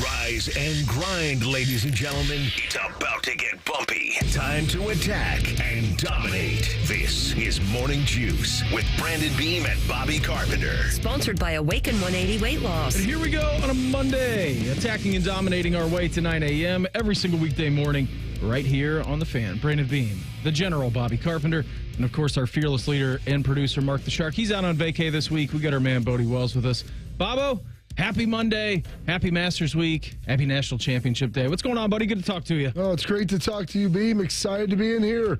Rise and grind, ladies and gentlemen. It's about to get bumpy. Time to attack and dominate. This is Morning Juice with Brandon Beam and Bobby Carpenter. Sponsored by Awaken 180 Weight Loss. And here we go on a Monday, attacking and dominating our way to 9 a.m. every single weekday morning, right here on The Fan. Brandon Beam, the General Bobby Carpenter, and of course our fearless leader and producer Mark the Shark. He's out on vacay this week. We got our man Bodie Wells with us. Bobo, happy Monday, happy Masters Week, happy National Championship Day. What's going on, buddy? Good to talk to you. Oh, it's great to talk to you, Beam. Excited to be in here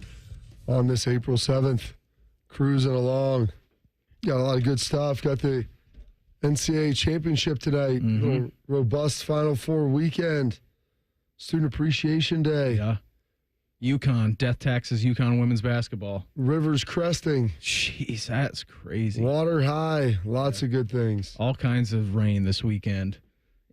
on this April 7th. Cruising along. Got a lot of good stuff. Got the NCAA Championship tonight. Little robust Final Four weekend. Student Appreciation Day. Yeah. UConn, death taxes, UConn women's basketball. Rivers cresting. Jeez, that's crazy. Water high. Lots of good things. All kinds of rain this weekend.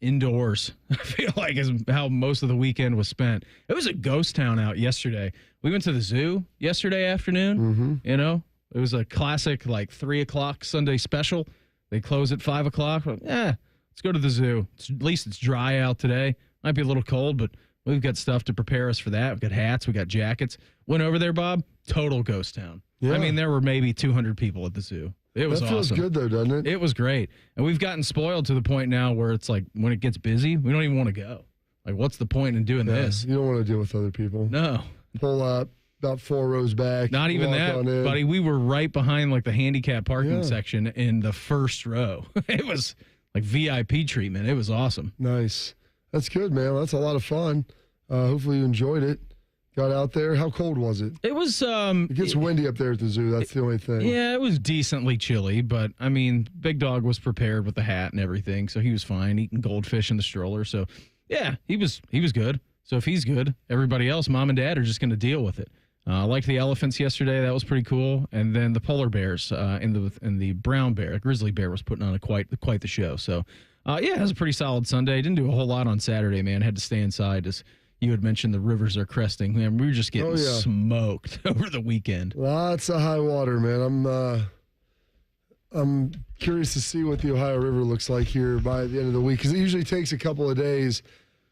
Indoors, I feel like is how most of the weekend was spent. It was a ghost town out yesterday. We went to the zoo yesterday afternoon. You know, it was a classic like 3 o'clock Sunday special. They close at 5 o'clock. Let's go to the zoo. At least it's dry out today. Might be a little cold, but we've got stuff to prepare us for that. We've got hats. We got jackets. Went over there, Bob. Total ghost town. Yeah. I mean, there were maybe 200 people at the zoo. It was awesome. That feels good, though, doesn't it? It was great. And we've gotten spoiled to the point now where it's like when it gets busy, we don't even want to go. Like, what's the point in doing this? You don't want to deal with other people. No. Pull up about 4 rows back. Not even that, buddy. We were right behind like the handicap parking section in the first row. It was like VIP treatment. It was awesome. Nice. That's good, man. That's a lot of fun. Hopefully you enjoyed it. Got out there. How cold was it? It was. It gets windy up there at the zoo. That's the only thing. Yeah, it was decently chilly, but I mean, Big Dog was prepared with the hat and everything, so he was fine, eating goldfish in the stroller. So, yeah, he was good. So if he's good, everybody else, mom and dad, are just going to deal with it. I liked the elephants yesterday. That was pretty cool. And then the polar bears and the brown bear, a grizzly bear, was putting on quite the show. So, it was a pretty solid Sunday. Didn't do a whole lot on Saturday, man. Had to stay inside as you had mentioned the rivers are cresting. Man, we were just getting smoked over the weekend. Lots of high water, man. I'm curious to see what the Ohio River looks like here by the end of the week, because it usually takes a couple of days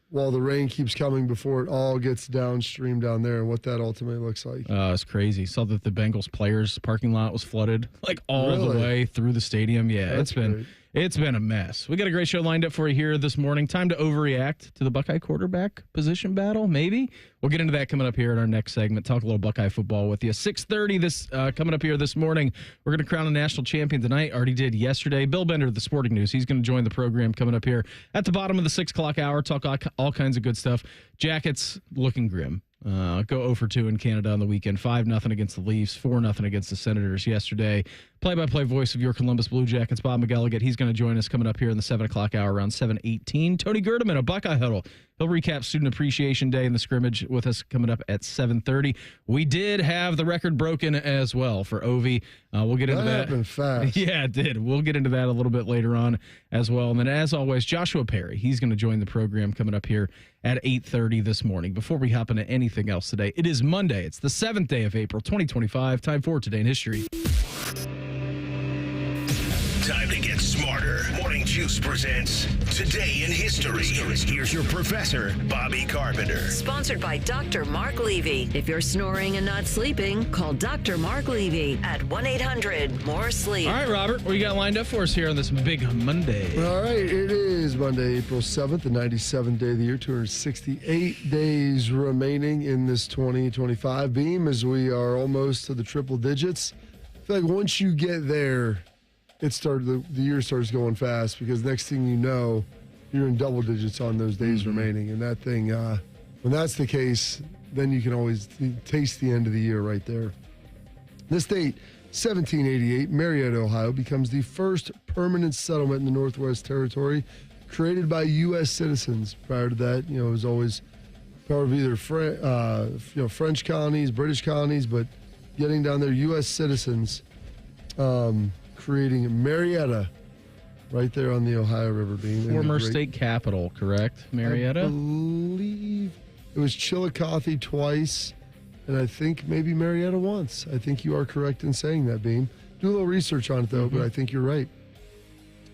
while the rain keeps coming before it all gets downstream down there, and what that ultimately looks like. It's crazy. Saw that the Bengals players' parking lot was flooded like all the way through the stadium. Yeah, it's been a mess. We got a great show lined up for you here this morning. Time to overreact to the Buckeye quarterback position battle, maybe. We'll get into that coming up here in our next segment. Talk a little Buckeye football with you. 6:30 this coming up here this morning. We're going to crown a national champion tonight. Already did yesterday. Bill Bender of the Sporting News. He's going to join the program coming up here at the bottom of the 6 o'clock hour. Talk all kinds of good stuff. Jackets looking grim. Go 0-2 in Canada on the weekend. 5-0 against the Leafs. 4-0 against the Senators yesterday. Play-by-play voice of your Columbus Blue Jackets, Bob McElligott. He's going to join us coming up here in the 7 o'clock hour around 7:18. Tony Gerdeman of Buckeye Huddle. He'll recap Student Appreciation Day in the scrimmage with us coming up at 7:30. We did have the record broken as well for Ovi. We'll get into that. That happened fast. Yeah, it did. We'll get into that a little bit later on as well. And then, as always, Joshua Perry. He's going to join the program coming up here at 8:30 this morning. Before we hop into anything else today, it is Monday. It's the 7th day of April, 2025. Time for Today in History. Time to get smarter. Morning Juice presents Today in History. Here's your professor, Bobby Carpenter. Sponsored by Dr. Mark Levy. If you're snoring and not sleeping, call Dr. Mark Levy at 1-800-MORE-SLEEP. All right, Robert, what do you got lined up for us here on this big Monday? All right, it is Monday, April 7th, the 97th day of the year, 268 days remaining in this 2025 beam as we are almost to the triple digits. I feel like once you get there, the year starts going fast, because next thing you know, you're in double digits on those days remaining. And that thing, when that's the case, then you can always taste the end of the year right there. This date, 1788, Marietta, Ohio, becomes the first permanent settlement in the Northwest Territory created by U.S. citizens. Prior to that, it was always part of either French colonies, British colonies, but getting down there, U.S. citizens creating Marietta right there on the Ohio River beam. Former state capital, correct? Marietta? I believe it was Chillicothe twice, and I think maybe Marietta once. I think you are correct in saying that, Beam. Do a little research on it, though, but I think you're right.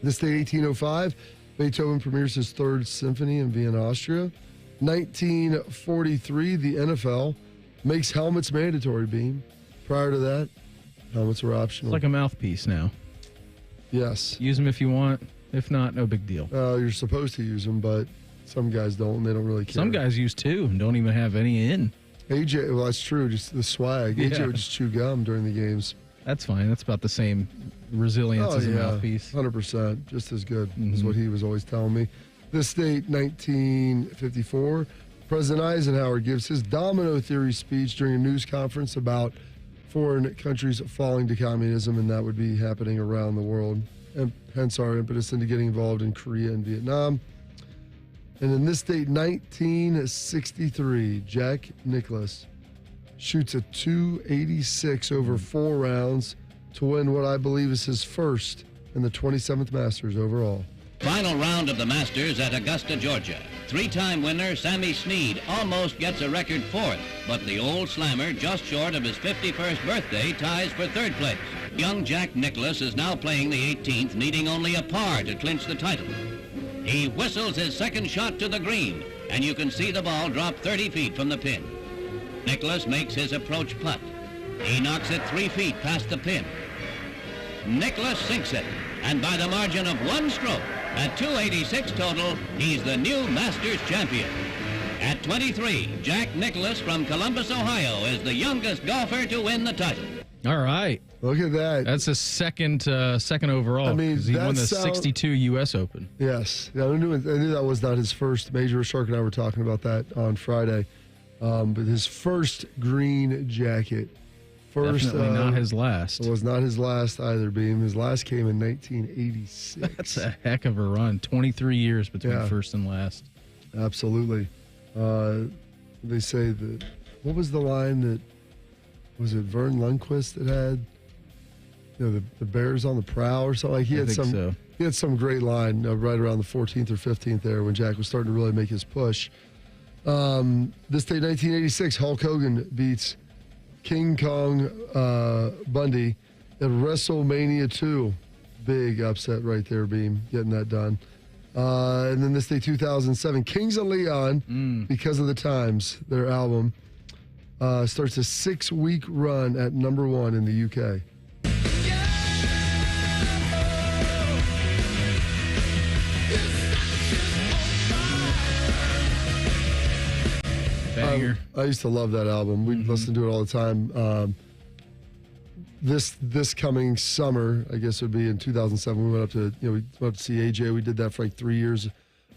This day, 1805, Beethoven premieres his Third Symphony in Vienna, Austria. 1943, the NFL makes helmets mandatory, Beam. Prior to that, helmets were optional. It's like a mouthpiece now. Yes. Use them if you want. If not, no big deal. You're supposed to use them, but some guys don't, and they don't really care. Some guys use two and don't even have any in. AJ, well, that's true, just the swag. AJ would just chew gum during the games. That's fine. That's about the same resilience as a mouthpiece. 100%. Just as good is what he was always telling me. This date, 1954, President Eisenhower gives his domino theory speech during a news conference about foreign countries falling to communism, and that would be happening around the world, and hence our impetus into getting involved in Korea and Vietnam. And in this date, 1963, Jack Nicklaus shoots a .286 over 4 rounds to win what I believe is his first in the 27th Masters overall. Final round of the Masters at Augusta, Georgia. 3-time winner Sammy Snead almost gets a record 4th, but the old slammer, just short of his 51st birthday, ties for 3rd place. Young Jack Nicklaus is now playing the 18th, needing only a par to clinch the title. He whistles his second shot to the green, and you can see the ball drop 30 feet from the pin. Nicklaus makes his approach putt. He knocks it 3 feet past the pin. Nicklaus sinks it, and by the margin of 1 stroke, at .286 total, he's the new Masters champion. At 23, Jack Nicklaus from Columbus, Ohio, is the youngest golfer to win the title. All right. Look at that. That's a second overall. I mean, he won the 62 U.S. Open. Yes. Yeah, I knew that was not his first major. Shark and I were talking about that on Friday. But his first green jacket. Definitely not his last. It was not his last either, Beam. His last came in 1986. That's a heck of a run. 23 years between first and last. Absolutely. They say that, what was the line that, was it Vern Lundquist that had, the Bears on the prowl or something? Like he had some great line right around the 14th or 15th there when Jack was starting to really make his push. This day, 1986, Hulk Hogan beats King Kong Bundy at WrestleMania 2. Big upset right there, Beam, getting that done. And then this day, 2007, Kings of Leon, Because of the Times, their album, starts a 6-week run at #1 in the UK. Banger. I used to love that album. We listened to it all the time. This coming summer, I guess it would be in 2007. We went up to see AJ. We did that for like 3 years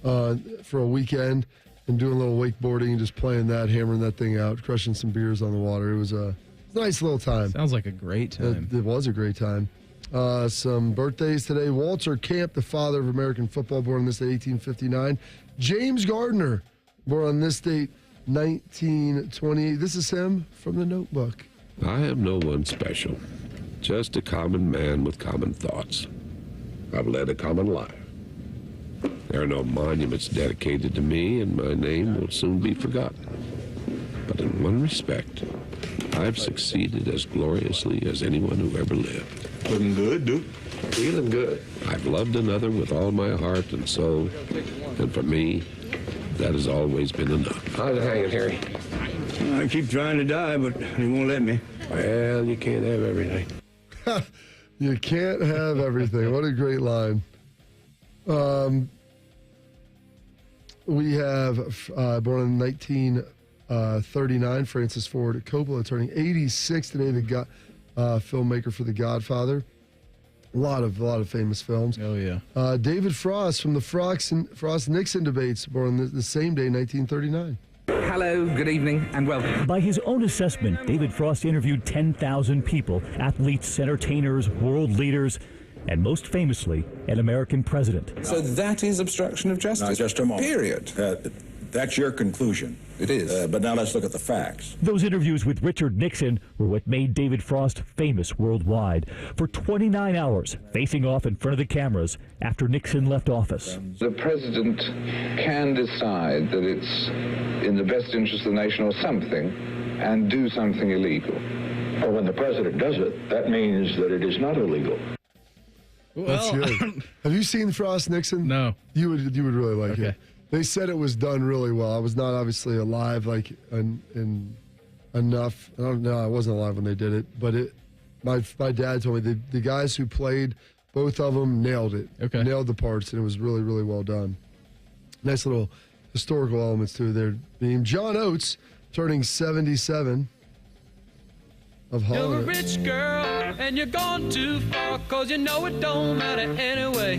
for a weekend and doing a little wakeboarding and just playing that, hammering that thing out, crushing some beers on the water. It was a nice little time. Sounds like a great time. It was a great time. Some birthdays today. Walter Camp, the father of American football, born on this day, 1859. James Gardner, born on this date, 1928. This is him from The Notebook. I am no one special, just a common man with common thoughts. I've led a common life. There are no monuments dedicated to me, and my name will soon be forgotten. But in one respect, I've succeeded as gloriously as anyone who ever lived. Looking good, dude. Feeling good. I've loved another with all my heart and soul, and for me, that has always been enough. How's it hanging, Harry? I keep trying to die, but he won't let me. Well, you can't have everything. You can't have everything. What a great line. We have, born in 1939, Francis Ford Coppola, turning 86 today, the filmmaker for The Godfather. A lot of famous films. Oh, yeah. David Frost from the Frost-Nixon debates, born the same day, 1939. Hello, good evening, and welcome. By his own assessment, David Frost interviewed 10,000 people, athletes, entertainers, world leaders, and most famously, an American president. So that is obstruction of justice? No, just a moment. Period. That's your conclusion. It is. But now let's look at the facts. Those interviews with Richard Nixon were what made David Frost famous worldwide. For 29 hours, facing off in front of the cameras after Nixon left office. The president can decide that it's in the best interest of the nation or something and do something illegal. Well, when the president does it, that means that it is not illegal. That's good. Have you seen Frost Nixon? No. You would really like it. They said it was done really well. I was not obviously alive in enough. I don't know. I wasn't alive when they did it, but my dad told me the guys who played both of them nailed it. Okay. Nailed the parts, and it was really, really well done. Nice little historical elements to their theme. John Oates turning 77 of Hall. You're a rich girl and you're gone too far, 'cause you know it don't matter anyway.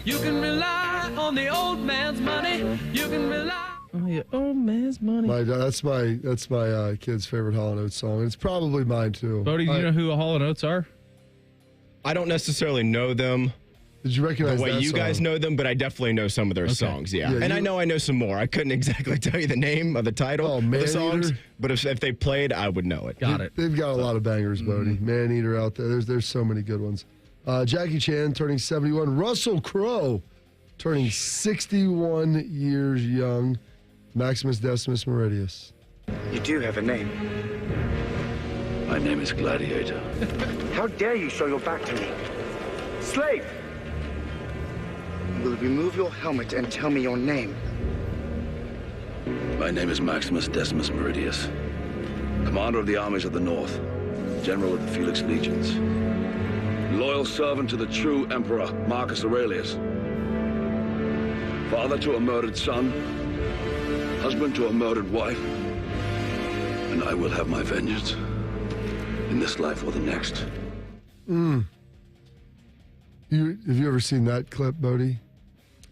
You can rely on the old man's money. You can rely on the old man's money. That's my kid's favorite Hall & Oates song. It's probably mine too. Bodie, do you know who Hall & Oates are? I don't necessarily know them. Did you recognize the way that you song? guys know them, but I definitely know some of their songs, yeah. And I know some more. I couldn't exactly tell you the name of the title of the songs, but if they played, I would know it. Got it. They've got a lot of bangers, Bodie. Man-Eater out there. There's so many good ones. Jackie Chan turning 71. Russell Crowe turning 61 years young. Maximus Decimus Meridius. You do have a name. My name is Gladiator. How dare you show your back to me? Slave! You will remove your helmet and tell me your name. My name is Maximus Decimus Meridius, commander of the armies of the North, general of the Felix Legions, loyal servant to the true emperor Marcus Aurelius, father to a murdered son, husband to a murdered wife, and I will have my vengeance in this life or the next. Have you ever seen that clip, Bodie?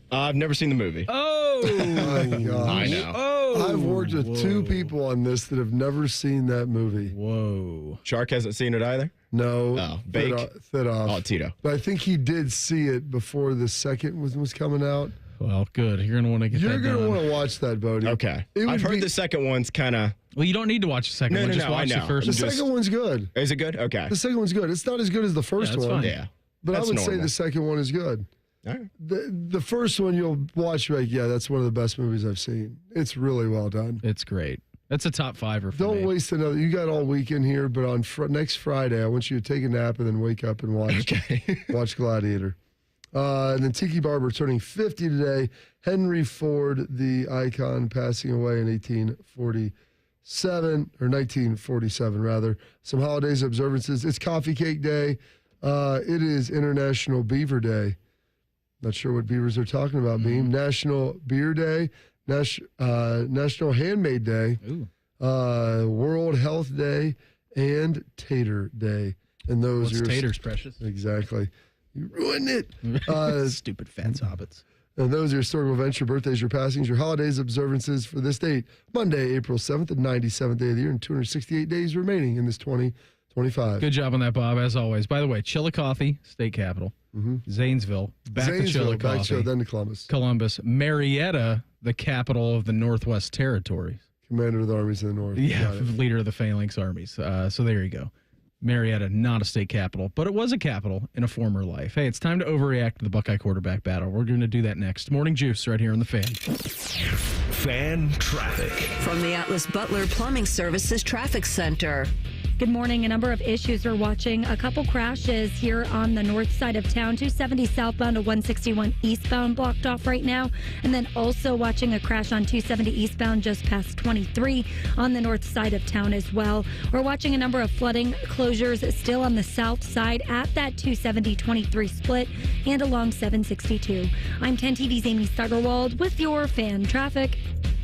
I've never seen the movie. Oh, my God. I know. Oh, I've worked with two people on this that have never seen that movie. Whoa. Shark hasn't seen it either? No. Oh, Bake? Thitoff. Oh, Tito. But I think he did see it before the second was coming out. Well, good. You're going to want to get that done. You're going to want to watch that, Bodie. Okay. I've heard the second one's kind of... Well, you don't need to watch the second one. Just watch the first The one. second one's good. Is it good? Okay. The second one's good. It's not as good as the first that's one. fine. Yeah. But That's I would say normal. the second one is good. All right. The first one you'll watch, like, yeah, that's one of the best movies I've seen. It's really well done. It's great. That's a top fiver for Don't me. waste another. You got all weekend here, but on next Friday, I want you to take a nap and then wake up and watch watch Gladiator. And then Tiki Barber turning 50 today. Henry Ford, the icon, passing away in 1947 rather. Some holidays, observances. It's Coffee Cake Day. It is International Beaver Day. Not sure what beavers are talking about, Beam. National Beer Day. National Handmade Day. World Health Day. And Tater Day. And those What's are taters, precious? Exactly. You ruined it. Stupid fans hobbits. And those are historical events, your birthdays, your passings, your holidays, observances for this date. Monday, April 7th, the 97th day of the year, and 268 days remaining in this 2025. Good job on that, Bob, as always. By the way, Chillicothe, state capital. Zanesville, back to Chillicothe. Then to Columbus. Columbus. Marietta, the capital of the Northwest Territories. Commander of the Armies of the North. Yeah, leader of the Phalanx Armies. So there you go. Marietta, not a state capital, but it was a capital in a former life. Hey, it's time to overreact to the Buckeye quarterback battle. We're going to do that next. Morning Juice right here on The Fan. Fan traffic. From the Atlas Butler Plumbing Services Traffic Center. Good morning. A number of issues we're watching. A couple crashes here on the north side of town. 270 southbound to 161 eastbound blocked off right now. And then also watching a crash on 270 eastbound just past 23 on the north side of town as well. We're watching a number of flooding closures still on the south side at that 270-23 split and along 762. I'm 10 TV's Amy Steigerwald with your fan traffic.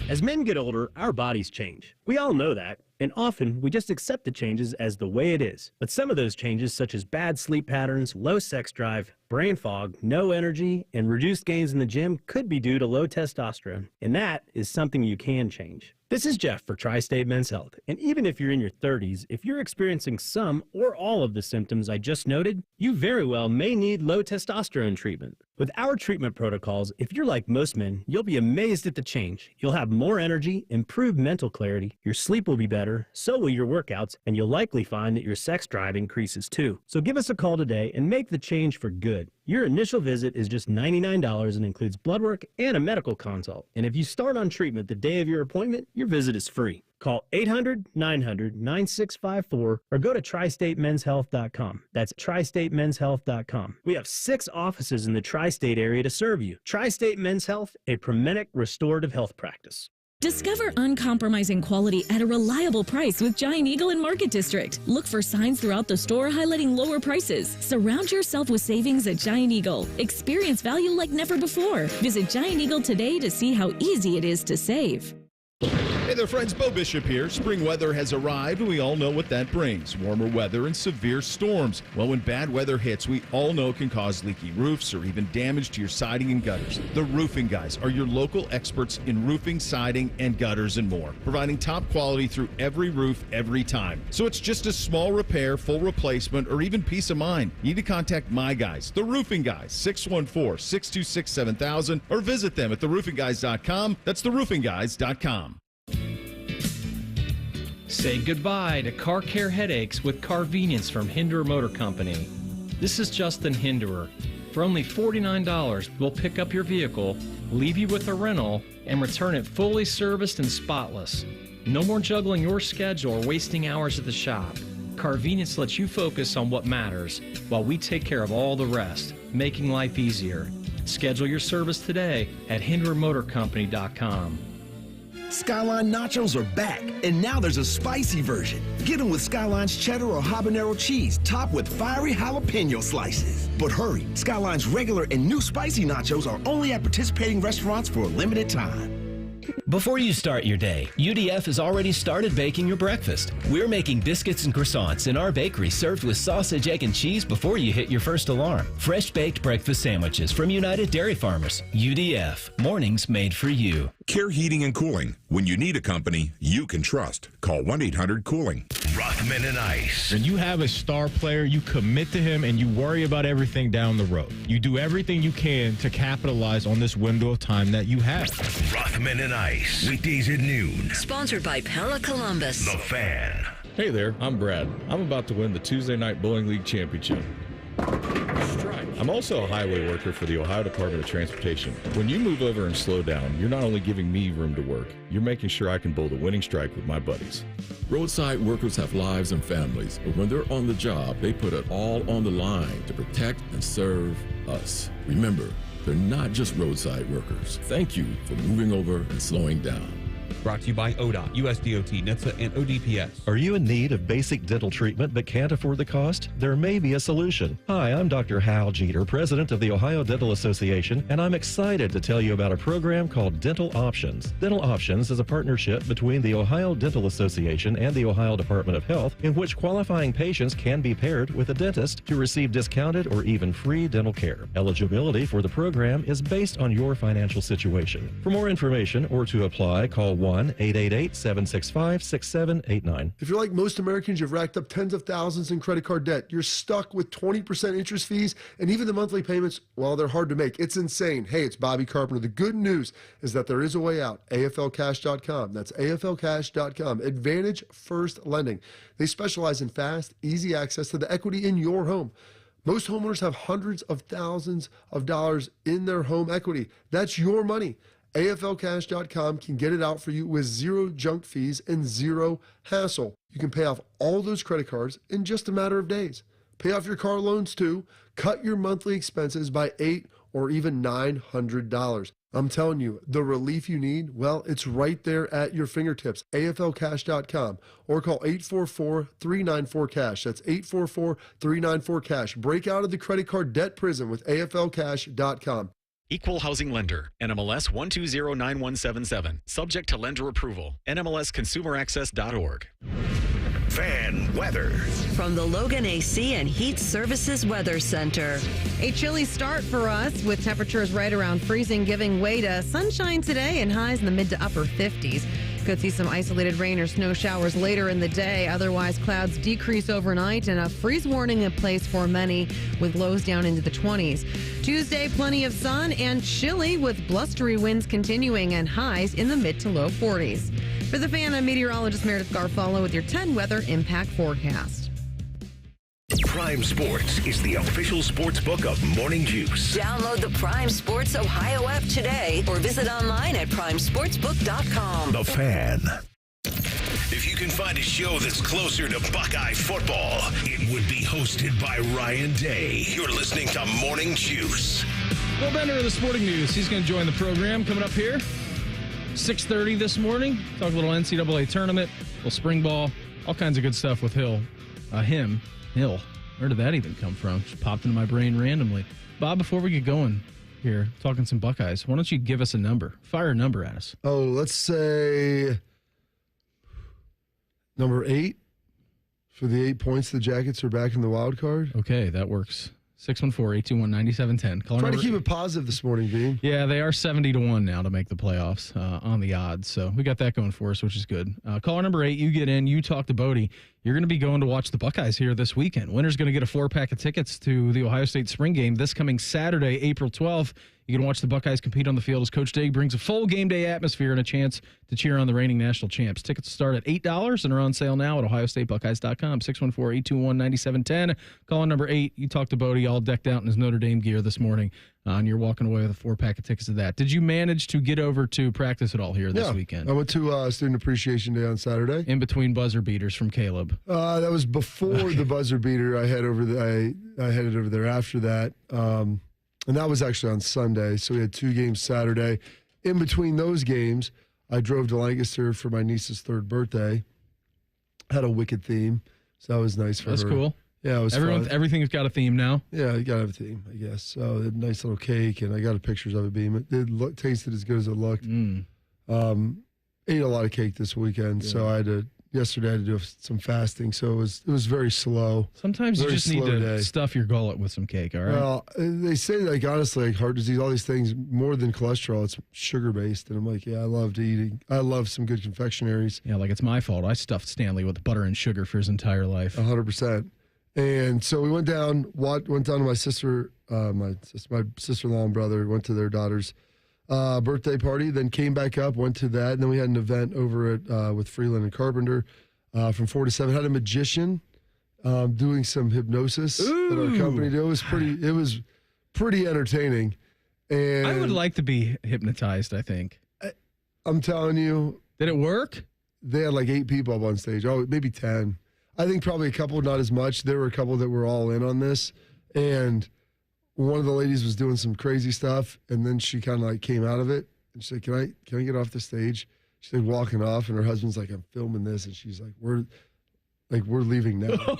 As men get older, our bodies change. We all know that. And often, we just accept the changes as the way it is. But some of those changes, such as bad sleep patterns, low sex drive, brain fog, no energy, and reduced gains in the gym could be due to low testosterone. And that is something you can change. This is Jeff for Tri-State Men's Health. And even if you're in your 30s, if you're experiencing some or all of the symptoms I just noted, you very well may need low testosterone treatment. With our treatment protocols, if you're like most men, you'll be amazed at the change. You'll have more energy, improved mental clarity, your sleep will be better, so will your workouts, and you'll likely find that your sex drive increases too. So give us a call today and make the change for good. good. Your initial visit is just $99 and includes blood work and a medical consult. And if you start on treatment the day of your appointment, your visit is free. Call 800-900-9654 or go to tristatemenshealth.com. That's tristatemenshealth.com. We have 6 offices in the tri-state area to serve you. Tri-State Men's Health, a Promenic restorative health practice. Discover uncompromising quality at a reliable price with Giant Eagle in Market District. Look for signs throughout the store highlighting lower prices. Surround yourself with savings at Giant Eagle. Experience value like never before. Visit Giant Eagle today to see how easy it is to save. Hey there, friends. Bo Bishop here. Spring weather has arrived, and we all know what that brings. Warmer weather and severe storms. Well, when bad weather hits, we all know it can cause leaky roofs or even damage to your siding and gutters. The Roofing Guys are your local experts in roofing, siding, and gutters and more, providing top quality through every roof, every time. So it's just a small repair, full replacement, or even peace of mind. You need to contact my guys, the Roofing Guys, 614-626-7000, or visit them at theroofingguys.com. That's theroofingguys.com. Say goodbye to car care headaches with Carvenience from Hinderer Motor Company. This is Justin Hinderer. For only $49, we'll pick up your vehicle, leave you with a rental, and return it fully serviced and spotless. No more juggling your schedule or wasting hours at the shop. Carvenience lets you focus on what matters while we take care of all the rest, making life easier. Schedule your service today at HindererMotorCompany.com. Skyline nachos are back, and now there's a spicy version. Get them with Skyline's cheddar or habanero cheese, topped with fiery jalapeno slices. But hurry, Skyline's regular and new spicy nachos are only at participating restaurants for a limited time. Before you start your day, UDF has already started baking your breakfast. We're making biscuits and croissants in our bakery served with sausage, egg, and cheese before you hit your first alarm. Fresh baked breakfast sandwiches from United Dairy Farmers. UDF, mornings made for you. Care Heating and Cooling. When you need a company you can trust, call 1-800-COOLING. Rothman and Ice. When you have a star player, you commit to him and you worry about everything down the road. You do everything you can to capitalize on this window of time that you have. Rothman and Ice. Weekdays at noon. Sponsored by Pella Columbus. The Fan. Hey there, I'm Brad. I'm about to win the Tuesday Night Bowling League Championship. I'm also a highway worker for the Ohio Department of Transportation. When you move over and slow down, you're not only giving me room to work, you're making sure I can bowl the winning strike with my buddies. Roadside workers have lives and families, but when they're on the job, they put it all on the line to protect and serve us. Remember, they're not just roadside workers. Thank you for moving over and slowing down. Brought to you by ODOT, USDOT, NHTSA, and ODPS. Are you in need of basic dental treatment but can't afford the cost? There may be a solution. Hi, I'm Dr. Hal Jeter, president of the Ohio Dental Association, and I'm excited to tell you about a program called Dental Options. Dental Options is a partnership between the Ohio Dental Association and the Ohio Department of Health in which qualifying patients can be paired with a dentist to receive discounted or even free dental care. Eligibility for the program is based on your financial situation. For more information or to apply, call 1-888-765-6789. If you're like most Americans, you've racked up tens of thousands in credit card debt. You're stuck with 20% interest fees, and even the monthly payments, well, they're hard to make. It's insane. Hey, it's Bobby Carpenter. The good news is that there is a way out. AFLcash.com. That's AFLcash.com. Advantage First Lending. They specialize in fast, easy access to the equity in your home. Most homeowners have hundreds of thousands of dollars in their home equity. That's your money. AFLcash.com can get it out for you with zero junk fees and zero hassle. You can pay off all those credit cards in just a matter of days. Pay off your car loans too. Cut your monthly expenses by $800 or even $900. I'm telling you, the relief you need, well, it's right there at your fingertips. AFLcash.com or call 844-394-CASH. That's 844-394-CASH. Break out of the credit card debt prison with AFLcash.com. Equal Housing Lender, NMLS 1209177. Subject to lender approval. NMLSConsumerAccess.org. Fan weather. From the Logan AC and Heat Services Weather Center. A chilly start for us with temperatures right around freezing, giving way to sunshine today and highs in the mid to upper 50s. Could see some isolated rain or snow showers later in the day. Otherwise, clouds decrease overnight and a freeze warning in place for many with lows down into the 20s. Tuesday, plenty of sun and chilly with blustery winds continuing and highs in the mid to low 40s. For the Fan, I'm meteorologist Meredith Garfalo with your 10 weather impact forecast. Prime Sports is the official sports book of Morning Juice. Download the Prime Sports Ohio app today or visit online at primesportsbook.com. The Fan. If you can find a show that's closer to Buckeye football, it would be hosted by Ryan Day. You're listening to Morning Juice. Well, Bender of the Sporting News. He's going to join the program coming up here. 6:30 this morning. Talk a little NCAA tournament, a little spring ball, all kinds of good stuff with Hill. Hill. Where did that even come from? Just popped into my brain randomly. Bob, before we get going here, talking some Buckeyes, why don't you give us a number? Fire a number at us. Oh, let's say number 8 for the 8 points the Jackets are back in the wild card. Okay, that works. 614-821-9710. Try to keep it positive this morning, Bean. Yeah, they are 70-1 now to make the playoffs on the odds. So we got that going for us, which is good. Caller number 8, you get in, you talk to Bodie. You're going to be going to watch the Buckeyes here this weekend. Winner's going to get a 4-pack of tickets to the Ohio State spring game this coming Saturday, April 12th. You can watch the Buckeyes compete on the field as Coach Dig brings a full game day atmosphere and a chance to cheer on the reigning national champs. Tickets start at $8 and are on sale now at ohiostatebuckeyes.com. 614-821-9710. Caller number 8, you talked to Bodie all decked out in his Notre Dame gear this morning, and you're walking away with a 4-pack of tickets to that. Did you manage to get over to practice at all here this weekend? I went to Student Appreciation Day on Saturday. In between buzzer beaters from Caleb. That was before the buzzer beater. I headed over there after that. And that was actually on Sunday, so we had 2 games Saturday. In between those games, I drove to Lancaster for my niece's 3rd birthday. Had a Wicked theme, so that was nice for her. That's cool. Yeah, it was fun. Everything's got a theme now. Yeah, you got to have a theme, I guess. So a nice little cake, and I got pictures of it being. It tasted as good as it looked. Ate a lot of cake this weekend, so yesterday I had to do some fasting, so it was very slow. Sometimes you just need to stuff your gullet with some cake, all right? Well, they say, like, honestly, like heart disease, all these things, more than cholesterol, it's sugar-based. And I'm like, yeah, I love some good confectionaries. Yeah, like it's my fault. I stuffed Stanley with butter and sugar for his entire life. 100%. And so we went down to my sister, my sister-in-law and brother, went to their daughter's birthday party, then came back up, went to that, and then we had an event over at with Freeland and Carpenter from 4 to 7. Had a magician doing some hypnosis that our company did. It was pretty entertaining. And I would like to be hypnotized, I think. I'm telling you. Did it work? They had like 8 people up on stage. Oh, maybe 10. I think probably a couple, not as much. There were a couple that were all in on this, and one of the ladies was doing some crazy stuff, and then she kind of like came out of it, and she said, "Can I get off the stage?" She's like walking off, and her husband's like, "I'm filming this," and she's like, "We're leaving now."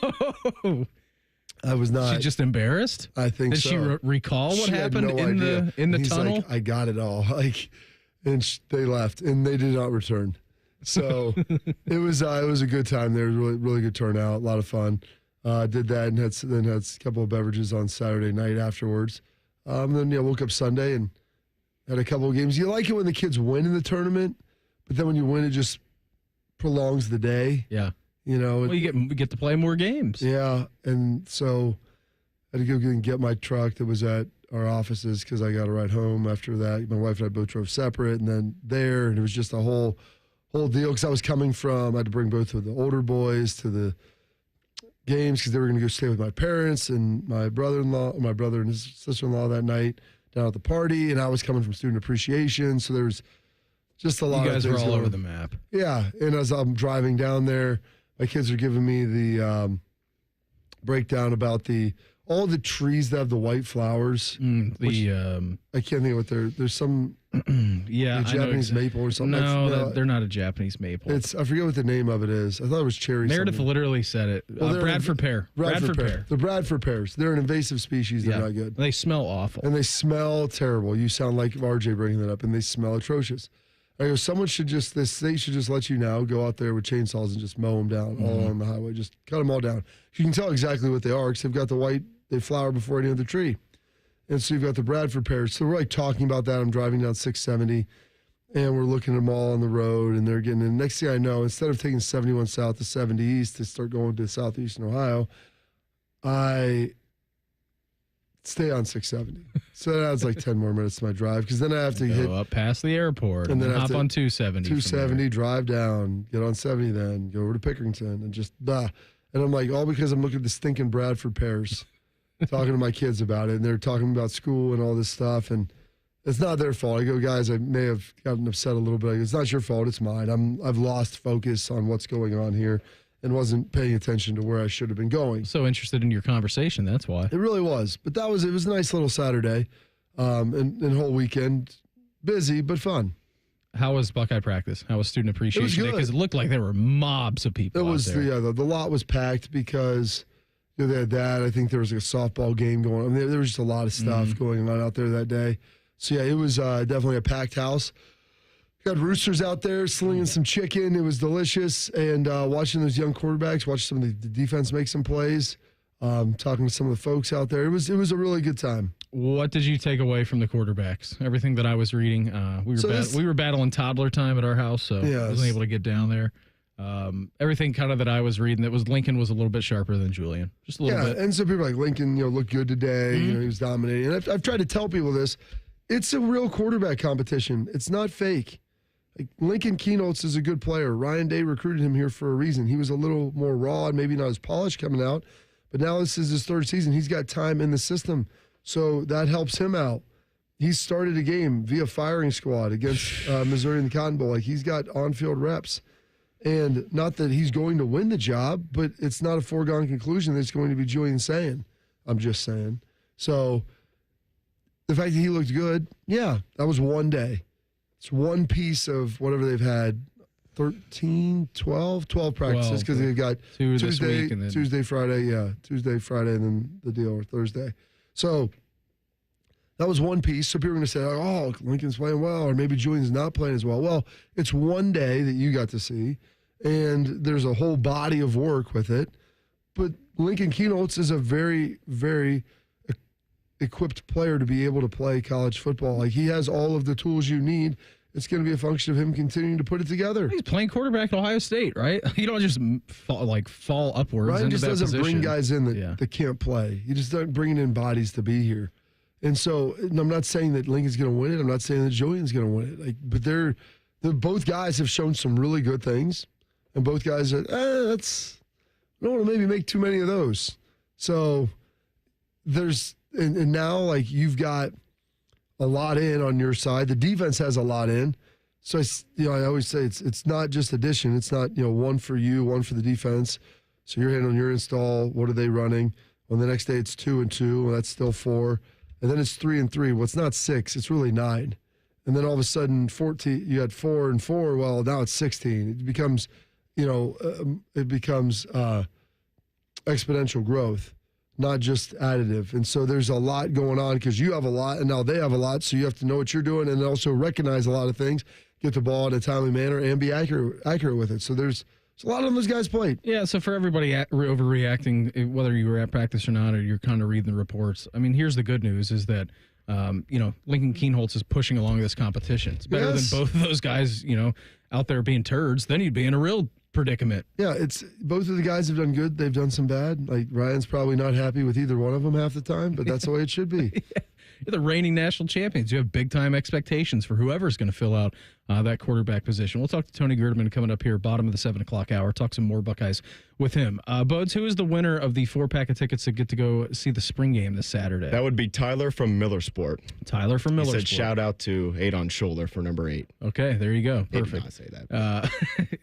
I was not. She just embarrassed? I think so. Did she recall what happened in the He's tunnel? Like, I got it all. And they left, and they did not return. So it was a good time. There was really, really good turnout, a lot of fun. Did that and had a couple of beverages on Saturday night afterwards. Then woke up Sunday and had a couple of games. You like it when the kids win in the tournament, but then when you win, it just prolongs the day. Yeah. Well, you get to play more games. Yeah, and so I had to go and get my truck that was at our offices because I got to ride home after that. My wife and I both drove separate, and then there, and it was just a whole deal because I was coming from, I had to bring both of the older boys to the games because they were going to go stay with my parents and my brother and his sister-in-law that night down at the party, and I was coming from student appreciation, so there was just a lot of things. You guys were all going over the map. Yeah, and as I'm driving down there, my kids are giving me the breakdown about all the trees that have the white flowers. I can't think of what there's some Japanese maple or something. No, they're not a Japanese maple. I forget what the name of it is. I thought it was cherry. Meredith literally said it. Bradford pear. Bradford pear. The Bradford pears. They're an invasive species. They're not good. They smell awful. And they smell terrible. You sound like RJ bringing that up. And they smell atrocious. I go, the state should just let you now go out there with chainsaws and just mow them down all on the highway. Just cut them all down. You can tell exactly what they are because they've got the white, they flower before any other tree. And so you've got the Bradford pears. So we're like talking about that. I'm driving down 670 and we're looking at them all on the road and they're getting in. Next thing I know, instead of taking 71 south to 70 east to start going to southeastern Ohio, I stay on 670. So that adds like 10 more minutes to my drive because then I have to hit up past the airport and then hop on 270. 270, drive down, get on 70 then, go over to Pickerington and just And I'm like, all because I'm looking at the stinking Bradford pears, talking to my kids about it. And they're talking about school and all this stuff. And it's not their fault. I go, guys, I may have gotten upset a little bit. I go, it's not your fault. It's mine. I've lost focus on what's going on here and wasn't paying attention to where I should have been going. So interested in your conversation. That's why. It really was. But it was a nice little Saturday and whole weekend. Busy, but fun. How was Buckeye practice? How was student appreciation day? Because it looked like there were mobs of people. It was out there. The lot was packed because they had that. I think there was a softball game going on. There was just a lot of stuff going on out there that day. So yeah, it was definitely a packed house. Got roosters out there slinging some chicken. It was delicious. And watching those young quarterbacks, watching some of the defense make some plays, talking to some of the folks out there. It was a really good time. What did you take away from the quarterbacks? Everything that I was reading, we were battling toddler time at our house, so I wasn't able to get down there. Everything kind of that I was reading, Lincoln was a little bit sharper than Julian, just a little bit. And some people like Lincoln, looked good today. He was dominating. And I've tried to tell people this. It's a real quarterback competition. It's not fake. Like Lincoln Keenholz is a good player. Ryan Day recruited him here for a reason. He was a little more raw and maybe not as polished coming out, but now this is his third season. He's got time in the system. So that helps him out. He started a game via firing squad against Missouri in the Cotton Bowl. Like, he's got on-field reps. And not that he's going to win the job, but it's not a foregone conclusion that it's going to be Julian saying. I'm just saying. So the fact that he looked good, yeah, that was one day. It's one piece of whatever they've had, 12 practices, because they've got Tuesday, Friday, and then the deal, or Thursday. So that was one piece. So people are going to say, oh, Lincoln's playing well, or maybe Julian's not playing as well. Well, it's one day that you got to see, and there's a whole body of work with it. But Lincoln Keenholz is a very, very equipped player to be able to play college football. Like, he has all of the tools you need. It's going to be a function of him continuing to put it together. He's playing quarterback at Ohio State, right? You don't just fall upwards. Ryan into just that doesn't position. bring guys in that can't play. He just doesn't bring in bodies to be here. And so I'm not saying that Lincoln's going to win it. I'm not saying that Julian's going to win it. But they're both guys have shown some really good things, and both guys are I don't want to maybe make too many of those. So there's and now you've got a lot in on your side. The defense has a lot in. So I always say it's not just addition. It's not one for you, one for the defense. So you're handling your install. What are they running? Well, the next day it's 2 and 2. Well, that's still 4. And then it's 3 and 3. Well, it's not 6. It's really 9. And then all of a sudden 14. You had 4 and 4. Well, now it's 16. It becomes, exponential growth, not just additive. And so there's a lot going on because you have a lot and now they have a lot. So you have to know what you're doing and also recognize a lot of things, get the ball in a timely manner, and be accurate with it. So there's a lot on those guys' plate. Yeah, so for everybody overreacting, whether you were at practice or not, or you're kind of reading the reports, I mean, here's the good news is that, Lincoln Keenholz is pushing along this competition. It's better than both of those guys, out there being turds. Then you'd be in a real predicament. Yeah, it's both of the guys have done good. They've done some bad. Like, Ryan's probably not happy with either one of them half the time, but that's the way it should be. Yeah. You're the reigning national champions. You have big-time expectations for whoever's going to fill out that quarterback position. We'll talk to Tony Gerdeman coming up here, bottom of the 7 o'clock hour. Talk some more Buckeyes with him. Bodes, who is the winner of the 4-pack of tickets to get to go see the spring game this Saturday? That would be Tyler from Millersport. Tyler from Millersport. He said shout out to Adon Scholler for number 8. Okay, there you go. Perfect. He did not say that.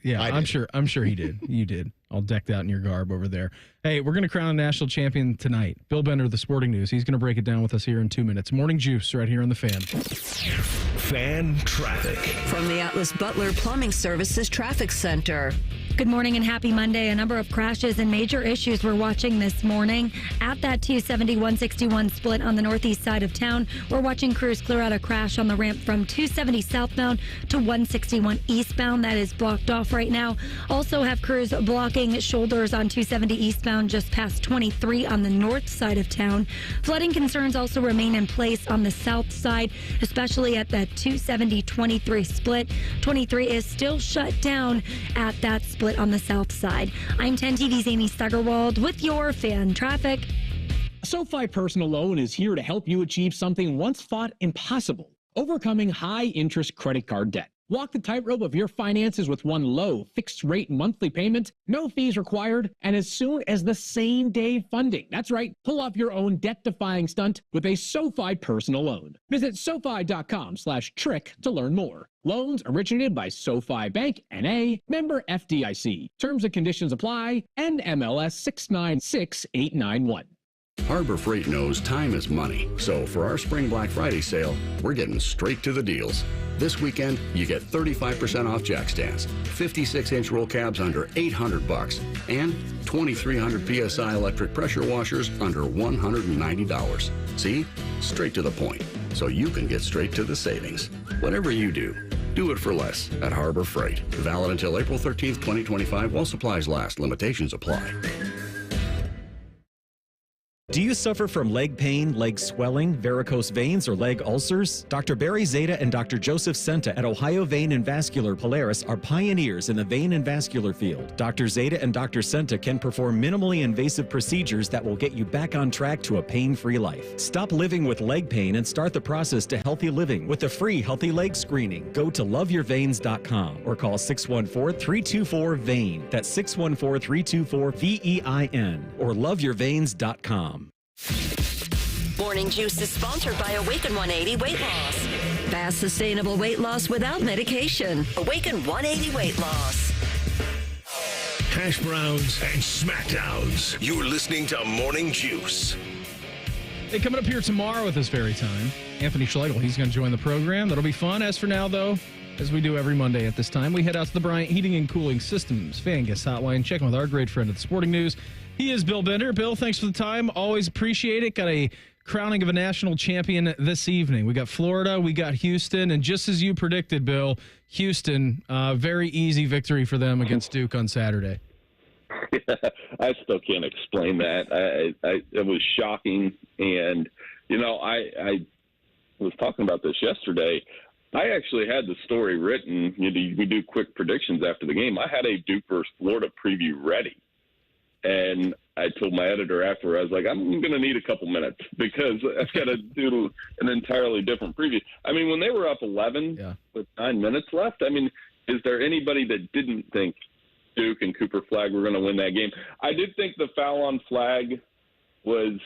Yeah, I'm sure he did. You did. All decked out in your garb over there. Hey, we're going to crown a national champion tonight. Bill Bender, the Sporting News. He's going to break it down with us here in 2 minutes. Morning Juice right here on The Fan. Fan traffic. From the Atlas Butler Plumbing Services Traffic Center. Good morning and happy Monday. A number of crashes and major issues we're watching this morning. At that 270-161 split on the northeast side of town, we're watching crews clear out a crash on the ramp from 270 southbound to 161 eastbound. That is blocked off right now. Also have crews blocking shoulders on 270 eastbound just past 23 on the north side of town. Flooding concerns also remain in place on the south side, especially at that 270-23 split. 23 is still shut down at that split on the south side. I'm 10 TV's Amy Steigerwald with your fan traffic. SoFi Personal Loan is here to help you achieve something once thought impossible: overcoming high interest credit card debt. Walk the tightrope of your finances with one low, fixed-rate monthly payment, no fees required, and as soon as the same-day funding. That's right. Pull off your own debt-defying stunt with a SoFi personal loan. Visit SoFi.com/trick to learn more. Loans originated by SoFi Bank, N.A., member FDIC. Terms and conditions apply. NMLS 696891. Harbor Freight knows time is money, so for our Spring Black Friday sale, we're getting straight to the deals. This weekend, you get 35% off jack stands, 56-inch roll cabs under $800, and 2,300 PSI electric pressure washers under $190. See? Straight to the point, so you can get straight to the savings. Whatever you do it for less at Harbor Freight. Valid until April 13th, 2025, while supplies last. Limitations apply. Do you suffer from leg pain, leg swelling, varicose veins, or leg ulcers? Dr. Barry Zeta and Dr. Joseph Senta at Ohio Vein and Vascular Polaris are pioneers in the vein and vascular field. Dr. Zeta and Dr. Senta can perform minimally invasive procedures that will get you back on track to a pain-free life. Stop living with leg pain and start the process to healthy living with a free healthy leg screening. Go to loveyourveins.com or call 614-324-VEIN. That's 614-324-VEIN or loveyourveins.com. Morning Juice is sponsored by Awaken 180 Weight Loss. Fast, sustainable weight loss without medication. Awaken 180 Weight Loss. Hash browns and smackdowns. You're listening to Morning Juice. Hey, coming up here tomorrow at this very time, Anthony Schlegel. He's going to join the program. That'll be fun. As for now, though, as we do every Monday at this time, we head out to the Bryant Heating and Cooling Systems fan guest hotline, checking with our great friend at the Sporting News. He is Bill Bender. Bill, thanks for the time. Always appreciate it. Got a crowning of a national champion this evening. We got Florida, we got Houston, and just as you predicted, Bill, Houston, very easy victory for them against Duke on Saturday. I still can't explain that. It was shocking, and I was talking about this yesterday. I actually had the story written. We do quick predictions after the game. I had a Duke versus Florida preview ready. And I told my editor after, I was like, I'm going to need a couple minutes because I've got to do an entirely different preview. I mean, when they were up 11 with 9 minutes left, I mean, is there anybody that didn't think Duke and Cooper Flagg were going to win that game? I did think the foul on Flagg was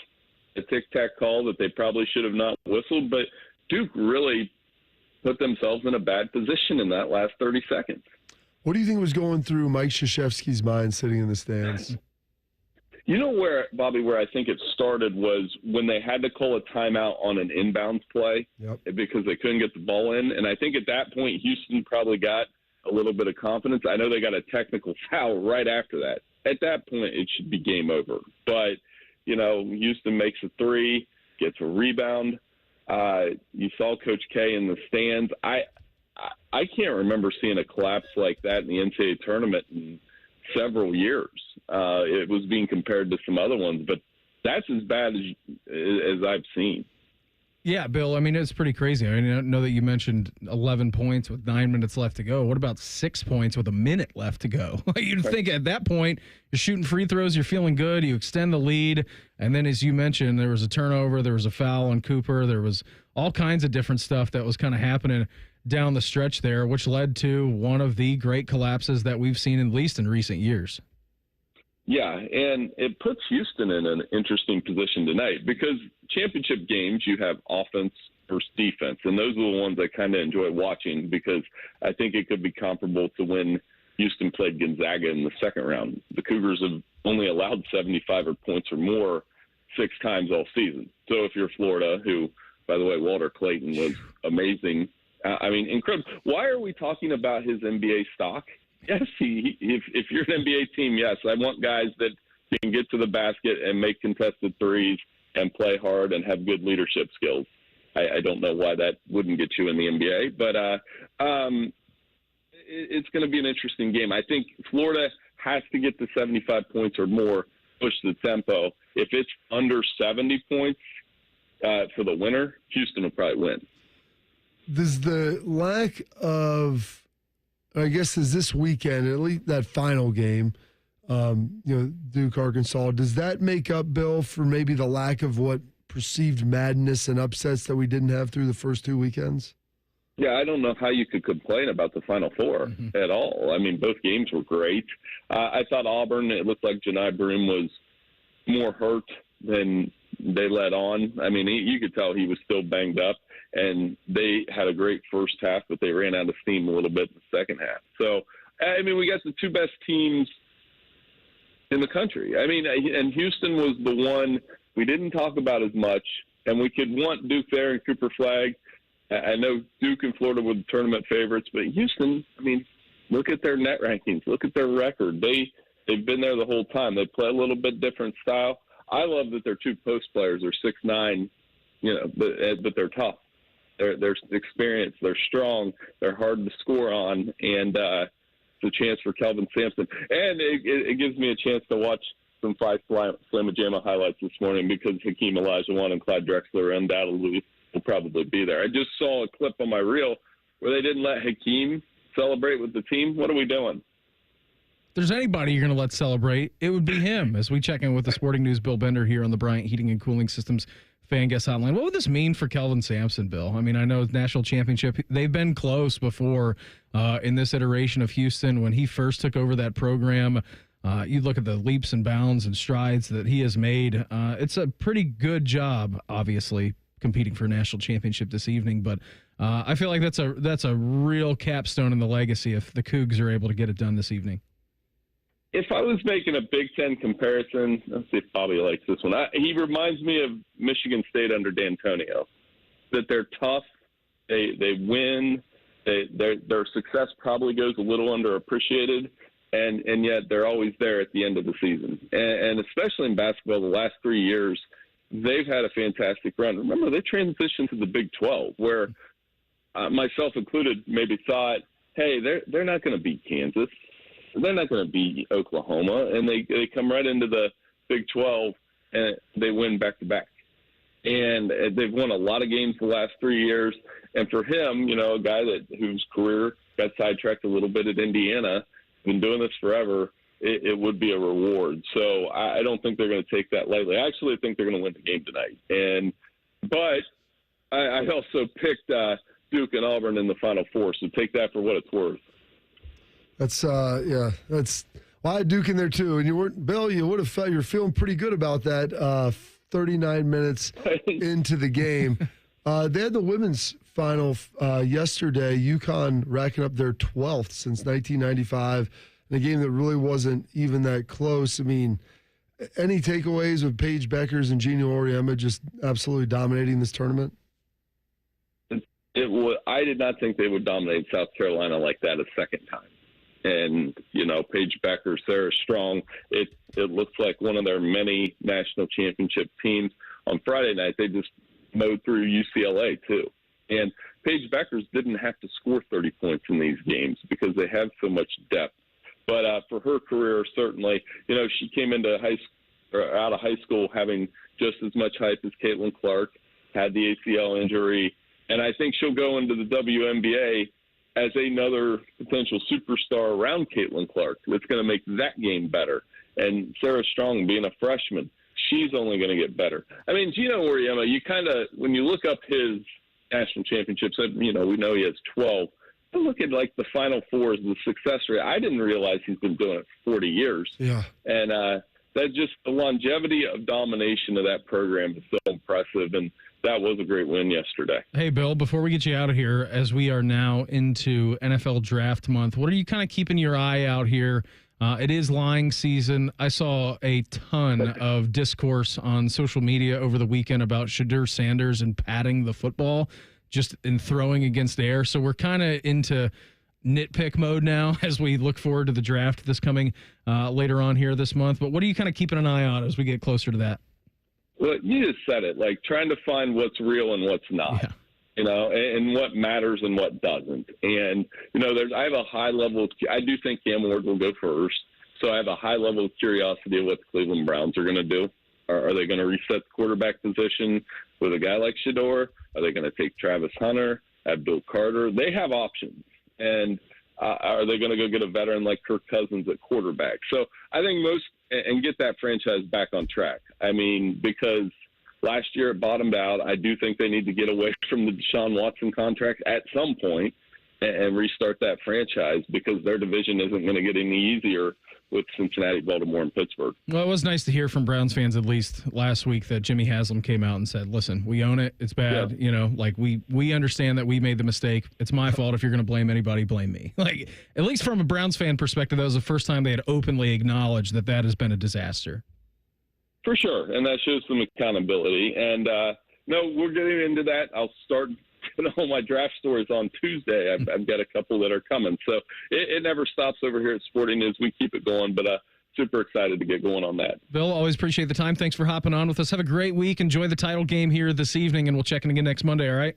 a tic-tac call that they probably should have not whistled, but Duke really put themselves in a bad position in that last 30 seconds. What do you think was going through Mike Krzyzewski's mind sitting in the stands? You know where, Bobby, where I think it started was when they had to call a timeout on an inbounds play because they couldn't get the ball in. And I think at that point, Houston probably got a little bit of confidence. I know they got a technical foul right after that. At that point, it should be game over. But, Houston makes a three, gets a rebound. You saw Coach K in the stands. I can't remember seeing a collapse like that in the NCAA tournament in several years. It was being compared to some other ones, but that's as bad as I've seen. Yeah, Bill, I mean, it's pretty crazy. I mean, I know that you mentioned 11 points with 9 minutes left to go. What about 6 points with a minute left to go? You'd think at that point, you're shooting free throws, you're feeling good, you extend the lead, and then as you mentioned, there was a turnover, there was a foul on Cooper, there was all kinds of different stuff that was kind of happening down the stretch there, which led to one of the great collapses that we've seen at least in recent years. Yeah, and it puts Houston in an interesting position tonight because championship games, you have offense versus defense, and those are the ones I kind of enjoy watching because I think it could be comparable to when Houston played Gonzaga in the second round. The Cougars have only allowed 75 points or more 6 times all season. So if you're Florida, who, by the way, Walter Clayton was amazing. I mean, incredible. Why are we talking about his NBA stock? Yes, if you're an NBA team, yes, I want guys that can get to the basket and make contested threes and play hard and have good leadership skills. I don't know why that wouldn't get you in the NBA, but it's going to be an interesting game. I think Florida has to get to 75 points or more, push the tempo. If it's under 70 points for the winner, Houston will probably win. Does the lack of, I guess, is this weekend, at least that final game, Duke, Arkansas, does that make up, Bill, for maybe the lack of what perceived madness and upsets that we didn't have through the first 2 weekends? Yeah, I don't know how you could complain about the Final Four at all. I mean, both games were great. I thought Auburn, it looked like Janai Broom was more hurt than they let on. I mean, you could tell he was still banged up, and they had a great first half, but they ran out of steam a little bit in the second half. So, I mean, we got the two best teams in the country. I mean, and Houston was the one we didn't talk about as much, and we could want Duke there and Cooper Flag. I know Duke and Florida were the tournament favorites, but Houston, I mean, look at their net rankings. Look at their record. They've been there the whole time. They play a little bit different style. I love that their two post players are 6'9", but they're tough. They're experienced. They're strong. They're hard to score on, and it's a chance for Kelvin Sampson. And it gives me a chance to watch some Five Slamma-Jamma highlights this morning because Hakeem Olajuwon and Clyde Drexler undoubtedly will probably be there. I just saw a clip on my reel where they didn't let Hakeem celebrate with the team. What are we doing? If there's anybody you're going to let celebrate, it would be him. As we check in with the Sporting News Bill Bender here on the Bryant Heating and Cooling Systems Fan Guest Hotline. What would this mean for Kelvin Sampson, Bill? I mean, I know national championship, they've been close before in this iteration of Houston. When he first took over that program, you look at the leaps and bounds and strides that he has made. It's a pretty good job, obviously, competing for a national championship this evening, but I feel like that's a real capstone in the legacy if the Cougs are able to get it done this evening. If I was making a Big Ten comparison, let's see if Bobby likes this one. He reminds me of Michigan State under D'Antonio, that they're tough, they win, their success probably goes a little underappreciated, and yet they're always there at the end of the season. And especially in basketball, the last 3 years, they've had a fantastic run. Remember, they transitioned to the Big 12, where myself included maybe thought, hey, they're not going to beat Kansas. They're not going to beat Oklahoma. And they come right into the Big 12, and they win back-to-back. And they've won a lot of games the last 3 years. And for him, a guy whose career got sidetracked a little bit at Indiana, been doing this forever, it would be a reward. So I don't think they're going to take that lightly. I actually think they're going to win the game tonight. But I also picked Duke and Auburn in the Final Four, so take that for what it's worth. That's I had Duke in there too. And you weren't, Bill, you would have felt you're feeling pretty good about that 39 minutes into the game. They had the women's final yesterday, UConn racking up their 12th since 1995. In a game that really wasn't even that close. I mean, any takeaways with Paige Beckers and Gina Auriemma just absolutely dominating this tournament? I did not think they would dominate South Carolina like that a second time. And, Paige Becker, Sarah Strong, it looks like one of their many national championship teams. On Friday night, they just mowed through UCLA, too. And Paige Beckers didn't have to score 30 points in these games because they have so much depth. But for her career, certainly, she came into out of high school having just as much hype as Caitlin Clark, had the ACL injury, and I think she'll go into the WNBA as another potential superstar around Caitlin Clark. That's going to make that game better. And Sarah Strong, being a freshman, she's only going to get better. I mean, Gino Auriemma, you kind of, when you look up his national championships, we know he has 12. I look at the Final Fours, the success rate. I didn't realize he's been doing it for 40 years. Yeah. And that just the longevity of domination of that program is so impressive. And that was a great win yesterday. Hey, Bill, before we get you out of here, as we are now into NFL draft month, what are you kind of keeping your eye out here? It is lying season. I saw a ton of discourse on social media over the weekend about Shadur Sanders and patting the football just in throwing against air. So we're kind of into nitpick mode now as we look forward to the draft this coming later on here this month. But what are you kind of keeping an eye on as we get closer to that? Well, you just said it, trying to find what's real and what's not, and what matters and what doesn't. And, I have a high level I do think Cam Ward will go first. So I have a high level of curiosity of what the Cleveland Browns are going to do. Are they going to reset the quarterback position with a guy like Shador? Are they going to take Travis Hunter, Abdul Carter? They have options. And are they going to go get a veteran like Kirk Cousins at quarterback? So I think and get that franchise back on track. I mean, because last year it bottomed out. I do think they need to get away from the Deshaun Watson contract at some point and restart that franchise, because their division isn't going to get any easier with Cincinnati, Baltimore, and Pittsburgh. Well, it was nice to hear from Browns fans, at least last week, that Jimmy Haslam came out and said, listen, we own it. It's bad. Yeah. You know, like we understand that we made the mistake. It's my fault. If you're going to blame anybody, blame me. Like, at least from a Browns fan perspective, that was the first time they had openly acknowledged that has been a disaster. For sure. And that shows some accountability. And, no, we're getting into that. I'll start all my draft stories on Tuesday. I've got a couple that are coming. So it never stops over here at Sporting News. We keep it going, but super excited to get going on that. Bill, always appreciate the time. Thanks for hopping on with us. Have a great week. Enjoy the title game here this evening, and we'll check in again next Monday, all right?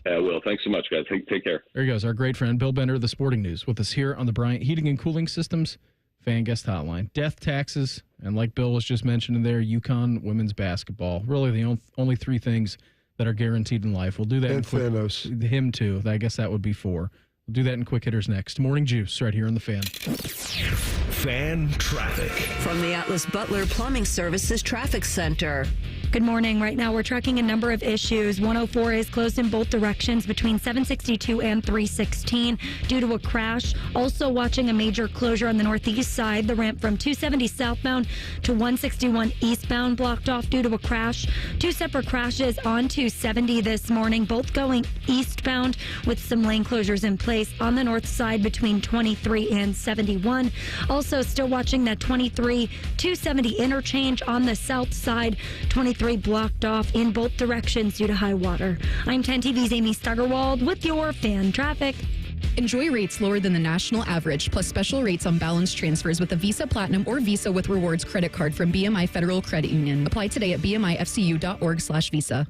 Yeah, I will. Thanks so much, guys. Take care. There he goes, our great friend Bill Bender, the Sporting News, with us here on the Bryant Heating and Cooling Systems Fan Guest Hotline. Death, taxes, and like Bill was just mentioning there, UConn women's basketball. Really the only three things that are guaranteed in life. We'll do that and in quick. Thanos. Him too. I guess that would be 4. We'll do that in quick hitters next. Morning Juice right here on the Fan. Fan traffic. From the Atlas Butler Plumbing Services Traffic Center. Good morning. Right now, we're tracking a number of issues. 104 is closed in both directions between 762 and 316 due to a crash. Also watching a major closure on the northeast side. The ramp from 270 southbound to 161 eastbound blocked off due to a crash. 2 separate crashes on 270 this morning, both going eastbound with some lane closures in place on the north side between 23 and 71. Also still watching that 23-270 interchange on the south side. 23 blocked off in both directions due to high water. I'm 10 TV's Amy Steigerwald with your fan traffic. Enjoy rates lower than the national average, plus special rates on balance transfers with a Visa Platinum or Visa with Rewards credit card from BMI Federal Credit Union. Apply today at bmifcu.org/visa.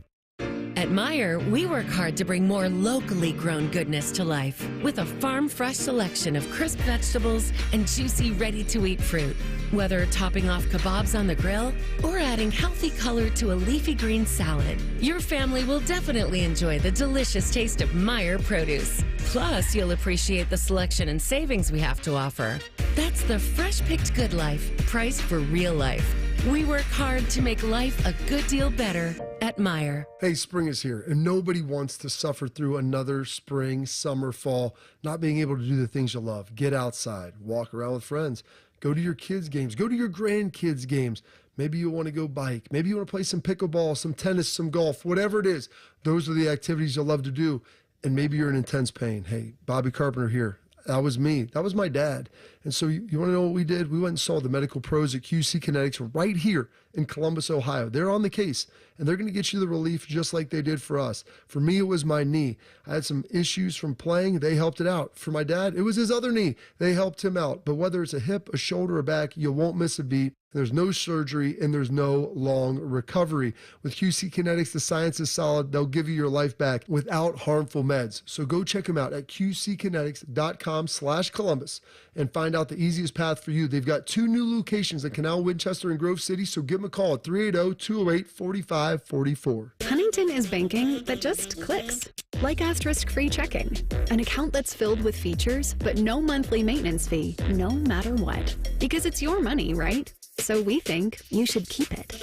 At Meijer, we work hard to bring more locally grown goodness to life with a farm-fresh selection of crisp vegetables and juicy, ready-to-eat fruit. Whether topping off kebabs on the grill or adding healthy color to a leafy green salad, your family will definitely enjoy the delicious taste of Meijer produce. Plus, you'll appreciate the selection and savings we have to offer. That's the fresh-picked good life, priced for real life. We work hard to make life a good deal better at Meijer. Hey, spring is here, and nobody wants to suffer through another spring, summer, fall, not being able to do the things you love. Get outside, walk around with friends, go to your kids' games, go to your grandkids' games. Maybe you want to go bike. Maybe you want to play some pickleball, some tennis, some golf, whatever it is. Those are the activities you'll love to do. And maybe you're in intense pain. Hey, Bobby Carpenter here. That was me. That was my dad. And so you want to know what we did? We went and saw the medical pros at QC Kinetics right here in Columbus, Ohio. They're on the case, and they're going to get you the relief just like they did for us. For me, it was my knee. I had some issues from playing. They helped it out. For my dad, it was his other knee. They helped him out. But whether it's a hip, a shoulder, or back, you won't miss a beat. There's no surgery, and there's no long recovery. With QC Kinetics, the science is solid. They'll give you your life back without harmful meds. So go check them out at qckinetics.com/Columbus and find out the easiest path for you. They've got 2 new locations in Canal, Winchester, and Grove City, so give them a call at 380-208-4544. Huntington is banking that just clicks. Like asterisk-free checking. An account that's filled with features, but no monthly maintenance fee, no matter what. Because it's your money, right? So we think you should keep it.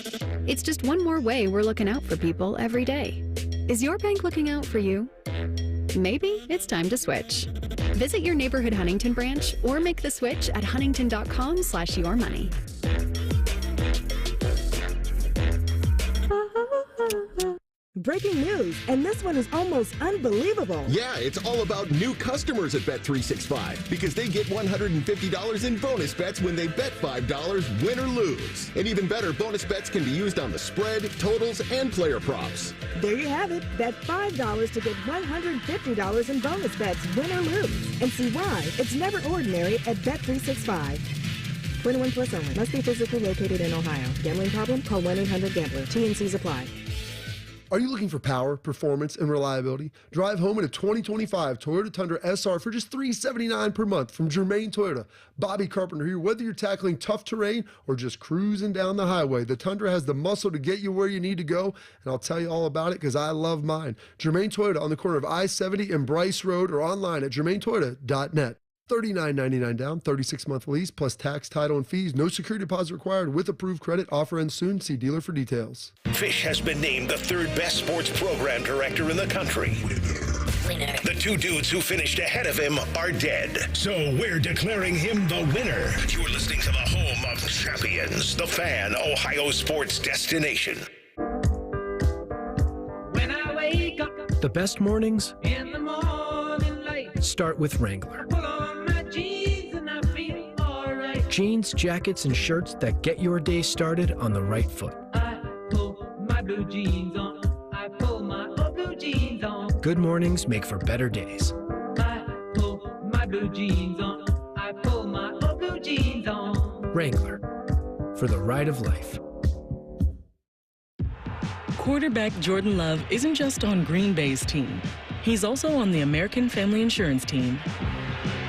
It's just one more way we're looking out for people every day. Is your bank looking out for you? Maybe it's time to switch. Visit your neighborhood Huntington branch or make the switch at huntington.com/yourmoney. Breaking news, and this one is almost unbelievable. Yeah, it's all about new customers at Bet365 because they get $150 in bonus bets when they bet $5, win or lose. And even better, bonus bets can be used on the spread, totals, and player props. There you have it. Bet $5 to get $150 in bonus bets, win or lose. And see why it's never ordinary at Bet365. 21 plus only. Must be physically located in Ohio. Gambling problem? Call 1-800-GAMBLER. T&Cs apply. Are you looking for power, performance, and reliability? Drive home in a 2025 Toyota Tundra SR for just $379 per month from Germain Toyota. Bobby Carpenter here. Whether you're tackling tough terrain or just cruising down the highway, the Tundra has the muscle to get you where you need to go, and I'll tell you all about it because I love mine. Germain Toyota on the corner of I-70 and Bryce Road or online at germaintoyota.net. $39.99 down, 36-month lease, plus tax, title, and fees. No security deposit required with approved credit. Offer ends soon. See dealer for details. Fish has been named the third best sports program director in the country. Winner. The two dudes who finished ahead of him are dead. So we're declaring him the winner. You're listening to the home of champions, the Fan, Ohio sports destination. When I wake up, the best mornings in the morning light start with Wrangler. Pull on my jeans and I feel all right. Jeans, jackets, and shirts that get your day started on the right foot. I pull my blue jeans on. I pull my old blue jeans on. Good mornings make for better days. I pull my blue jeans on. I pull my old blue jeans on. Wrangler, for the ride of life. Quarterback Jordan Love isn't just on Green Bay's team. He's also on the American Family Insurance team.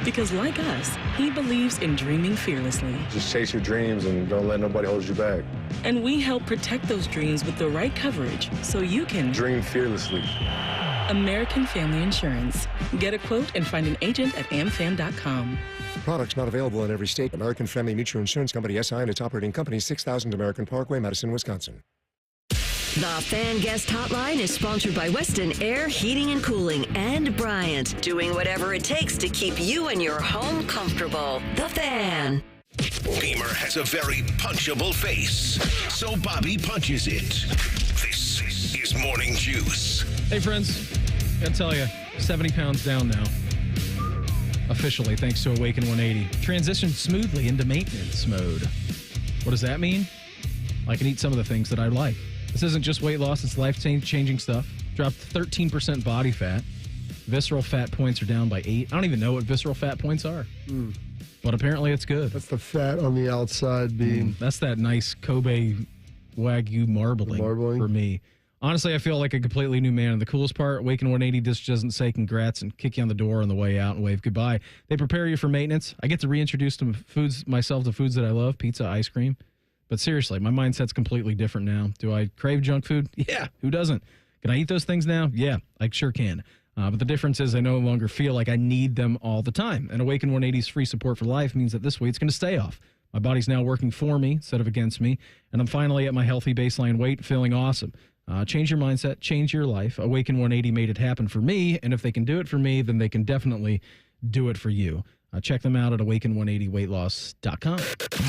Because like us, he believes in dreaming fearlessly. Just chase your dreams and don't let nobody hold you back. And we help protect those dreams with the right coverage so you can dream fearlessly. American Family Insurance. Get a quote and find an agent at amfam.com. Products not available in every state. American Family Mutual Insurance Company, SI, and its operating company, 6000 American Parkway, Madison, Wisconsin. The Fan Guest Hotline is sponsored by Weston Air Heating and Cooling and Bryant, doing whatever it takes to keep you and your home comfortable. The Fan. Beamer has a very punchable face, so Bobby punches it. This is Morning Juice. Hey, friends. Gotta tell you, 70 pounds down now. Officially, thanks to Awaken 180. Transitioned smoothly into maintenance mode. What does that mean? I can eat some of the things that I like. This isn't just weight loss, it's life-changing stuff. Dropped 13% body fat. Visceral fat points are down by 8. I don't even know what visceral fat points are. But apparently it's good. That's the fat on the outside being. That's that nice Kobe Wagyu marbling for me. Honestly, I feel like a completely new man. And the coolest part, Awaken 180 just doesn't say congrats and kick you on the door on the way out and wave goodbye. They prepare you for maintenance. I get to reintroduce myself to foods that I love, pizza, ice cream. But seriously, my mindset's completely different now. Do I crave junk food? Yeah, who doesn't? Can I eat those things now? Yeah, I sure can. But the difference is I no longer feel like I need them all the time. And Awaken 180's free support for life means that this weight's going to stay off. My body's now working for me instead of against me. And I'm finally at my healthy baseline weight, feeling awesome. Change your mindset, change your life. Awaken 180 made it happen for me. And if they can do it for me, then they can definitely do it for you. Check them out at awaken180weightloss.com.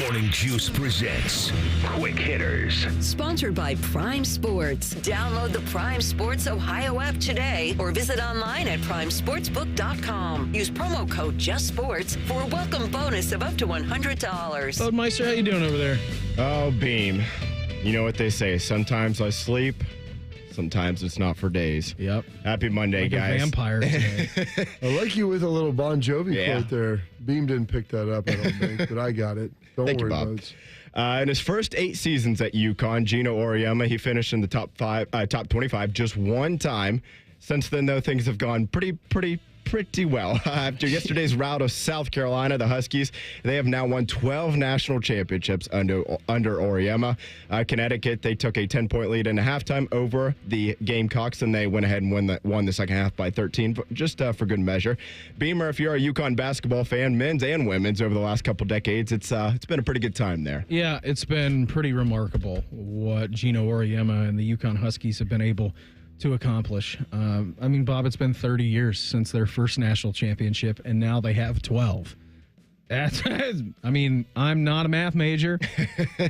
Morning Juice presents Quick Hitters. Sponsored by Prime Sports. Download the Prime Sports Ohio app today or visit online at primesportsbook.com. Use promo code JUSTSPORTS for a welcome bonus of up to $100. Budmeister, how you doing over there? Oh, Beam. You know what they say. Sometimes I sleep. Sometimes it's not for days. Yep. Happy Monday, like guys. A vampire today. I like you with a little Bon Jovi quote there. Beam didn't pick that up, I don't think, but I got it. Don't worry, Bob. In his first 8 seasons at UConn, Gino Auriemma, he finished in the top 25 just one time. Since then, though, things have gone pretty well. After yesterday's rout of South Carolina, the Huskies, they have now won 12 national championships under Auriemma. Connecticut, they took a 10-point lead in a halftime over the Gamecocks, and they went ahead and won the second half by 13, just for good measure. Beamer, if you're a UConn basketball fan, men's and women's, over the last couple decades, it's been a pretty good time there. Yeah, it's been pretty remarkable what Gino Auriemma and the UConn Huskies have been able to accomplish. I mean, Bob, it's been 30 years since their first national championship, and now they have 12. I mean, I'm not a math major.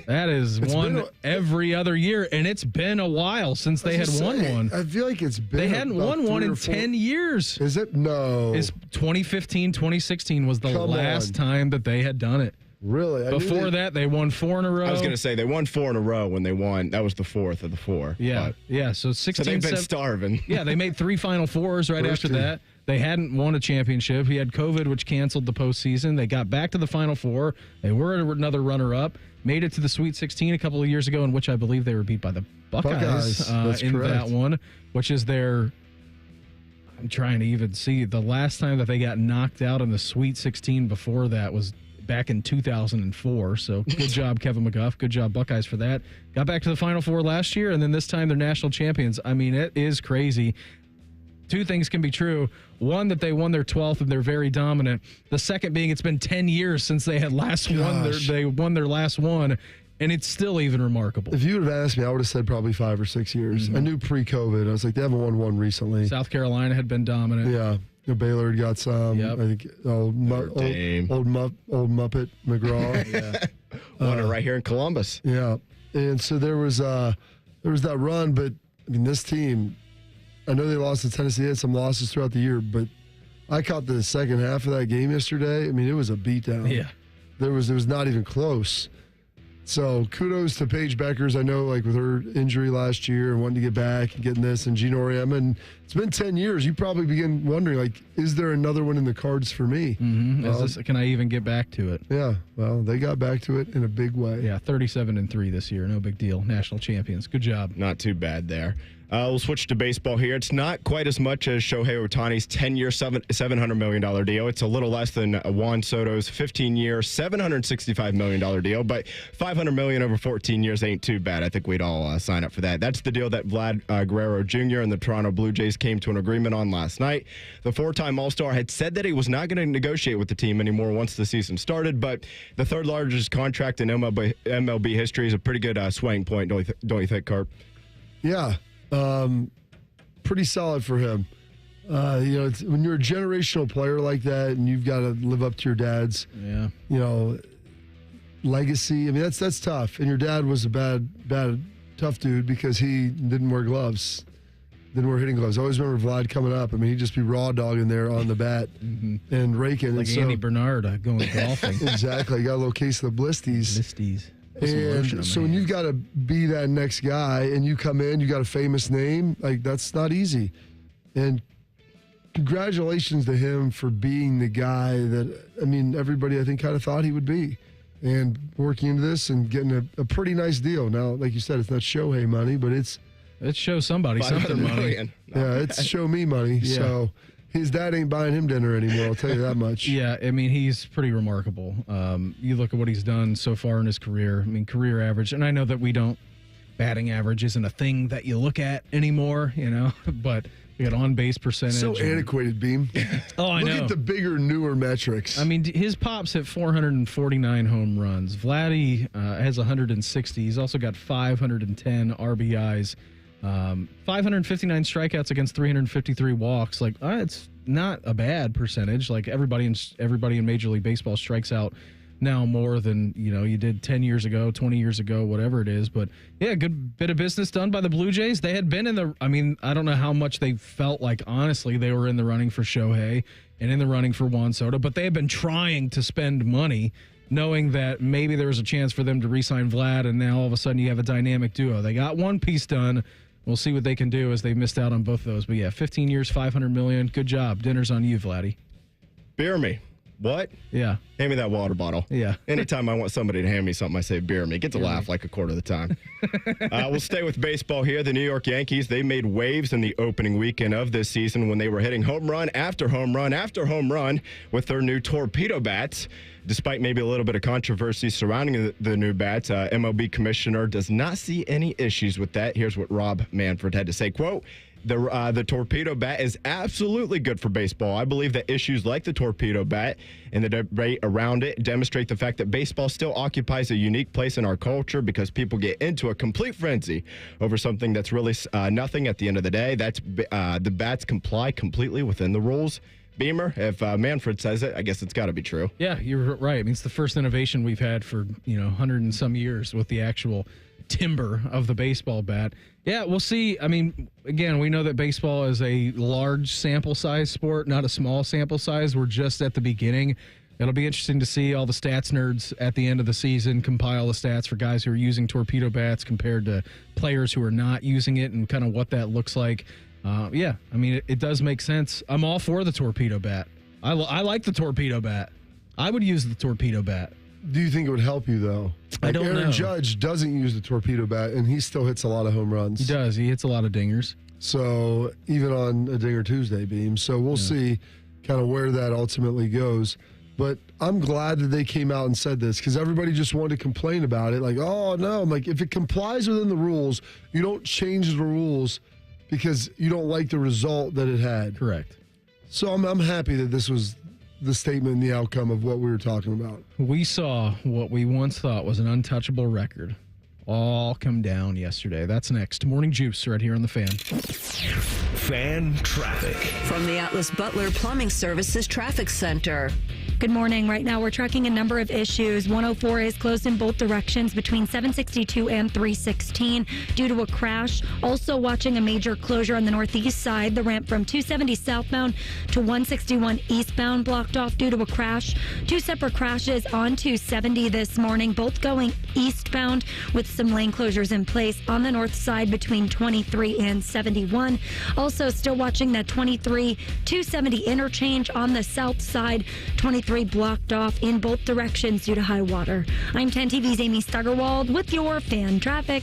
That is one every other year, and it's been a while since they had won one. I feel like it's been. They hadn't won one in 10 years. Is it? No. It's 2015, 2016 was the last time that they had done it. Really? Before that, they won 4 in a row. I was going to say, they won 4 in a row when they won. That was the 4th of the 4. Yeah, yeah. So 16. So they've been starving. Yeah, they made 3 Final Fours right after that. They hadn't won a championship. He had COVID, which canceled the postseason. They got back to the Final Four. They were another runner-up. Made it to the Sweet 16 a couple of years ago, in which I believe they were beat by the Buckeyes in that one, which is their... I'm trying to even see. The last time that they got knocked out in the Sweet 16 before that was back in 2004. So good job, Kevin McGuff. Good job, Buckeyes, for that. Got back to the Final Four last year, and then this time they're national champions. I mean, it is crazy. two things can be true. One, that they won their 12th and they're very dominant. The second being it's been 10 years since they had won their last one, and it's still even remarkable. If you would have asked me, I would have said probably 5 or 6 years. I knew pre-COVID. I was like, they haven't won one recently. South Carolina had been dominant. Yeah. Baylor had got some. Yep. I think old Muppet McGraw. Won it right here in Columbus. Yeah. And so there was that run, but I mean, this team, I know they lost to Tennessee. They had some losses throughout the year, but I caught the second half of that game yesterday. I mean, it was a beatdown. Yeah. It was not even close. So kudos to Paige Beckers. I know, like, with her injury last year and wanting to get back and getting this, and Gino Auriemma. And it's been 10 years. You probably begin wondering, like, is there another one in the cards for me? Can I even get back to it? Yeah. Well, they got back to it in a big way. Yeah, 37-3 this year. No big deal. National champions. Good job. Not too bad there. We'll switch to baseball here. It's not quite as much as Shohei Ohtani's 10-year, $700 million deal. It's a little less than Juan Soto's 15-year, $765 million deal, but $500 million over 14 years ain't too bad. I think we'd all sign up for that. That's the deal that Vlad Guerrero Jr. and the Toronto Blue Jays came to an agreement on last night. The four-time All-Star had said that he was not going to negotiate with the team anymore once the season started, but the third largest contract in MLB history is a pretty good swaying point, don't you think, Carp? Yeah. Pretty solid for him. When you're a generational player like that and you've got to live up to your dad's, legacy. I mean, that's tough. And your dad was a bad, tough dude because he didn't wear gloves, didn't wear hitting gloves. I always remember Vlad coming up. I mean, he'd just be raw dogging there on the bat and raking. Like and Andy Bernard going golfing. Exactly. Got a little case of the blisties. And so when you've got to be that next guy and you come in, you got a famous name, like that's not easy. And congratulations to him for being the guy that, I mean, everybody I think kind of thought he would be. And working into this and getting a pretty nice deal. Now, like you said, it's not Shohei money, but it's show somebody something money. Yeah, it's show me money. Yeah. So his dad ain't buying him dinner anymore, I'll tell you that much. Yeah, I mean, he's pretty remarkable. You look at what he's done so far in his career. I mean, career average, and I know that batting average isn't a thing that you look at anymore, but you got on-base percentage. So antiquated, Beam. Oh, I know. Look at the bigger, newer metrics. I mean, his pops hit 449 home runs. Vladdy has 160. He's also got 510 RBIs. 559 strikeouts against 353 walks. Like, it's not a bad percentage. Like everybody in Major League Baseball strikes out now more than you did 10 years ago, 20 years ago, whatever it is. But yeah, good bit of business done by the Blue Jays. They had been I don't know how much they felt like honestly they were in the running for Shohei and in the running for Juan Soto, but they had been trying to spend money, knowing that maybe there was a chance for them to re-sign Vlad, and now all of a sudden you have a dynamic duo. They got one piece done. We'll see what they can do as they missed out on both of those. But yeah, 15 years, $500 million. Good job. Dinner's on you, Vladdy. Beer me. What? Yeah. Hand me that water bottle. Yeah. Anytime I want somebody to hand me something, I say beer me. Get to laugh like a quarter of the time. We'll stay with baseball here. The New York Yankees, they made waves in the opening weekend of this season when they were hitting home run after home run after home run with their new torpedo bats. Despite maybe a little bit of controversy surrounding the new bats, MLB commissioner does not see any issues with that. Here's what Rob Manfred had to say, quote, The torpedo bat is absolutely good for baseball. I believe that issues like the torpedo bat and the debate around it demonstrate the fact that baseball still occupies a unique place in our culture because people get into a complete frenzy over something that's really nothing at the end of the day. That's the bats comply completely within the rules. Beamer, if Manfred says it, I guess it's got to be true. Yeah, you're right. I mean, it's the first innovation we've had for 100 and some years with the actual timber of the baseball bat. Yeah, we'll see. I mean, again, we know that baseball is a large sample size sport, not a small sample size. We're just at the beginning. It'll be interesting to see all the stats nerds at the end of the season compile the stats for guys who are using torpedo bats compared to players who are not using it and kind of what that looks like. Yeah, I mean, it does make sense. I'm all for the torpedo bat. I like the torpedo bat. I would use the torpedo bat. Do you think it would help you, though? I don't know. Aaron Judge doesn't use the torpedo bat, and he still hits a lot of home runs. He does. He hits a lot of dingers. So even on a Dinger Tuesday, Beam. So we'll see kind of where that ultimately goes. But I'm glad that they came out and said this because everybody just wanted to complain about it. Like, oh, no. I'm like, if it complies within the rules, you don't change the rules because you don't like the result that it had. Correct. So I'm happy that this was the statement and the outcome of what we were talking about. We saw what we once thought was an untouchable record all come down yesterday. That's next. Morning Juice right here on The Fan. Fan traffic. From the Atlas Butler Plumbing Services Traffic Center. Good morning. Right now, we're tracking a number of issues. 104 is closed in both directions between 762 and 316 due to a crash. Also watching a major closure on the northeast side. The ramp from 270 southbound to 161 eastbound blocked off due to a crash. Two separate crashes on 270 this morning, both going eastbound with some lane closures in place on the north side between 23 and 71. Also still watching that 23-270 interchange on the south side. 23 blocked off in both directions due to high water. I'm 10 TV's Amy Stuggerwald with your fan traffic.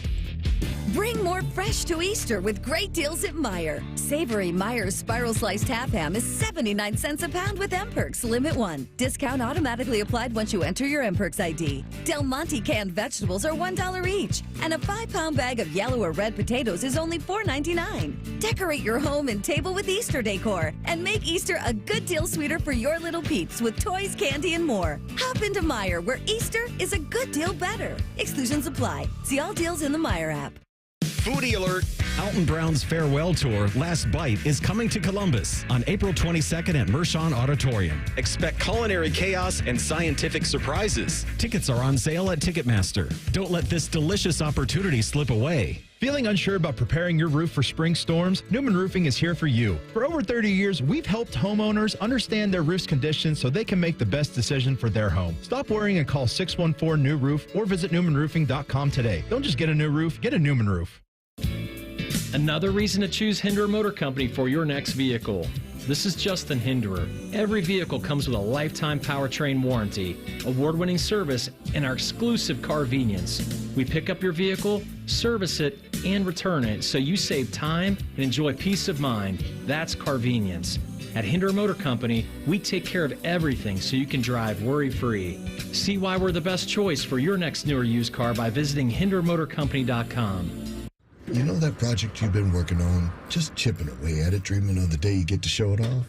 Bring more fresh to Easter with great deals at Meijer. Savory Meijer's spiral sliced half ham is 79 cents a pound with M-Perks Limit 1. Discount automatically applied once you enter your M-Perks ID. Del Monte canned vegetables are $1 each. And a 5-pound bag of yellow or red potatoes is only $4.99. Decorate your home and table with Easter decor. And make Easter a good deal sweeter for your little peeps with toys, candy, and more. Hop into Meijer, where Easter is a good deal better. Exclusions apply. See all deals in the Meijer app. Foodie alert. Alton Brown's farewell tour, Last Bite, is coming to Columbus on April 22nd at Mershon Auditorium. Expect culinary chaos and scientific surprises. Tickets are on sale at Ticketmaster. Don't let this delicious opportunity slip away. Feeling unsure about preparing your roof for spring storms? Newman Roofing is here for you. For over 30 years, we've helped homeowners understand their roof's condition so they can make the best decision for their home. Stop worrying and call 614-NEW-ROOF or visit newmanroofing.com today. Don't just get a new roof, get a Newman roof. Another reason to choose Hinderer Motor Company for your next vehicle. This is Justin Hinderer. Every vehicle comes with a lifetime powertrain warranty, award-winning service, and our exclusive Carvenience. We pick up your vehicle, service it, and return it so you save time and enjoy peace of mind. That's Carvenience. At Hinderer Motor Company, we take care of everything so you can drive worry-free. See why we're the best choice for your next new or used car by visiting HindererMotorCompany.com. You know that project you've been working on, just chipping away at it, dreaming of the day you get to show it off?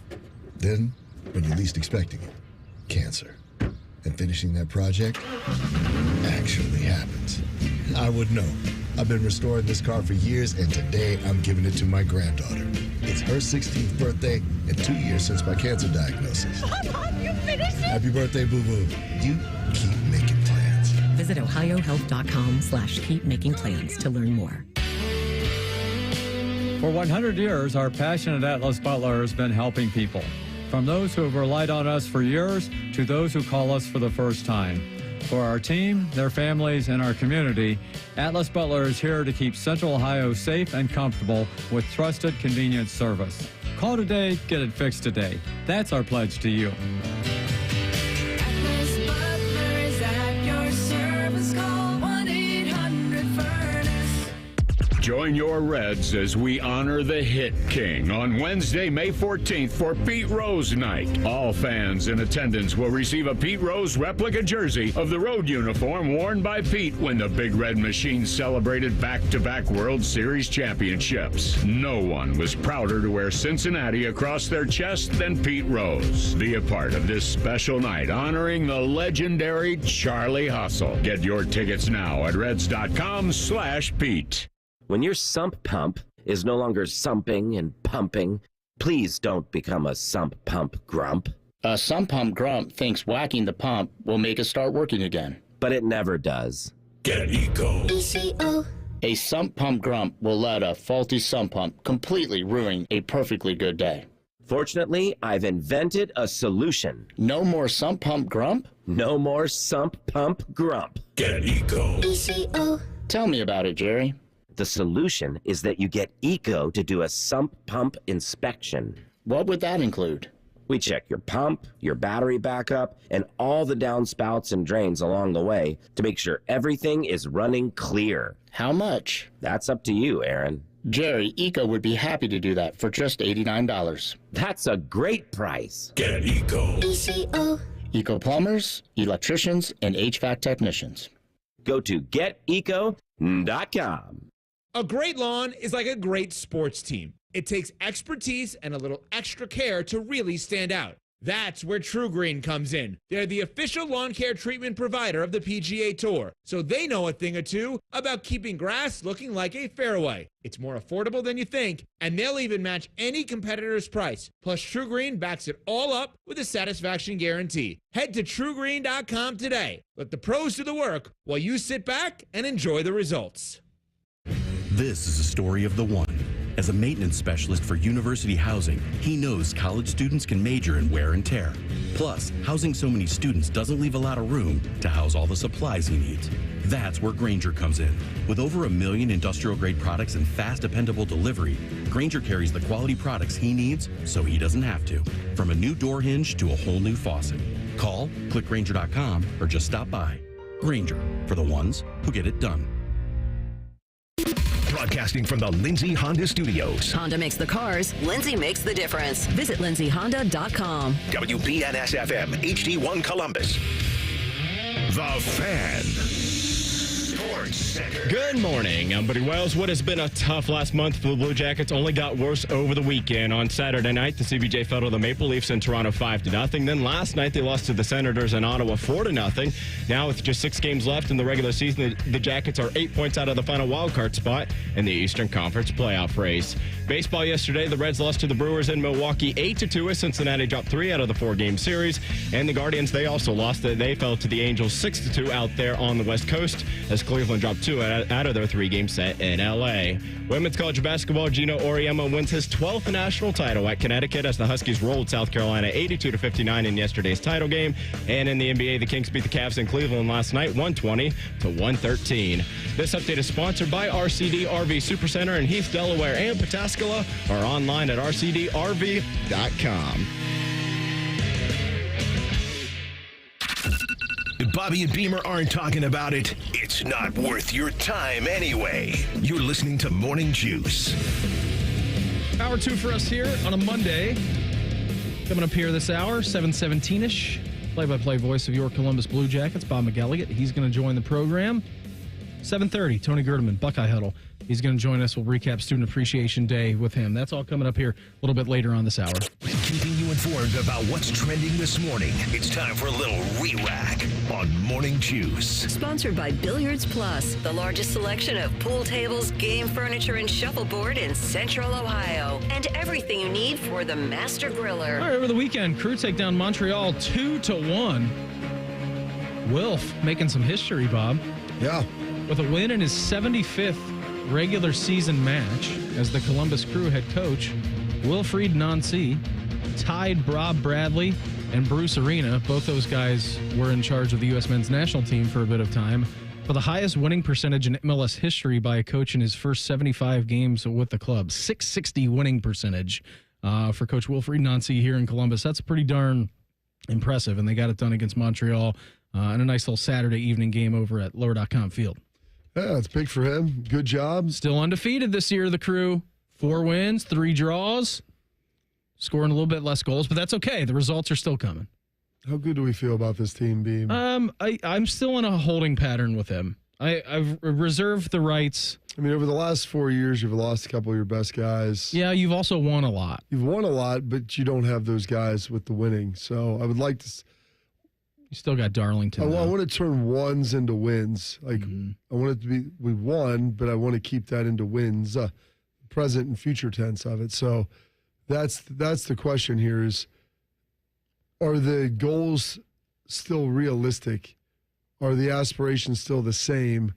Then, when you're least expecting it, cancer. And finishing that project actually happens. I would know. I've been restoring this car for years, and today I'm giving it to my granddaughter. It's her 16th birthday and 2 years since my cancer diagnosis. Mom, you finished it? Happy birthday, boo-boo. You keep making plans. Visit ohiohealth.com/keepmakingplans to learn more. For 100 years, our passionate Atlas Butler has been helping people. From those who have relied on us for years to those who call us for the first time. For our team, their families, and our community, Atlas Butler is here to keep Central Ohio safe and comfortable with trusted, convenient service. Call today, get it fixed today. That's our pledge to you. Atlas Butler is at your service. Call 1-800-FURNACE. Join your Reds as we honor the Hit King on Wednesday, May 14th for Pete Rose Night. All fans in attendance will receive a Pete Rose replica jersey of the road uniform worn by Pete when the Big Red Machine celebrated back-to-back World Series championships. No one was prouder to wear Cincinnati across their chest than Pete Rose. Be a part of this special night honoring the legendary Charlie Hustle. Get your tickets now at reds.com/Pete. When your sump pump is no longer sumping and pumping, please don't become a sump pump grump. A sump pump grump thinks whacking the pump will make it start working again. But it never does. Get Eco. ECO. A sump pump grump will let a faulty sump pump completely ruin a perfectly good day. Fortunately, I've invented a solution. No more sump pump grump? No more sump pump grump. Get Eco. ECO. Tell me about it, Jerry. The solution is that you get ECO to do a sump pump inspection. What would that include? We check your pump, your battery backup, and all the downspouts and drains along the way to make sure everything is running clear. How much? That's up to you, Aaron. Jerry, ECO would be happy to do that for just $89. That's a great price. Get Eco. ECO. Eco plumbers, electricians, and HVAC technicians. Go to geteco.com. A great lawn is like a great sports team. It takes expertise and a little extra care to really stand out. That's where True Green comes in. They're the official lawn care treatment provider of the PGA Tour, so they know a thing or two about keeping grass looking like a fairway. It's more affordable than you think, and they'll even match any competitor's price. Plus, True Green backs it all up with a satisfaction guarantee. Head to TrueGreen.com today. Let the pros do the work while you sit back and enjoy the results. This is a story of the one. As a maintenance specialist for university housing, he knows college students can major in wear and tear. Plus, housing so many students doesn't leave a lot of room to house all the supplies he needs. That's where Grainger comes in. With over 1 million industrial-grade products and fast, dependable delivery, Grainger carries the quality products he needs so he doesn't have to. From a new door hinge to a whole new faucet. Call, click Grainger.com, or just stop by. Grainger, for the ones who get it done. Broadcasting from the Lindsay Honda Studios. Honda makes the cars. Lindsay makes the difference. Visit lindsayhonda.com. WBNS-FM, HD1 Columbus. The Fan. Sports Center. Good morning. I'm Buddy Wells. What has been a tough last month for the Blue Jackets only got worse over the weekend. On Saturday night, the CBJ fell to the Maple Leafs in Toronto 5-0. Then last night, they lost to the Senators in Ottawa 4-0. Now, with just 6 games left in the regular season, the Jackets are 8 points out of the final wildcard spot in the Eastern Conference playoff race. Baseball yesterday, the Reds lost to the Brewers in Milwaukee 8-2 as Cincinnati dropped 3 out of the 4-game series. And the Guardians, they also lost. They fell to the Angels 6-2 out there on the West Coast as Cleveland dropped 2 out of their 3-game set in L.A. Women's college basketball, Gino Auriemma wins his 12th national title at Connecticut as the Huskies rolled South Carolina 82-59 in yesterday's title game. And in the NBA, the Kings beat the Cavs in Cleveland last night 120-113. This update is sponsored by RCD RV Supercenter in Heath, Delaware, and Pataskala, or online at rcdrv.com. If Bobby and Beamer aren't talking about it, it's not worth your time anyway. You're listening to Morning Juice. Hour 2 for us here on a Monday. Coming up here this hour, 7:17-ish. Play-by-play voice of your Columbus Blue Jackets, Bob McElligott. He's going to join the program. 7:30, Tony Gerdeman, Buckeye Huddle. He's going to join us. We'll recap Student Appreciation Day with him. That's all coming up here a little bit later on this hour. Keeping you informed about what's trending this morning. It's time for a little re-rack on Morning Juice. Sponsored by Billiards Plus, the largest selection of pool tables, game furniture, and shuffleboard in Central Ohio. And everything you need for the master griller. All right, over the weekend, Crew take down Montreal 2-1. Wilf making some history, Bob. Yeah. With a win in his 75th regular season match as the Columbus Crew head coach, Wilfried Nancy tied Rob Bradley and Bruce Arena. Both those guys were in charge of the U.S. men's national team for a bit of time, for the highest winning percentage in MLS history by a coach in his first 75 games with the club. 660 winning percentage for Coach Wilfried Nancy here in Columbus. That's pretty darn impressive, and they got it done against Montreal in a nice little Saturday evening game over at Lower.com Field. Yeah, it's big for him. Good job. Still undefeated this year, the Crew. 4 wins, 3 draws. Scoring a little bit less goals, but that's okay. The results are still coming. How good do we feel about this team, Beam? I'm still in a holding pattern with him. I've reserved the rights. I mean, over the last 4 years, you've lost a couple of your best guys. Yeah, you've also won a lot. You've won a lot, but you don't have those guys with the winning. So I would like to... You still got Darlington. I want to turn ones into wins. Like I want it to be, we won, but I want to keep that into wins, present and future tense of it. So that's the question here is, are the goals still realistic? Are the aspirations still the same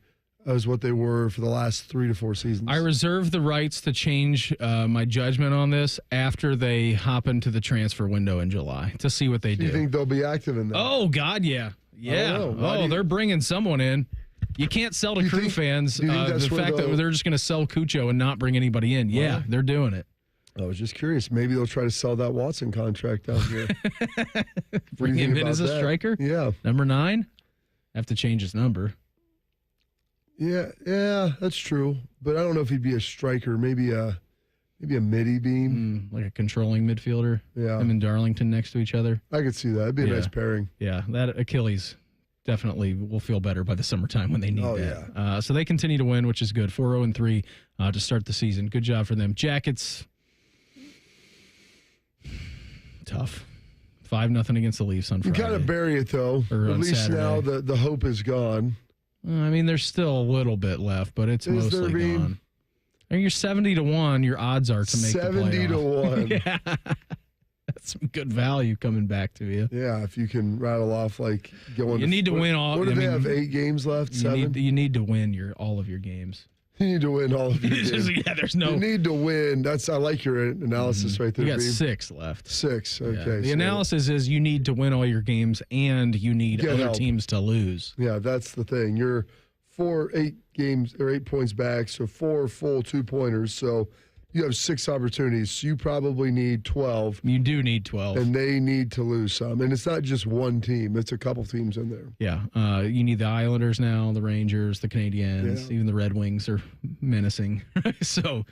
as what they were for the last 3 to 4 seasons? I reserve the rights to change my judgment on this after they hop into the transfer window in July to see what they do. You think they'll be active in that? Oh, God, yeah. Yeah. They're bringing someone in. You can't sell to Crew fans the fact that they're just going to sell Cucho and not bring anybody in. Yeah, they're doing it. I was just curious. Maybe they'll try to sell that Watson contract out here. Bring him in as a striker? Yeah. Number 9? Have to change his number. Yeah, that's true. But I don't know if he'd be a striker. Maybe a midi beam. Like a controlling midfielder. Yeah. Him and Darlington next to each other. I could see that. It'd be a nice pairing. Yeah, that Achilles definitely will feel better by the summertime when they need that. Yeah. So they continue to win, which is good. 4-0-3 to start the season. Good job for them. Jackets, tough. 5-0 against the Leafs on Friday. You kind of bury it, though. At least Saturday. now the hope is gone. I mean, there's still a little bit left, but it's mostly gone. And you're 70-1. Your odds are to make the playoff. 70-1. Yeah. That's some good value coming back to you. Yeah, if you can rattle off like going. You need to win all. What do they have? 8 games left? 7. You need to win all of your games. You need to win all of your games. Yeah, there's no. You need to win. I like your analysis right there. You got Beam. 6 left. 6. Okay. Yeah. The analysis is you need to win all your games and you need other teams to lose. Yeah, that's the thing. You're 8 games or 8 points back, so 4 full 2-pointers. So you have 6 opportunities. So you probably need 12. You do need 12. And they need to lose some. And it's not just one team. It's a couple teams in there. Yeah. You need the Islanders now, the Rangers, the Canadiens, even the Red Wings are menacing. So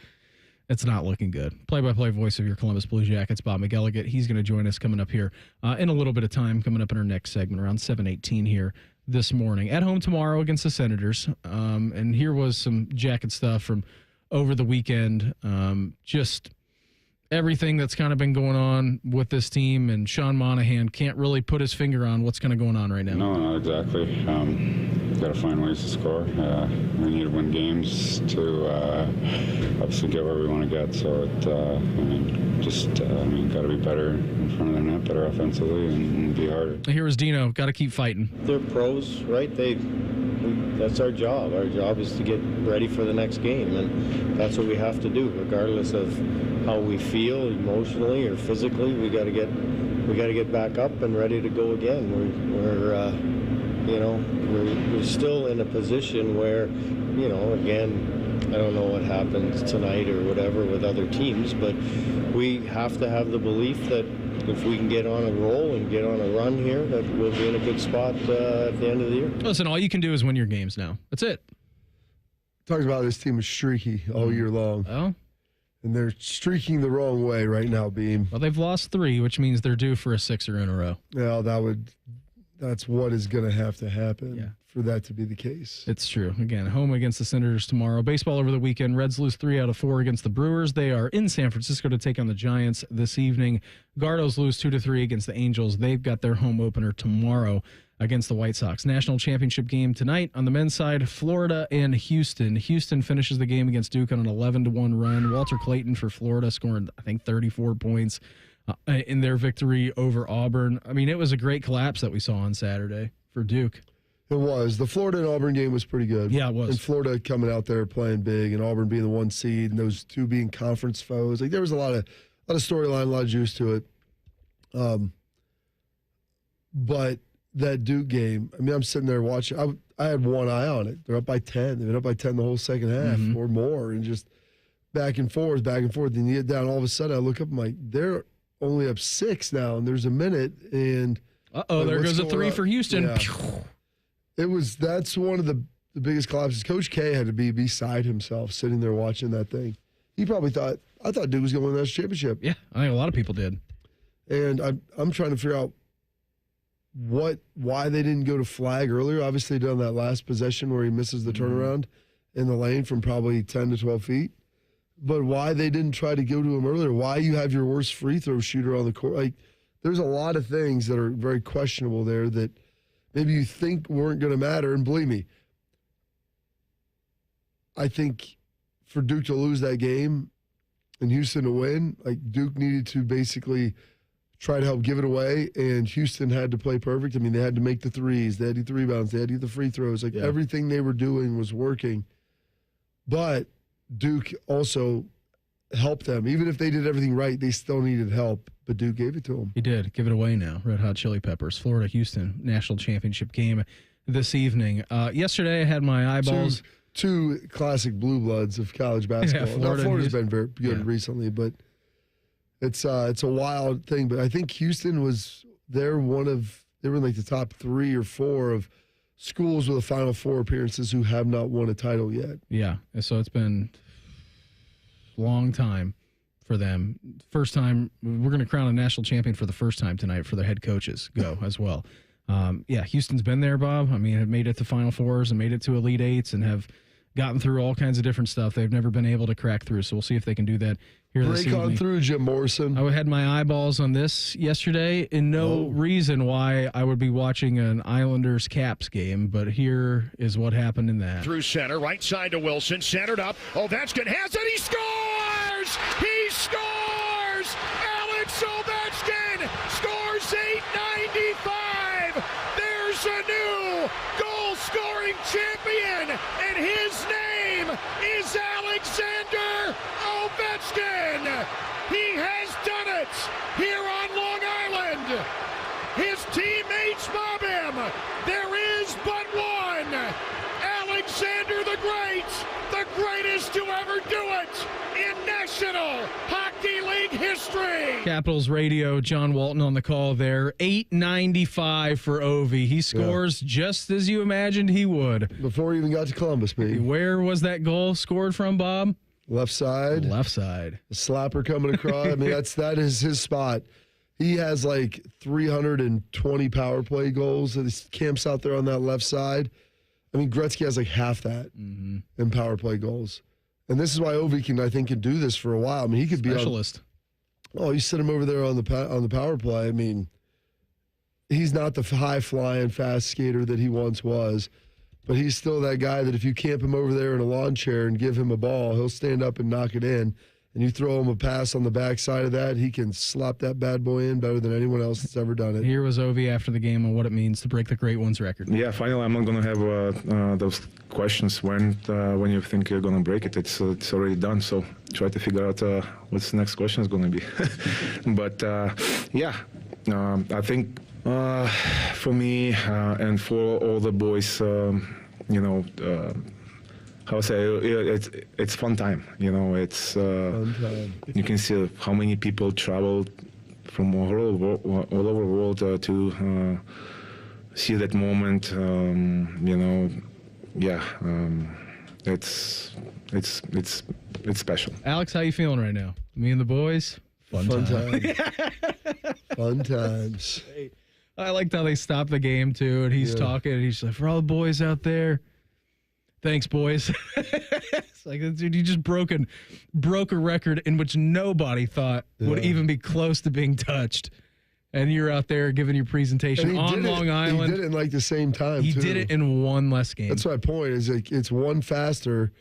it's not looking good. Play-by-play voice of your Columbus Blue Jackets, Bob McElligott. He's going to join us coming up here in a little bit of time, coming up in our next segment, around 7:18 here this morning. At home tomorrow against the Senators. And here was some Jacket stuff from over the weekend. Just everything that's kind of been going on with this team, and Sean Monahan can't really put his finger on what's kind of going on right now. No, not exactly. Got to find ways to score. We need to win games to obviously get where we want to get. So got to be better in front of the net, better offensively, and be harder. Here is Dino. Got to keep fighting. They're pros, right? That's our job. Our job is to get ready for the next game, and that's what we have to do, regardless of how we feel emotionally or physically. We got to get back up and ready to go again. We're still in a position where, again, I don't know what happens tonight or whatever with other teams, but we have to have the belief that if we can get on a roll and get on a run here, that we'll be in a good spot at the end of the year. Listen, all you can do is win your games now. That's it. Talks about this team is streaky all year long. Oh. And they're streaking the wrong way right now, Beam. Well, they've lost 3, which means they're due for a 6er in a row. Well, that's what is going to have to happen for that to be the case. It's true. Again, home against the Senators tomorrow. Baseball over the weekend. Reds lose 3 out of 4 against the Brewers. They are in San Francisco to take on the Giants this evening. Gardos lose 2-3 against the Angels. They've got their home opener tomorrow against the White Sox. National championship game tonight on the men's side, Florida and Houston. Houston finishes the game against Duke on an 11-1 run. Walter Clayton for Florida scoring, 34 points in their victory over Auburn. I mean, it was a great collapse that we saw on Saturday for Duke. It was. The Florida and Auburn game was pretty good. Yeah, it was. And Florida coming out there playing big, and Auburn being the 1 seed, and those 2 being conference foes. There was a lot of storyline, a lot of juice to it. But that Duke game, I'm sitting there watching. I had one eye on it. They're up by 10. They've been up by 10 the whole second half or more, and just back and forth. And you get down, all of a sudden, I look up, I'm like, they're only up 6 now, and there's a minute, and there goes a 3 for Houston. Yeah. That's one of the biggest collapses. Coach K had to be beside himself sitting there watching that thing. He probably thought Duke was going to win the national championship. Yeah, I think a lot of people did. And I'm trying to figure out why they didn't go to flag earlier. Obviously, they did on that last possession where he misses the turnaround in the lane from probably 10 to 12 feet. But why they didn't try to go to him earlier? Why you have your worst free throw shooter on the court? There's a lot of things that are very questionable there that maybe you think weren't going to matter. And believe me, I think for Duke to lose that game and Houston to win, Duke needed to basically try to help give it away, and Houston had to play perfect. They had to make the threes. They had to get the rebounds. They had to get the free throws. Everything they were doing was working. But Duke also helped them. Even if they did everything right, they still needed help. But Duke gave it to them. He did. Give it away now. Red Hot Chili Peppers, Florida-Houston national championship game this evening. Yesterday, I had my eyeballs. Two classic blue bloods of college basketball. Yeah, Florida's been very good recently, but it's a wild thing. But I think Houston they were in the top 3 or 4 of schools with a Final Four appearances who have not won a title yet. Yeah, so it's been a long time for them. First time, we're going to crown a national champion for the first time tonight for their head coaches as well. Houston's been there, Bob. I mean, have made it to Final Fours and made it to Elite Eights and have gotten through all kinds of different stuff. They've never been able to crack through, so we'll see if they can do that here this evening. Break on through, Jim Morrison. I had my eyeballs on this yesterday, and no reason why I would be watching an Islanders-Caps game, but here is what happened in that. Through center, right side to Wilson, centered up. Ovechkin has it, he scores! He scores! Alex Ovechkin scores 895! There's a new goal-scoring champion, and his name is Alexander Ovechkin. He has done it here on Long Island. His teammates mob him. There is but one. Alexander the Great, the greatest to ever do it in National Hockey League history. Capitals Radio, John Walton on the call there. 895 for Ovi. He scores just as you imagined he would. Before he even got to Columbus, baby. Where was that goal scored from, Bob? Left side. Left side. The slapper coming across. I mean, that is his spot. He has like 320 power play goals that he camps out there on that left side. I mean, Gretzky has like half that in power play goals. And this is why Ovi can do this for a while. I mean, he could be specialist. You sit him over there on the power play. I mean, he's not the high-flying, fast skater that he once was, but he's still that guy that if you camp him over there in a lawn chair and give him a ball, he'll stand up and knock it in. And you throw him a pass on the backside of that, he can slap that bad boy in better than anyone else that's ever done it. Here was Ovi after the game on what it means to break the Great Ones record. Yeah, finally, I'm not going to have those questions when you think you're going to break it. It's already done, so try to figure out what's the next question is going to be. But, I think for me and for all the boys, how say it's fun time. It's fun time. You can see how many people travel from all over the world to see that moment. It's special. Alex, how you feeling right now? Me and the boys. Fun time. Fun times. I liked how they stopped the game too, and he's talking, and he's like, "For all the boys out there." Thanks, boys. It's like, dude, you just broke a record in which nobody thought would even be close to being touched. And you're out there giving your presentation on Long Island. He did it in like the same time, He did it in one less game. That's my point, is like it's one faster,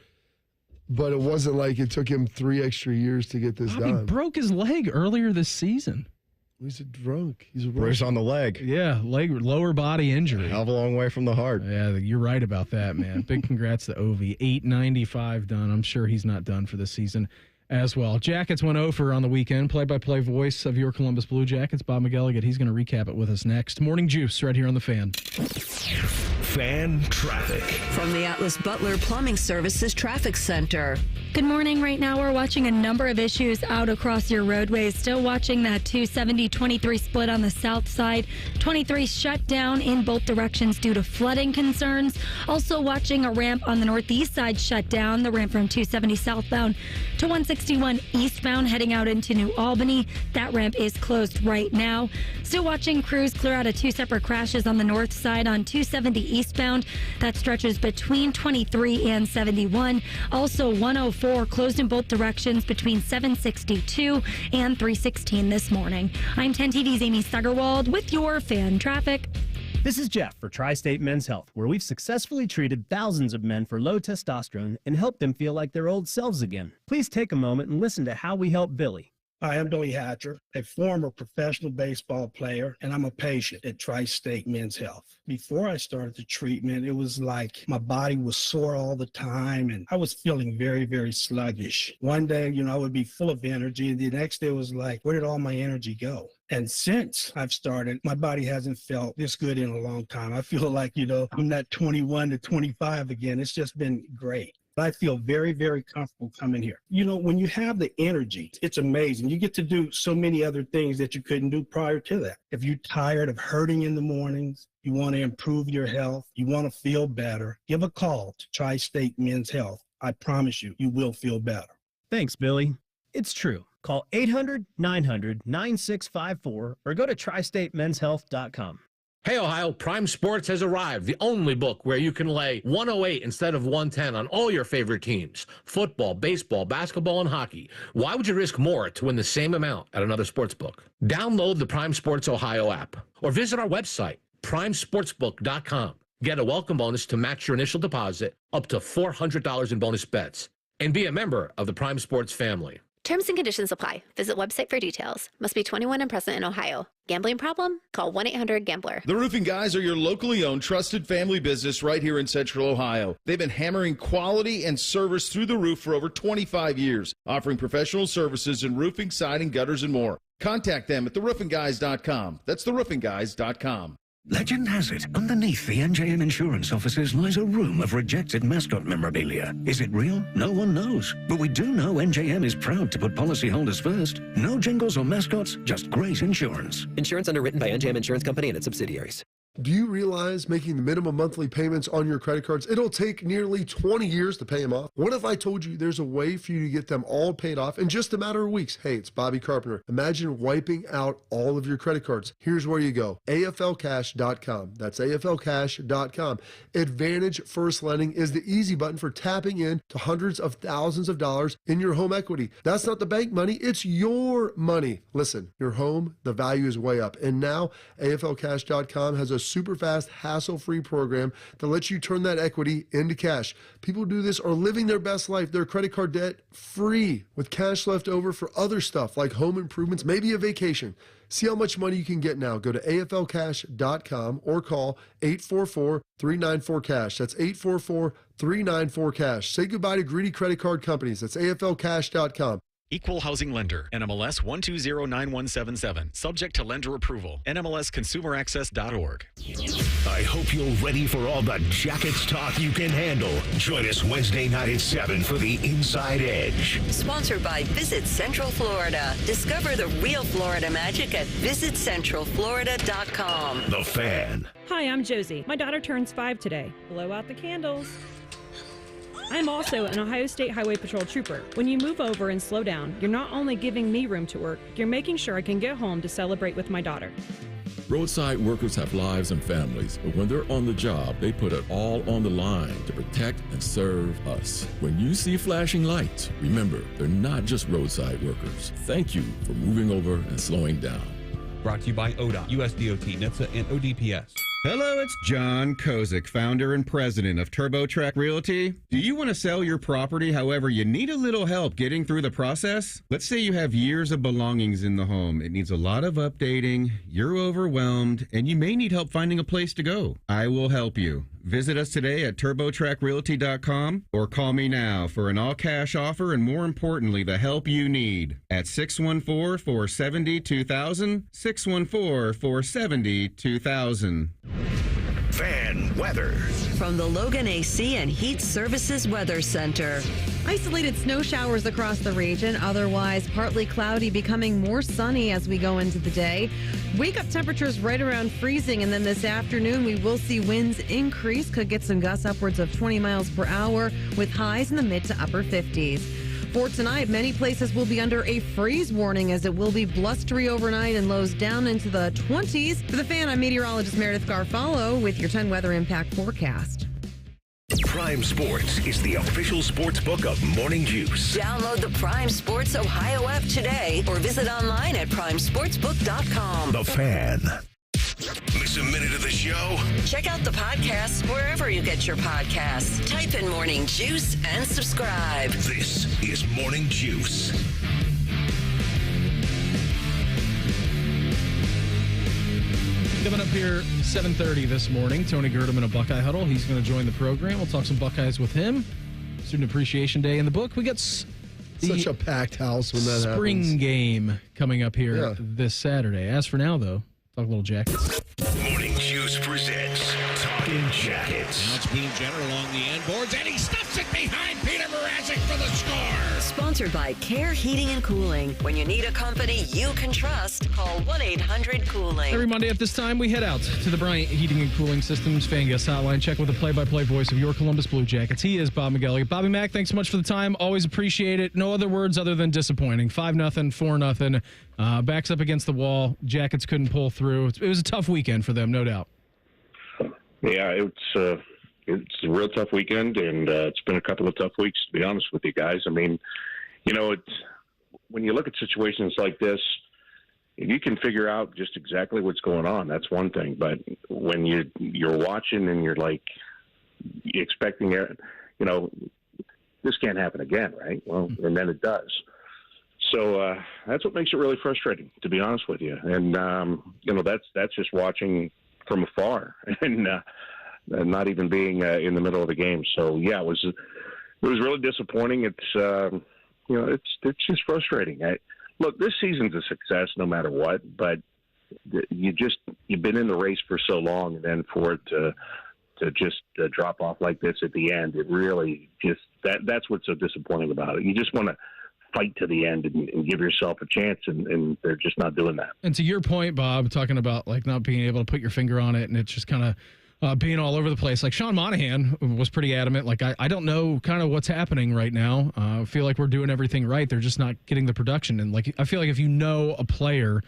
but it wasn't like it took him 3 extra years to get this done. He broke his leg earlier this season. He's a drunk. He's a bruise on the leg. Yeah, lower body injury. Hell of a long way from the heart. Yeah, you're right about that, man. Big congrats to Ovi. 895 done. I'm sure he's not done for this season as well. Jackets went over on the weekend. Play-by-play voice of your Columbus Blue Jackets, Bob McElligott. He's going to recap it with us next. Morning Juice right here on The Fan. Fan traffic. From the Atlas Butler Plumbing Services Traffic Center. Good morning. Right now, we're watching a number of issues out across your roadways. Still watching that 270-23 split on the south side. 23 shut down in both directions due to flooding concerns. Also watching a ramp on the northeast side shut down. The ramp from 270 southbound to 161 eastbound heading out into New Albany. That ramp is closed right now. Still watching crews clear out of 2 separate crashes on the north side on 270 eastbound. That stretches between 23 and 71. Also 104 closed in both directions between 762 and 316 this morning. I'm 10 TV's Amy Stuggerwald with your fan traffic. This is Jeff for Tri-State Men's Health, where we've successfully treated thousands of men for low testosterone and helped them feel like their old selves again. Please take a moment and listen to how we help Billy. Hi, I'm Billy Hatcher, a former professional baseball player, and I'm a patient at Tri-State Men's Health. Before I started the treatment, it was like my body was sore all the time, and I was feeling very, very sluggish. One day, I would be full of energy, and the next day was like, where did all my energy go? And since I've started, my body hasn't felt this good in a long time. I feel like, I'm not 21 to 25 again. It's just been great. I feel very, very comfortable coming here. When you have the energy, it's amazing. You get to do so many other things that you couldn't do prior to that. If you're tired of hurting in the mornings, you want to improve your health, you want to feel better, give a call to Tri-State Men's Health. I promise you, you will feel better. Thanks, Billy. It's true. Call 800-900-9654 or go to tristatemenshealth.com. Hey, Ohio, Prime Sports has arrived, the only book where you can lay 108 instead of 110 on all your favorite teams. Football, baseball, basketball, and hockey. Why would you risk more to win the same amount at another sports book? Download the Prime Sports Ohio app or visit our website, primesportsbook.com. Get a welcome bonus to match your initial deposit up to $400 in bonus bets. And be a member of the Prime Sports family. Terms and conditions apply. Visit website for details. Must be 21 and present in Ohio. Gambling problem? Call 1-800-GAMBLER. The Roofing Guys are your locally owned, trusted family business right here in Central Ohio. They've been hammering quality and service through the roof for over 25 years, offering professional services in roofing, siding, gutters, and more. Contact them at theroofingguys.com. That's theroofingguys.com. Legend has it, underneath the NJM insurance offices lies a room of rejected mascot memorabilia. Is it real? No one knows. But we do know NJM is proud to put policyholders first. No jingles or mascots, just great insurance. Insurance underwritten by NJM Insurance Company and its subsidiaries. Do you realize making the minimum monthly payments on your credit cards, it'll take nearly 20 years to pay them off? What if I told you there's a way for you to get them all paid off in just a matter of weeks? Hey, it's Bobby Carpenter. Imagine wiping out all of your credit cards. Here's where you go. AFLcash.com. That's AFLcash.com. Advantage First Lending is the easy button for tapping in to hundreds of thousands of dollars in your home equity. That's not the bank money, it's your money. Listen, your home, the value is way up. And now AFLcash.com has a super fast, hassle-free program that lets you turn that equity into cash. People who do this are living their best life, their credit card debt free, with cash left over for other stuff like home improvements, maybe a vacation. See how much money you can get now. Go to AFLcash.com or call 844-394-CASH. That's 844-394-CASH. Say goodbye to greedy credit card companies. That's AFLcash.com. Equal Housing Lender, NMLS 1209177. Subject to lender approval. NMLSconsumeraccess.org. I hope you're ready for all the Jackets talk you can handle. Join us Wednesday night at 7 for the Inside Edge. Sponsored by Visit Central Florida. Discover the real Florida magic at visitcentralflorida.com. The Fan. Hi, I'm Josie. My daughter turns 5 today. Blow out the candles. I'm also an Ohio State Highway Patrol trooper. When you move over and slow down, you're not only giving me room to work, you're making sure I can get home to celebrate with my daughter. Roadside workers have lives and families, but when they're on the job, they put it all on the line to protect and serve us. When you see flashing lights, remember, they're not just roadside workers. Thank you for moving over and slowing down. Brought to you by ODOT, USDOT, NHTSA, and ODPS. Hello, it's John Kozik, founder and president of TurboTrack Realty. Do you want to sell your property, however, you need a little help getting through the process? Let's say you have years of belongings in the home. It needs a lot of updating, you're overwhelmed, and you may need help finding a place to go. I will help you. Visit us today at TurboTrackRealty.com or call me now for an all-cash offer and, more importantly, the help you need at 614-470-2000, 614-470-2000. Fan weather. From the Logan AC and Heat Services Weather Center. Isolated snow showers across the region. Otherwise, partly cloudy, becoming more sunny as we go into the day. Wake-up temperatures right around freezing, and then this afternoon we will see winds increase. Could get some gusts upwards of 20 miles per hour with highs in the mid to upper 50s. For tonight, many places will be under a freeze warning as it will be blustery overnight and lows down into the 20s. For the Fan, I'm meteorologist Meredith Garfalo with your 10 weather impact forecast. Prime Sports is the official sports book of Morning Juice. Download the Prime Sports Ohio app today or visit online at primesportsbook.com. The Fan. Miss a minute of the show? Check out the podcast wherever you get your podcasts. Type in Morning Juice and subscribe. This is Morning Juice. Coming up here 7:30 this morning, Tony Gerdeman of Buckeye Huddle. He's going to join the program. We'll talk some Buckeyes with him. Student Appreciation Day in the book. We got such a packed house when that spring happens. Game coming up here this Saturday. As for now, though, talk a little Jackets. Morning Juice Here's it's Talking Jackets. Now it's Boone Jenner along the end boards, and he stuffs it behind Peter Mrazek for the score. Sponsored by Care Heating and Cooling. When you need a company you can trust, call 1-800-COOLING. Every Monday at this time, we head out to the Bryant Heating and Cooling Systems fan guest hotline. Check with the play-by-play voice of your Columbus Blue Jackets. He is Bob McElligott. Bobby Mack, thanks so much for the time. Always appreciate it. No other words other than disappointing. 5-0, 4-0. Backs up against the wall. Jackets couldn't pull through. It was a tough weekend for them, no doubt. Yeah, it's a real tough weekend, and it's been a couple of tough weeks, to be honest with you guys. I mean, when you look at situations like this, if you can figure out just exactly what's going on, that's one thing. But when you're watching and you're like expecting it, this can't happen again, right? Well, and then it does. So that's what makes it really frustrating, to be honest with you. And that's just watching from afar and not even being in the middle of the game. So yeah, it was really disappointing. It's it's just frustrating. Look, this season's a success no matter what, but you've been in the race for so long, and then for it to just drop off like this at the end, it really just that's what's so disappointing about it. You just want to fight to the end and give yourself a chance, and they're just not doing that. And to your point, Bob, talking about like not being able to put your finger on it, and it's just kind of being all over the place. Like Sean Monahan was pretty adamant. Like, I don't know kind of what's happening right now. I feel like we're doing everything right. They're just not getting the production. And like, I feel like if a player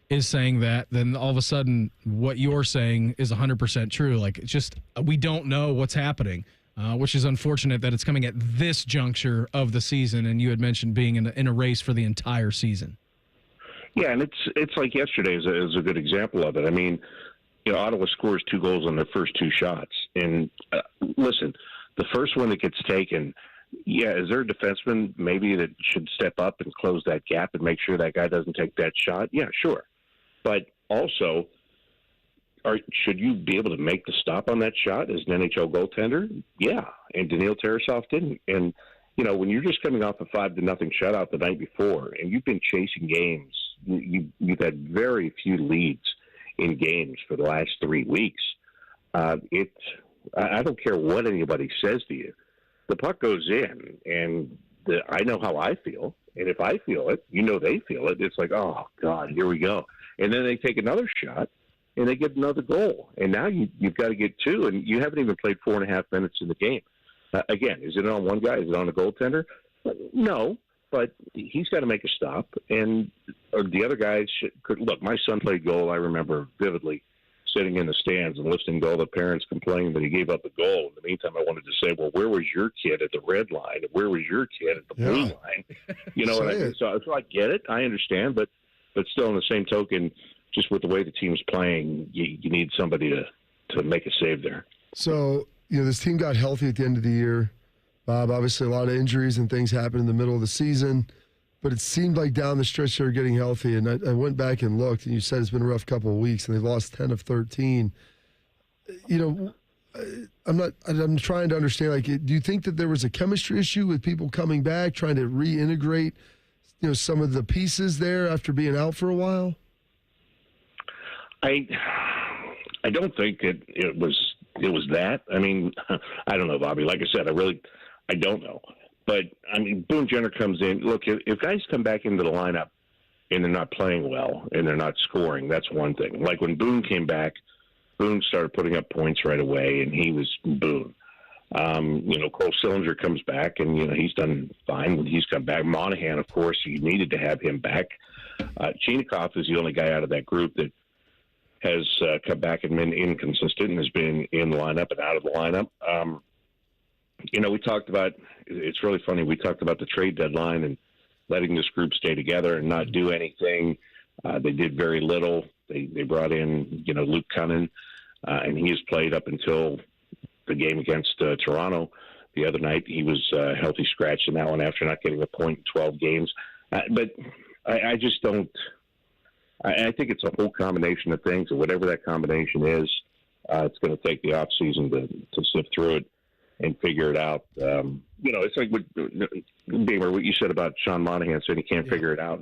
is saying that, then all of a sudden what you're saying is 100% true. Like, it's just, we don't know what's happening, which is unfortunate that it's coming at this juncture of the season. And you had mentioned being in a race for the entire season. Yeah. And it's like yesterday is a good example of it. I mean, Ottawa scores 2 goals on their first 2 shots. And listen, the first one that gets taken, is there a defenseman maybe that should step up and close that gap and make sure that guy doesn't take that shot? Yeah, sure. But also, should you be able to make the stop on that shot as an NHL goaltender? Yeah, and Daniil Tarasov didn't. And, when you're just coming off a 5-0 shutout the night before and you've been chasing games, you've had very few leads in games for the last 3 weeks. I don't care what anybody says to you. The puck goes in, and I know how I feel. And if I feel it, they feel it. It's like, oh, God, here we go. And then they take another shot, and they get another goal. And now you've got to get 2, and you haven't even played 4.5 minutes in the game. Again, is it on one guy? Is it on the goaltender? No. But he's got to make a stop, and the other guys could look. My son played goal. I remember vividly sitting in the stands and listening to all the parents complaining that he gave up the goal. In the meantime, I wanted to say, well, where was your kid at the red line? And where was your kid at the blue line? You know what I mean? So I get it. I understand, but still, in the same token, just with the way the team's playing, you need somebody to make a save there. So this team got healthy at the end of the year. Bob, obviously a lot of injuries and things happened in the middle of the season, but it seemed like down the stretch they were getting healthy. And I went back and looked, and you said it's been a rough couple of weeks, and they've lost 10 of 13. I'm trying to understand, like, do you think that there was a chemistry issue with people coming back, trying to reintegrate, some of the pieces there after being out for a while? I don't think it was that. I mean, I don't know, Bobby. Like I said, I don't know. But, I mean, Boone Jenner comes in. Look, if guys come back into the lineup and they're not playing well and they're not scoring, that's one thing. Like when Boone came back, Boone started putting up points right away, and he was Boone. Cole Sillinger comes back, and, he's done fine when he's come back. Monahan, of course, you needed to have him back. Chinakhov is the only guy out of that group that has come back and been inconsistent and has been in the lineup and out of the lineup. We talked about, it's really funny, we talked about the trade deadline and letting this group stay together and not do anything. They did very little. They brought in, Luke Cunnin, and he has played up until the game against Toronto the other night. He was healthy scratch in that one after not getting a point in 12 games. But I just don't. I think it's a whole combination of things, and whatever that combination is, it's going to take the off season to sift through it and figure it out. It's like Beamer, what you said about Sean Monahan saying he can't figure it out.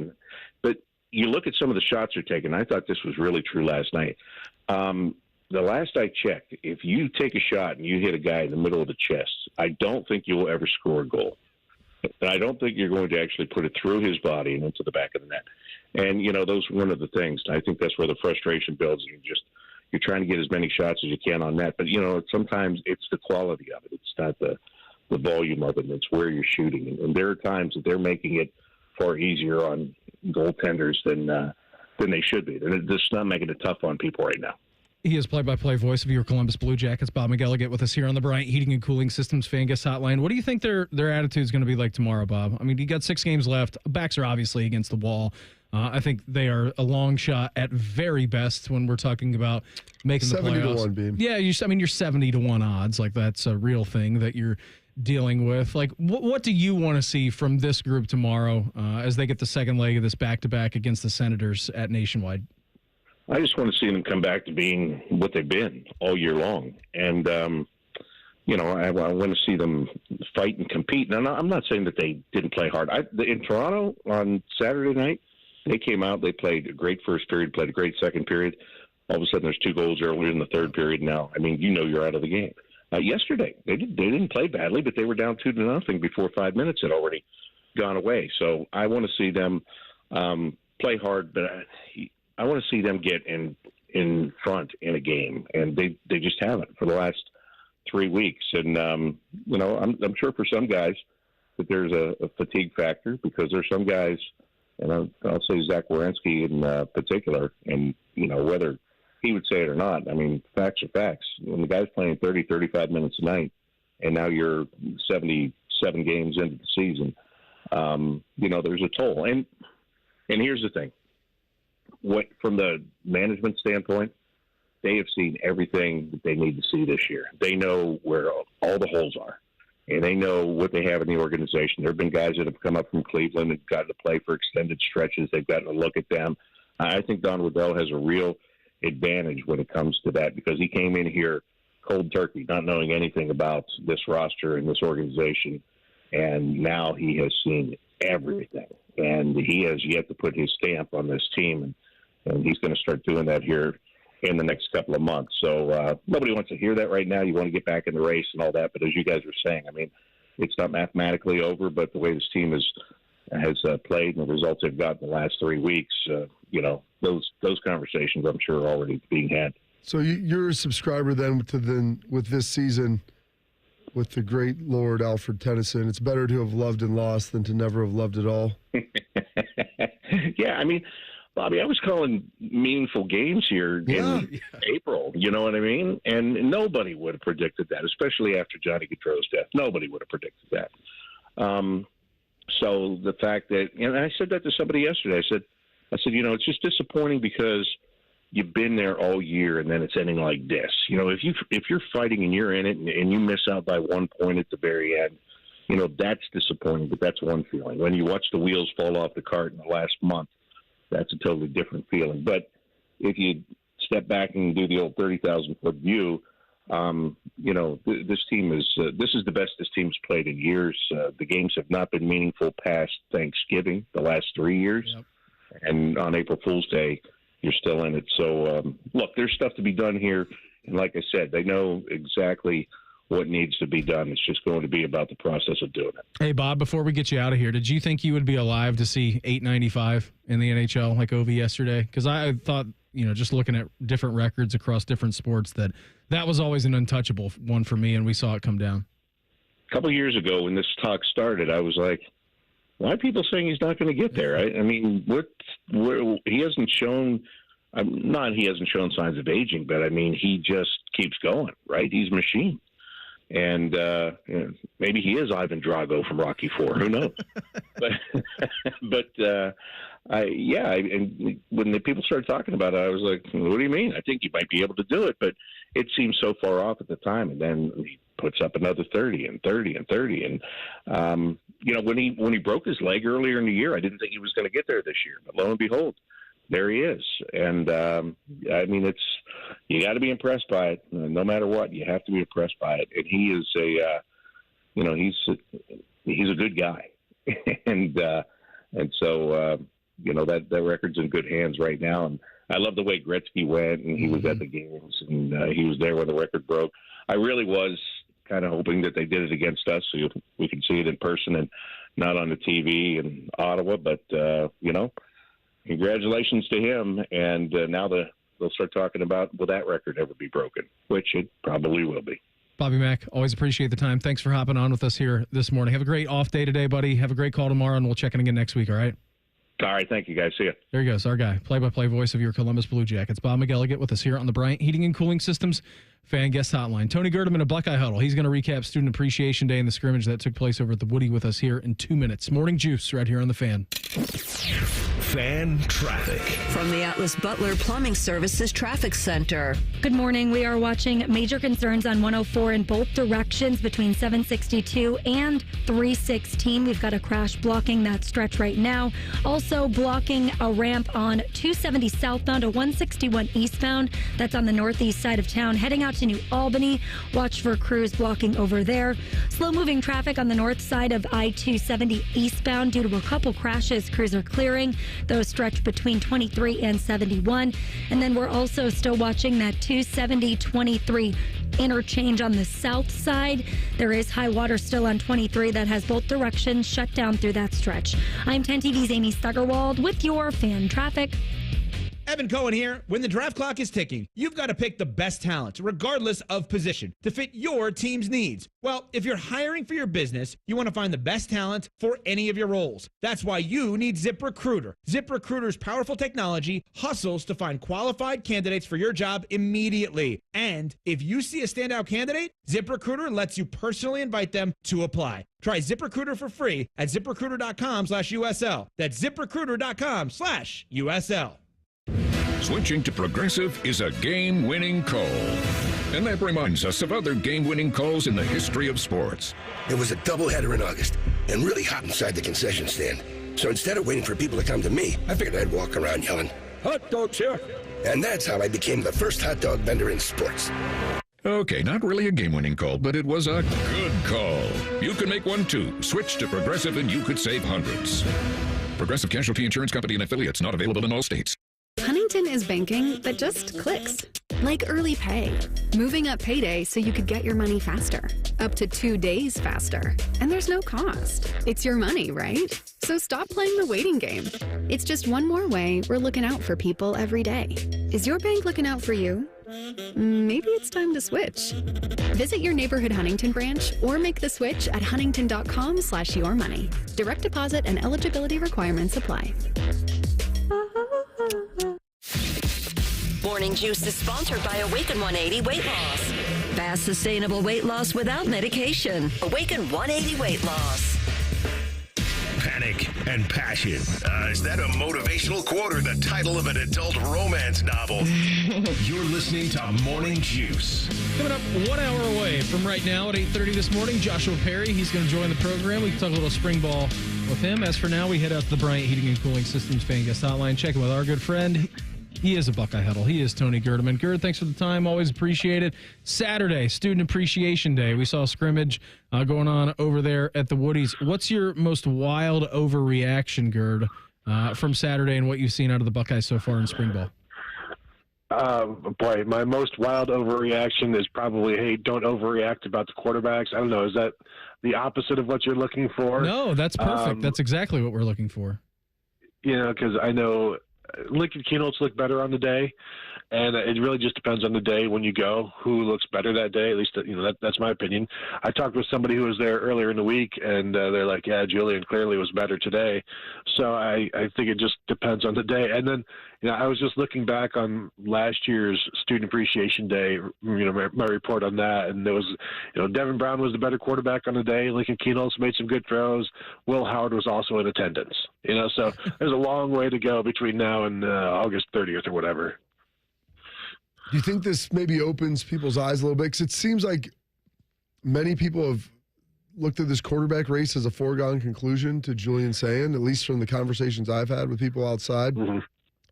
But you look at some of the shots they're taking. I thought this was really true last night. the last I checked, if you take a shot and you hit a guy in the middle of the chest, I don't think you will ever score a goal. And I don't think you're going to actually put it through his body and into the back of the net. And, those are one of the things. I think that's where the frustration builds. You're trying to get as many shots as you can on net. But, sometimes it's the quality of it. It's not the volume of it. It's where you're shooting. And there are times that they're making it far easier on goaltenders than they should be. They're just not making it tough on people right now. He is play-by-play voice of your Columbus Blue Jackets, Bob McElligott, with us here on the Bryant Heating and Cooling Systems Fan Guest Hotline. What do you think their attitude is going to be like tomorrow, Bob? I mean, you got 6 games left. Backs are obviously against the wall. I think they are a long shot at very best when we're talking about making the playoffs. 70-1, Beam. Yeah, you're 70-1 odds. Like, that's a real thing that you're dealing with. Like, what do you want to see from this group tomorrow as they get the second leg of this back-to-back against the Senators at Nationwide? I just want to see them come back to being what they've been all year long. And, I want to see them fight and compete. Now, I'm not saying that they didn't play hard. In Toronto on Saturday night, they came out, they played a great first period, played a great second period. All of a sudden, there's 2 goals earlier in the third period now. I mean, you're out of the game. Yesterday, they didn't play badly, but they were down 2-0 before 5 minutes had already gone away. So I want to see them play hard, but I want to see them get in front in a game, and they just haven't for the last 3 weeks. And I'm sure for some guys that there's a fatigue factor, because there's some guys, and I'll say Zach Werenski in particular, and whether he would say it or not, I mean, facts are facts. When the guy's playing 30, 35 minutes a night, and now you're 77 games into the season, there's a toll. And here's the thing. From the management standpoint, they have seen everything that they need to see this year. They know where all the holes are, and they know what they have in the organization. There have been guys that have come up from Cleveland and gotten to play for extended stretches. They've gotten to look at them. I think Don Waddell has a real advantage when it comes to that, because he came in here cold turkey, not knowing anything about this roster and this organization, and now he has seen everything, and he has yet to put his stamp on this team, and he's going to start doing that here in the next couple of months. So nobody wants to hear that right now. You want to get back in the race and all that, but as you guys were saying, I mean, it's not mathematically over, but the way this team has played and the results they've got in the last 3 weeks, those conversations I'm sure are already being had. So you're a subscriber then with this season, with the great Lord Alfred Tennyson. It's better to have loved and lost than to never have loved at all. Yeah, I mean, Bobby, I was calling meaningful games here in April, you know what I mean? And nobody would have predicted that, especially after Johnny Gaudreau's death. Nobody would have predicted that. So the fact that, and I said that to somebody yesterday, I said, it's just disappointing because you've been there all year and then it's ending like this. If you're fighting and you're in it and you miss out by 1 point at the very end, that's disappointing, but that's one feeling. When you watch the wheels fall off the cart in the last month, that's a totally different feeling. But if you step back and do the old 30,000-foot view, this team this is the best this team's played in years. The games have not been meaningful past Thanksgiving the last 3 years. Yep. And on April Fool's Day, you're still in it. So, look, there's stuff to be done here. And like I said, they know exactly what needs to be done. It's just going to be about the process of doing it. Hey, Bob, before we get you out of here, did you think you would be alive to see 895 in the NHL like Ovi yesterday? Because I thought, just looking at different records across different sports, that was always an untouchable one for me, and we saw it come down. A couple of years ago when this talk started, I was like, why are people saying he's not going to get there? I mean, he hasn't shown he hasn't shown signs of aging, but I mean, he just keeps going, right? He's a machine. And maybe he is Ivan Drago from Rocky IV. Who knows? And when the people started talking about it, I was like, what do you mean? I think he might be able to do it, but it seemed so far off at the time. And then he puts up another 30 and 30 and 30. And, when he broke his leg earlier in the year, I didn't think he was going to get there this year. But lo and behold, there he is. And, I mean, you got to be impressed by it. No matter what, you have to be impressed by it. And he is he's a good guy. And so, that record's in good hands right now. And I love the way Gretzky went, and he was at the games, and he was there when the record broke. I really was kind of hoping that they did it against us so we could see it in person and not on the TV in Ottawa. But, congratulations to him. And now they'll start talking about, will that record ever be broken, which it probably will be. Bobby Mack, always appreciate the time. Thanks for hopping on with us here this morning. Have a great off day today, buddy. Have a great call tomorrow, and we'll check in again next week, all right? All right, thank you, guys. See you. There he goes, our guy, play-by-play voice of your Columbus Blue Jackets. Bob McElligott with us here on the Bryant Heating and Cooling Systems Fan Guest Hotline. Tony Gerdeman of Buckeye Huddle. He's going to recap Student Appreciation Day and the scrimmage that took place over at the Woody with us here in 2 minutes. Morning Juice right here on the Fan. Fan traffic. From the Atlas Butler Plumbing Services Traffic Center. Good morning. We are watching major concerns on 104 in both directions between 762 and 316. We've got a crash blocking that stretch right now. Also blocking a ramp on 270 southbound to 161 eastbound. That's on the northeast side of town. Heading out to New Albany. Watch for crews blocking over there. Slow moving traffic on the north side of I-270 eastbound due to a couple crashes. Crews are clearing. Those stretch between 23 and 71. And then we're also still watching that 270-23 interchange on the south side. There is high water still on 23 that has both directions shut down through that stretch. I'm 10 TV's Amy Stuggerwald with your fan traffic. Evan Cohen here. When the draft clock is ticking, you've got to pick the best talent, regardless of position, to fit your team's needs. Well, if you're hiring for your business, you want to find the best talent for any of your roles. That's why you need ZipRecruiter. ZipRecruiter's powerful technology hustles to find qualified candidates for your job immediately. And if you see a standout candidate, ZipRecruiter lets you personally invite them to apply. Try ZipRecruiter for free at ZipRecruiter.com/USL. That's ZipRecruiter.com/USL. Switching to Progressive is a game-winning call. And that reminds us of other game-winning calls in the history of sports. It was a doubleheader in August and really hot inside the concession stand. So instead of waiting for people to come to me, I figured I'd walk around yelling, "Hot dogs here!" And that's how I became the first hot dog vendor in sports. Okay, not really a game-winning call, but it was a good call. You can make one too. Switch to Progressive and you could save hundreds. Progressive Casualty Insurance Company and affiliates, not available in all states. Huntington is banking that just clicks. Like early pay, moving up payday so you could get your money faster, up to 2 days faster. And there's no cost. It's your money, right? So stop playing the waiting game. It's just one more way we're looking out for people every day. Is your bank looking out for you? Maybe it's time to switch. Visit your neighborhood Huntington branch or make the switch at huntington.com/yourmoney. Direct deposit and eligibility requirements apply. Morning Juice is sponsored by Awaken 180 Weight Loss. Fast, sustainable weight loss without medication. Awaken 180 Weight Loss. Panic and passion. Is that a motivational quote or the title of an adult romance novel? You're listening to Morning Juice. Coming up 1 hour away from right now at 8:30 this morning, Joshua Perry. He's going to join the program. We can talk a little spring ball with him. As for now, we head out to the Bryant Heating and Cooling Systems Fan Guest Hotline. Check in with our good friend. He is a Buckeye Huddle. He is Tony Gerdeman. Gerd, thanks for the time. Always appreciate it. Saturday, Student Appreciation Day. We saw a scrimmage going on over there at the Woodies. What's your most wild overreaction, Gerd, from Saturday and what you've seen out of the Buckeyes so far in spring ball? Boy, my most wild overreaction is probably, hey, don't overreact about the quarterbacks. I don't know. Is that the opposite of what you're looking for? No, that's perfect. That's exactly what we're looking for. You know, because I know Lincoln keynotes look better on the day, and it really just depends on the day when you go who looks better that day. At least, you know, that's my opinion. I talked with somebody who was there earlier in the week, and they're like, yeah, Julian clearly was better today. So I think it just depends on the day. And then, you know, I was just looking back on last year's Student Appreciation Day, you know, my report on that, and there was, you know, Devin Brown was the better quarterback on the day. Lincoln Keynotes made some good throws. Will Howard was also in attendance. You know, so there's a long way to go between now and August 30th or whatever. Do you think this maybe opens people's eyes a little bit? Because it seems like many people have looked at this quarterback race as a foregone conclusion to Julian saying, at least from the conversations I've had with people outside. Mm-hmm.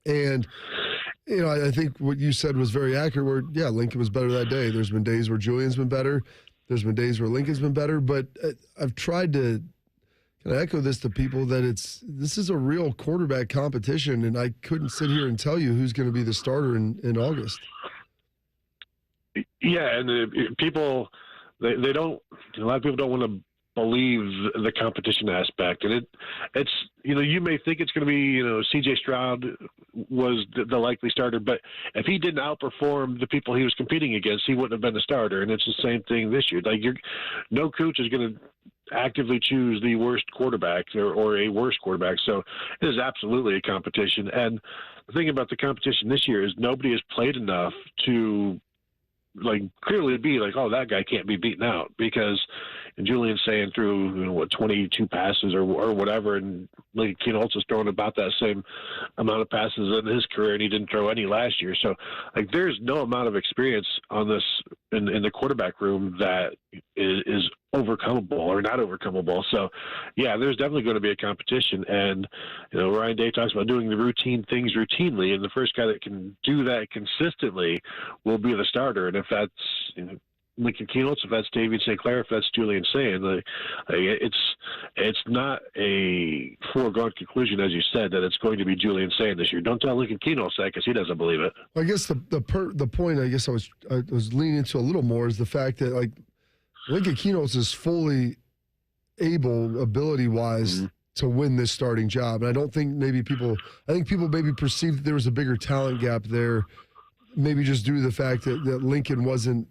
And, you know, I think what you said was very accurate where, yeah, Lincoln was better that day. There's been days where Julian's been better. There's been days where Lincoln's been better. But I've tried to can I echo this to people that this is a real quarterback competition, and I couldn't sit here and tell you who's going to be the starter in August. Yeah, and people, they don't. A lot of people don't want to believe the competition aspect, and it's you may think it's going to be C.J. Stroud was the likely starter, but if he didn't outperform the people he was competing against, he wouldn't have been the starter. And it's the same thing this year. Like no coach is going to actively choose the worst quarterback or a worse quarterback. So it is absolutely a competition. And the thing about the competition this year is nobody has played enough to clearly be like, oh, that guy can't be beaten out, because Julian's saying through 22 passes or whatever, and Lincoln Kienholz is throwing about that same amount of passes in his career, and he didn't throw any last year. So there's no amount of experience on this in the quarterback room that is overcomable or not overcomable. So yeah, there's definitely going to be a competition. And Ryan Day talks about doing the routine things routinely, and the first guy that can do that consistently will be the starter. And if that's Lincoln Kienholz, if that's David St. Clair, if that's Julian Sayin, it's not a foregone conclusion, as you said, that it's going to be Julian Sayin this year. Don't tell Lincoln Kienholz that, because he doesn't believe it. I guess the point I guess I was leaning into a little more is the fact that Lincoln Kienholz is fully able, ability-wise, to win this starting job. And I don't think people maybe perceived that there was a bigger talent gap there, maybe just due to the fact that Lincoln wasn't,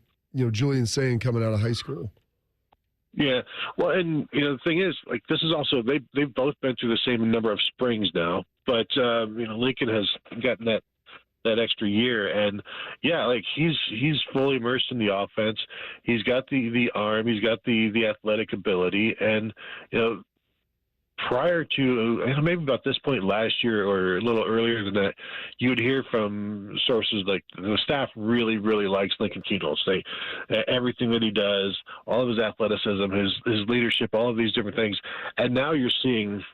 Julian Sayin coming out of high school. Yeah. Well, and, the thing is, this is also, they've both been through the same number of springs now, but, Lincoln has gotten that extra year, and yeah, he's fully immersed in the offense. He's got the arm, he's got the athletic ability, and prior to maybe about this point last year or a little earlier than that, you would hear from sources like the staff really likes Lincoln Kienholz. Everything that he does, all of his athleticism, his leadership, all of these different things, and now you're seeing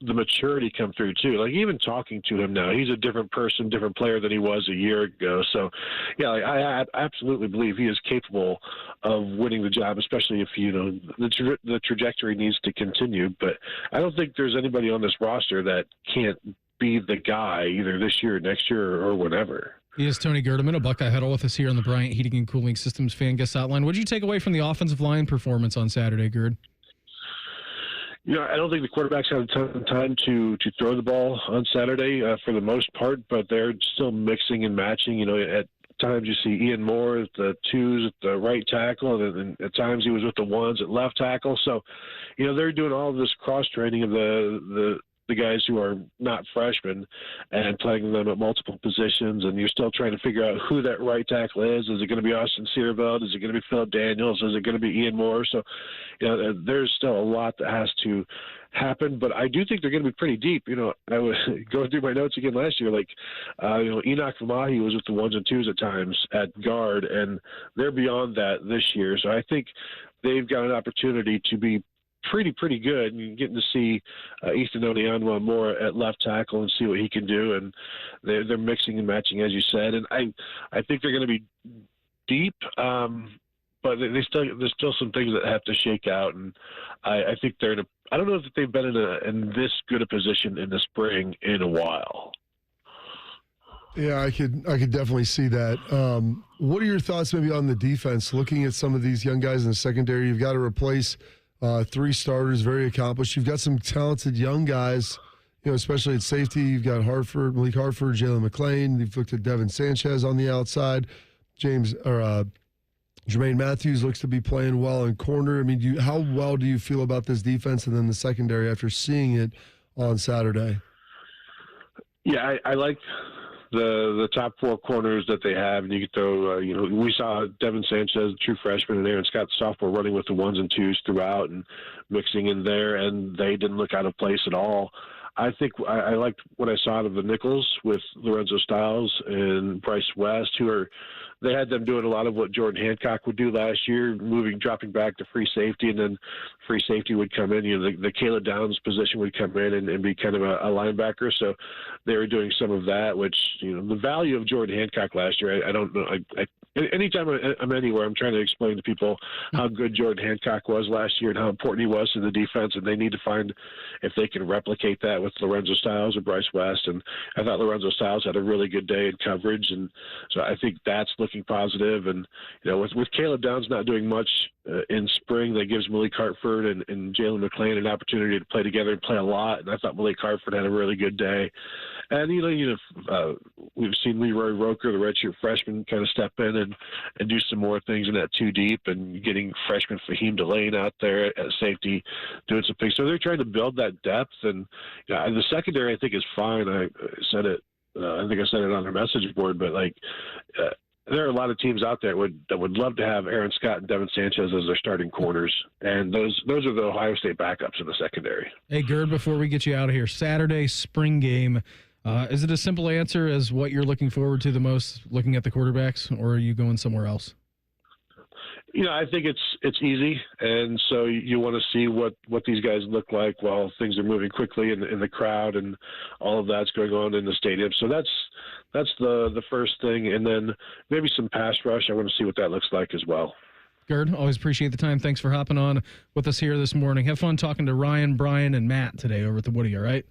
the maturity come through too. Even talking to him now, he's a different person, different player than he was a year ago. So yeah, I absolutely believe he is capable of winning the job, especially if the trajectory needs to continue. But I don't think there's anybody on this roster that can't be the guy either this year, next year, or whenever. He is Tony Gerdeman, a Buckeye huddle with us here on the Bryant Heating and Cooling Systems Fan Guest Hotline. What did you take away from the offensive line performance on Saturday, Gerd? I don't think the quarterbacks had a ton of time to throw the ball on Saturday for the most part, but they're still mixing and matching. At times you see Ian Moore at the twos at the right tackle, and then at times he was with the ones at left tackle. So, they're doing all of this cross-training of the guys who are not freshmen and playing them at multiple positions, and you're still trying to figure out who that right tackle is. Is it going to be Austin Searveld? Is it going to be Phil Daniels? Is it going to be Ian Moore? So, there's still a lot that has to happen, but I do think they're going to be pretty deep. I was going through my notes again last year, Enoch Vamahi was with the ones and twos at times at guard, and they're beyond that this year. So I think they've got an opportunity to be pretty good, and getting to see Easton Onianwa more at left tackle and see what he can do, and they're mixing and matching, as you said, and I think they're going to be deep, but there's still some things that have to shake out, and I think they're I don't know if they've been in this good a position in the spring in a while. Yeah, I could definitely see that. What are your thoughts maybe on the defense? Looking at some of these young guys in the secondary, you've got to replace 3 starters, very accomplished. You've got some talented young guys, especially at safety. You've got Malik Hartford, Jalen McClain. You've looked at Devin Sanchez on the outside. Jermaine Matthews looks to be playing well in corner. I mean, how well do you feel about this defense and then the secondary after seeing it on Saturday? Yeah, I like the top 4 corners that they have, and you could throw, we saw Devin Sanchez, true freshman, and Aaron Scott, the sophomore, running with the ones and twos throughout and mixing in there, and they didn't look out of place at all. I think I liked what I saw out of the nickels with Lorenzo Stiles and Bryce West, they had them doing a lot of what Jordan Hancock would do last year, dropping back to free safety, and then free safety would come in. The Caleb Downs position would come in and be kind of a linebacker. So they were doing some of that, which, the value of Jordan Hancock last year, I don't know. anytime I'm anywhere, I'm trying to explain to people how good Jordan Hancock was last year and how important he was to the defense, and they need to find if they can replicate that with Lorenzo Styles or Bryce West. And I thought Lorenzo Styles had a really good day in coverage, and so I think that's looking positive. And with Caleb Downs not doing much in spring, that gives Malik Hartford and Jalen McClain an opportunity to play together and play a lot. And I thought Malik Hartford had a really good day. And we've seen Leroy Roker, the redshirt freshman, kind of step in and do some more things in that 2 deep, and getting freshman Fahim Delane out there at safety, doing some things. So they're trying to build that depth, and the secondary I think is fine. I said it. I think I said it on their message board, but there are a lot of teams out there that would love to have Aaron Scott and Devin Sanchez as their starting corners, and those are the Ohio State backups in the secondary. Hey, Gerd, before we get you out of here, Saturday spring game. Is it a simple answer as what you're looking forward to the most, looking at the quarterbacks, or are you going somewhere else? I think it's easy, and so you want to see what these guys look like while things are moving quickly in the crowd and all of that's going on in the stadium. So that's the first thing, and then maybe some pass rush. I want to see what that looks like as well. Gerd, always appreciate the time. Thanks for hopping on with us here this morning. Have fun talking to Ryan, Brian, and Matt today over at the Woody, all right?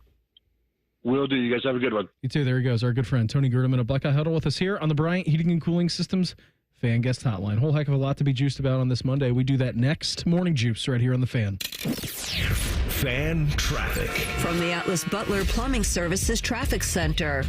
Will do. You guys have a good one. You too. There he goes. Our good friend Tony Gerdeman of Buckeye Huddle with us here on the Bryant Heating and Cooling Systems Fan Guest Hotline. Whole heck of a lot to be juiced about on this Monday. We do that next. Morning Juice right here on the Fan. Fan traffic. From the Atlas Butler Plumbing Services Traffic Center.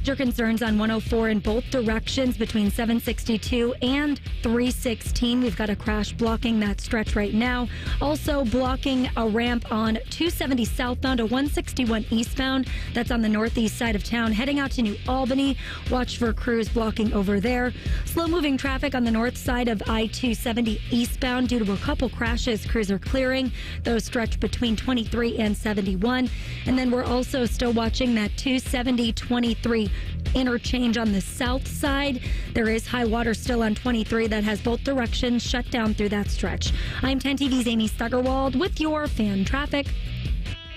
Your concerns on 104 in both directions between 762 and 316. We've got a crash blocking that stretch right now. Also blocking a ramp on 270 southbound to 161 eastbound. That's on the northeast side of town. Heading out to New Albany. Watch for crews blocking over there. Slow moving traffic on the north side of I-270 eastbound due to a couple crashes. Crews are clearing. Those stretch between 23 and 71. And then we're also still watching that 270-23 interchange on the south side. There is high water still on 23 that has both directions shut down through that stretch. I'm 10 TV's Amy Stuggerwald with your fan traffic.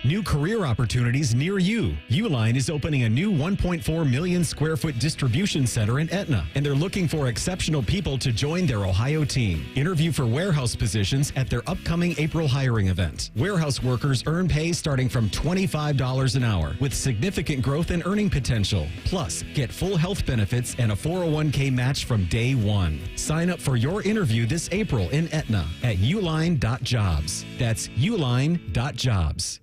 New career opportunities near you. Uline is opening a new 1.4 million square foot distribution center in Etna, and they're looking for exceptional people to join their Ohio team. Interview for warehouse positions at their upcoming April hiring event. Warehouse workers earn pay starting from $25 an hour with significant growth and earning potential. Plus, get full health benefits and a 401k match from day one. Sign up for your interview this April in Etna at uline.jobs. That's uline.jobs.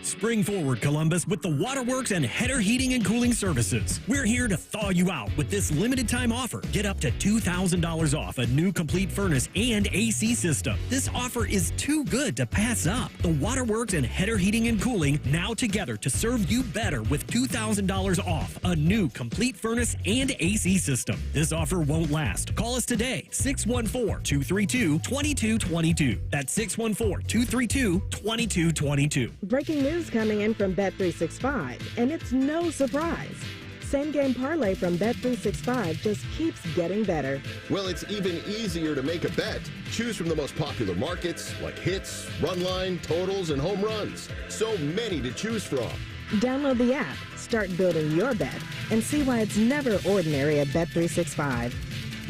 Spring forward, Columbus, with the Waterworks and Header Heating and Cooling Services. We're here to thaw you out with this limited time offer. Get up to $2,000 off a new complete furnace and AC system. This offer is too good to pass up. The Waterworks and Header Heating and Cooling now together to serve you better with $2,000 off a new complete furnace and AC system. This offer won't last. Call us today, 614-232-2222. That's 614-232-2222. Breaking news coming in from Bet365, and it's no surprise. Same game parlay from Bet365 just keeps getting better. Well, it's even easier to make a bet. Choose from the most popular markets like hits, run line, totals, and home runs. So many to choose from. Download the app, start building your bet, and see why it's never ordinary at Bet365.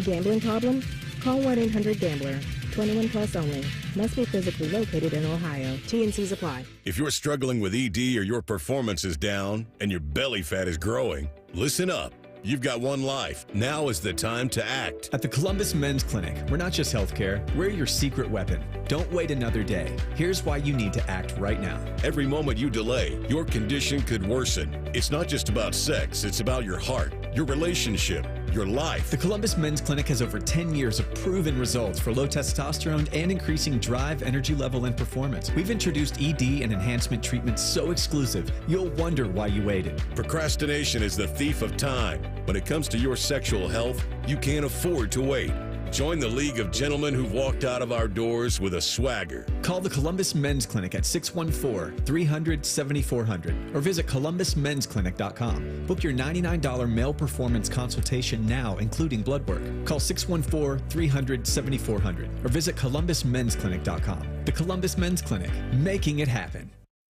Gambling problem? Call 1-800-GAMBLER. 21 plus only. Must be physically located in Ohio. T&Cs apply. If you're struggling with ED or your performance is down and your belly fat is growing, listen up. You've got one life. Now is the time to act. At the Columbus Men's Clinic, we're not just healthcare, we're your secret weapon. Don't wait another day. Here's why you need to act right now. Every moment you delay, your condition could worsen. It's not just about sex, it's about your heart, your relationship, your life. The Columbus Men's Clinic has over 10 years of proven results for low testosterone and increasing drive, energy level, and performance. We've introduced ED and enhancement treatments so exclusive, you'll wonder why you waited. Procrastination is the thief of time. When it comes to your sexual health, you can't afford to wait. Join the League of Gentlemen who've walked out of our doors with a swagger. Call the Columbus Men's Clinic at 614-300-7400 or visit columbusmensclinic.com. Book your $99 male performance consultation now, including blood work. Call 614-300-7400 or visit columbusmensclinic.com. The Columbus Men's Clinic, making it happen.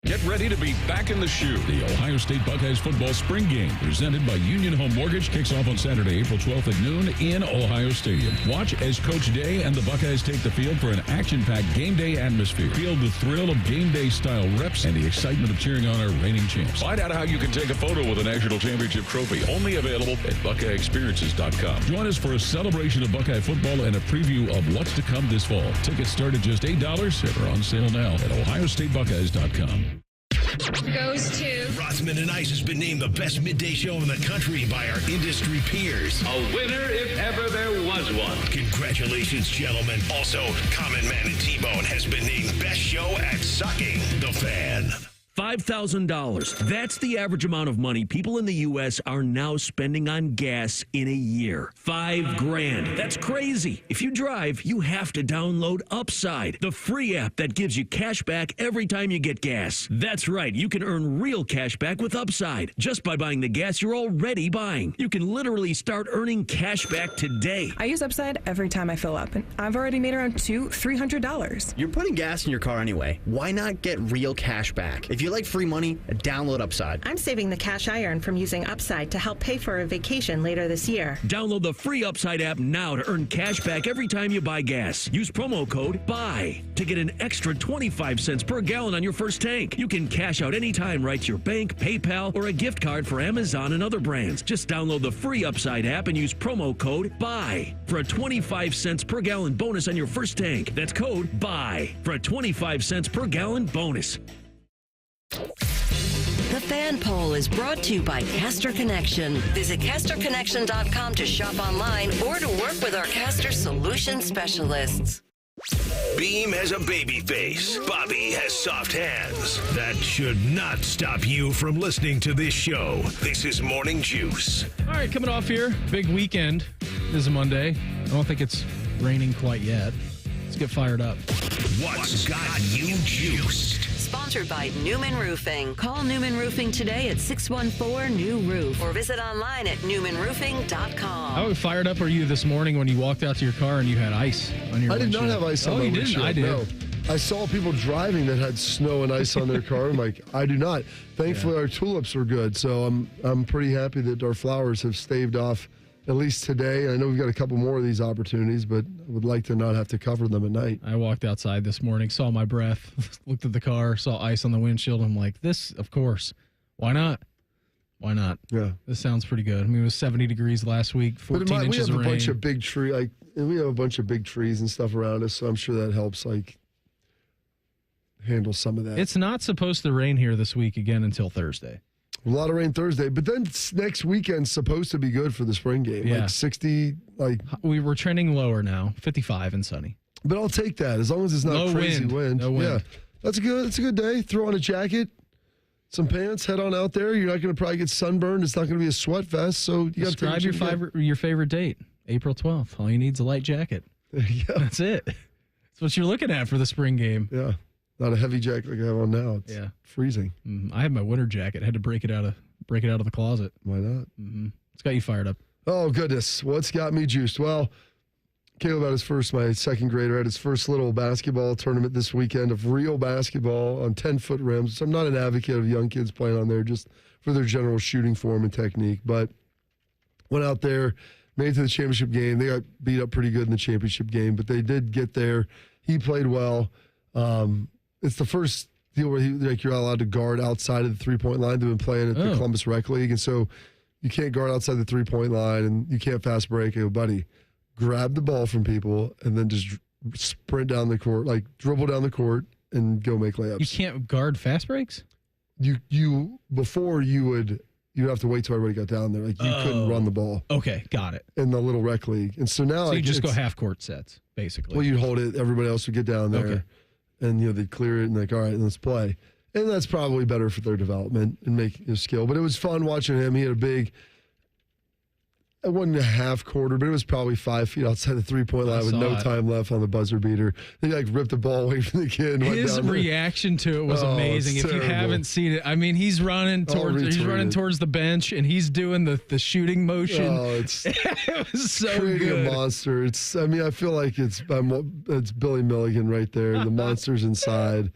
Get ready to be back in the shoe. The Ohio State Buckeyes football spring game, presented by Union Home Mortgage, kicks off on Saturday, April 12th at noon in Ohio Stadium. Watch as Coach Day and the Buckeyes take the field for an action-packed game day atmosphere. Feel the thrill of game day-style reps and the excitement of cheering on our reigning champs. Find out how you can take a photo with a national championship trophy, only available at BuckeyeExperiences.com. Join us for a celebration of Buckeye football and a preview of what's to come this fall. Tickets start at just $8 and are on sale now at OhioStateBuckeyes.com. Goes to Rothman and Ice has been named the best midday show in the country by our industry peers. A winner if ever there was one. Congratulations, gentlemen. Also, Common Man and T-Bone has been named best show at Sucking the Fan. $5,000. That's the average amount of money people in the U.S. are now spending on gas in a year. $5,000. That's crazy. If you drive, you have to download Upside, the free app that gives you cash back every time you get gas. That's right. You can earn real cash back with Upside just by buying the gas you're already buying. You can literally start earning cash back today. I use Upside every time I fill up, and I've already made around $300. You're putting gas in your car anyway. Why not get real cash back? If you like free money, download Upside. I'm saving the cash I earn from using Upside to help pay for a vacation later this year. Download the free Upside app now to earn cash back every time you buy gas. Use promo code BUY to get an extra 25 cents per gallon on your first tank. You can cash out anytime right to your bank, PayPal, or a gift card for Amazon and other brands. Just download the free Upside app and use promo code BUY for a 25 cents per gallon bonus on your first tank. That's code BUY for a 25 cents per gallon bonus. The Fan Poll is brought to you by Caster Connection. Visit CasterConnection.com to shop online or to work with our Caster Solution Specialists. Beam has a baby face. Bobby has soft hands. That should not stop you from listening to this show. This is Morning Juice. All right, coming off here, big weekend. This is a Monday. I don't think it's raining quite yet. Let's get fired up. What's got you juiced? Sponsored by Newman Roofing. Call Newman Roofing today at 614-NEW-ROOF or visit online at newmanroofing.com. How fired up are you this morning when you walked out to your car and you had ice on your windshield? I did not have ice on my windshield. I did. No. I saw people driving that had snow and ice on their car. I'm like, I do not. Thankfully, our tulips were good, so I'm pretty happy that our flowers have staved off at least today. I know we've got a couple more of these opportunities, but I would like to not have to cover them at night. I walked outside this morning, saw my breath, looked at the car, saw ice on the windshield. I'm like, this, of course. Why not? Why not? Yeah. This sounds pretty good. I mean, it was 70 degrees last week, 14 inches of rain. We have a bunch of big we have a bunch of big trees and stuff around us, so I'm sure that helps, handle some of that. It's not supposed to rain here this week again until Thursday. A lot of rain Thursday, but then next weekend's supposed to be good for the spring game. Yeah. 60, We were trending lower now, 55 and sunny. But I'll take that as long as it's not no crazy wind. No wind. Yeah, it's a good day. Throw on a jacket, some pants, head on out there. You're not going to probably get sunburned. It's not going to be a sweat fest. So you got to describe your favorite date. April 12th. All you need is a light jacket. Yeah, that's it. That's what you're looking at for the spring game. Yeah. Not a heavy jacket like I have on now. It's freezing. I have my winter jacket. I had to break it out of the closet. Why not? It's got you fired up. Oh, goodness. What's got me juiced? Well, Caleb had my second grader, had his first little basketball tournament this weekend of real basketball on 10-foot rims. So I'm not an advocate of young kids playing on there just for their general shooting form and technique. But went out there, made it to the championship game. They got beat up pretty good in the championship game, but they did get there. He played well. It's the first deal where you're allowed to guard outside of the three-point line. They've been playing at the Columbus Rec League, and so you can't guard outside the three-point line, and you can't fast break. I go, buddy, grab the ball from people and then just sprint down the court, dribble down the court and go make layups. You can't guard fast breaks? Before you'd have to wait till everybody got down there. You couldn't run the ball. Okay, got it. In the little rec league. And so now you just go half-court sets, basically. Well, you'd hold it. Everybody else would get down there. Okay. And, they'd clear it and all right, let's play. And that's probably better for their development and make skill. But it was fun watching him. He had a big, it wasn't a half quarter, but it was probably 5 feet outside the three-point line with no time left on the buzzer beater. They ripped the ball away from the kid. And his reaction to it was amazing. If you haven't seen it, I mean, he's running towards the bench and he's doing the shooting motion. Oh, it was so creating good. A monster. I feel like it's Billy Milligan right there. The monster's inside.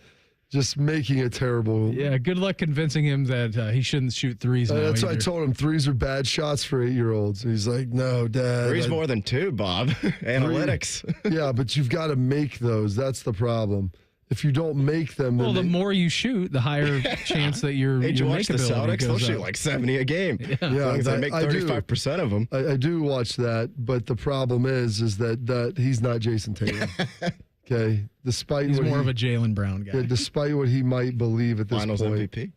just making it terrible. Yeah, good luck convincing him that he shouldn't shoot threes now. That's either. why I told him threes are bad shots for 8-year-olds. He's like, no, Dad. Three's more than two, Bob. Analytics. Yeah, but you've got to make those. That's the problem. If you don't make them, well, the more you shoot, the higher chance that your Hey, did you watch the makeability Celtics? They'll goes shoot up. like 70 a game. Yeah. As long as they make 35% of them. I do watch that, but the problem is that he's not Jason Tatum. Okay, despite He's what more of a Jaylen Brown guy. Yeah, despite what he might believe at this Finals point. MVP.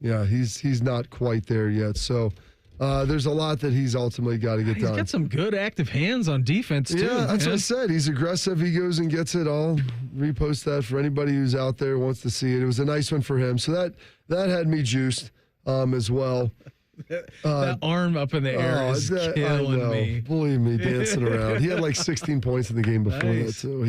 Yeah, he's not quite there yet. So there's a lot that he's ultimately got to get He's done. got some good active hands on defense, too. Yeah, that's man. what I said. He's aggressive. He goes and gets it. I'll repost that for anybody who's out there wants to see it. It was a nice one for him. So that had me juiced as well. That arm up in the air is killing me. Believe me, dancing around. He had like 16 points in the game before that, too.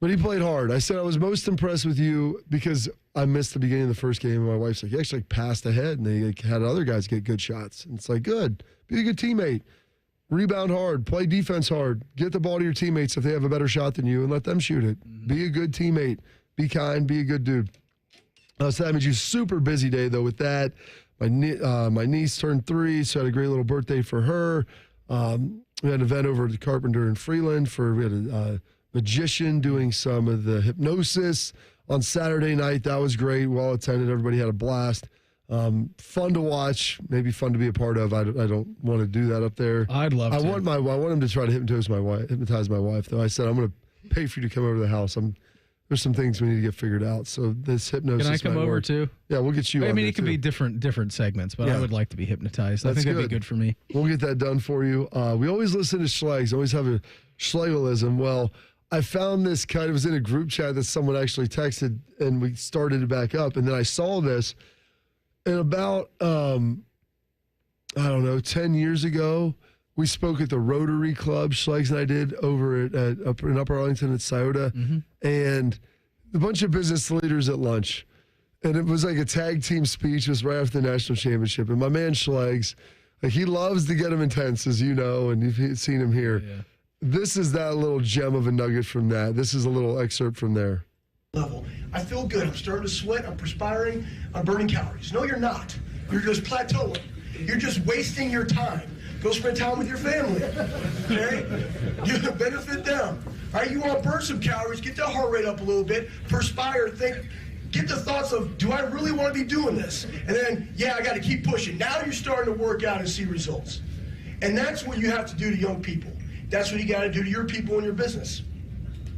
But he played hard. I said I was most impressed with you because I missed the beginning of the first game, and my wife's like, he actually passed ahead, and they had other guys get good shots. And it's like, good. Be a good teammate. Rebound hard. Play defense hard. Get the ball to your teammates if they have a better shot than you, and let them shoot it. Mm-hmm. Be a good teammate. Be kind. Be a good dude. So that means you super busy day, though, with that. My niece turned 3, so I had a great little birthday for her. We had an event over at the Carpenter in Freeland. We had a magician doing some of the hypnosis on Saturday night. That was great. Well attended. Everybody had a blast. Fun to watch. Maybe fun to be a part of. I don't want to do that up there. I'd love to. I want him to try to hypnotize my wife. Though I said I'm going to pay for you to come over to the house. There's some things we need to get figured out. So this hypnosis. Can I come over too? Yeah, we'll get you. I on mean, there it could too. be different segments, but I would like to be hypnotized. I think that'd be good for me. We'll get that done for you. We always listen to Schlegs. Always have a Schlegalism. Well, I found this it was in a group chat that someone actually texted, and we started it back up. And then I saw this, and about, 10 years ago, we spoke at the Rotary Club, Schlegs and I did, over in Upper Arlington at Scioto, and a bunch of business leaders at lunch. And it was like a tag team speech. It was right after the national championship. And my man Schlegs, he loves to get them intense, as you know, and you've seen him here. Yeah. This is that little gem of a nugget from that. This is a little excerpt from there. Level. I feel good. I'm starting to sweat. I'm perspiring. I'm burning calories. No, you're not. You're just plateauing. You're just wasting your time. Go spend time with your family. Okay? You benefit them. All right, you want to burn some calories, get that heart rate up a little bit, perspire, think, get the thoughts of, do I really want to be doing this? And then, yeah, I got to keep pushing. Now you're starting to work out and see results. And that's what you have to do to young people. That's what you got to do to your people in your business,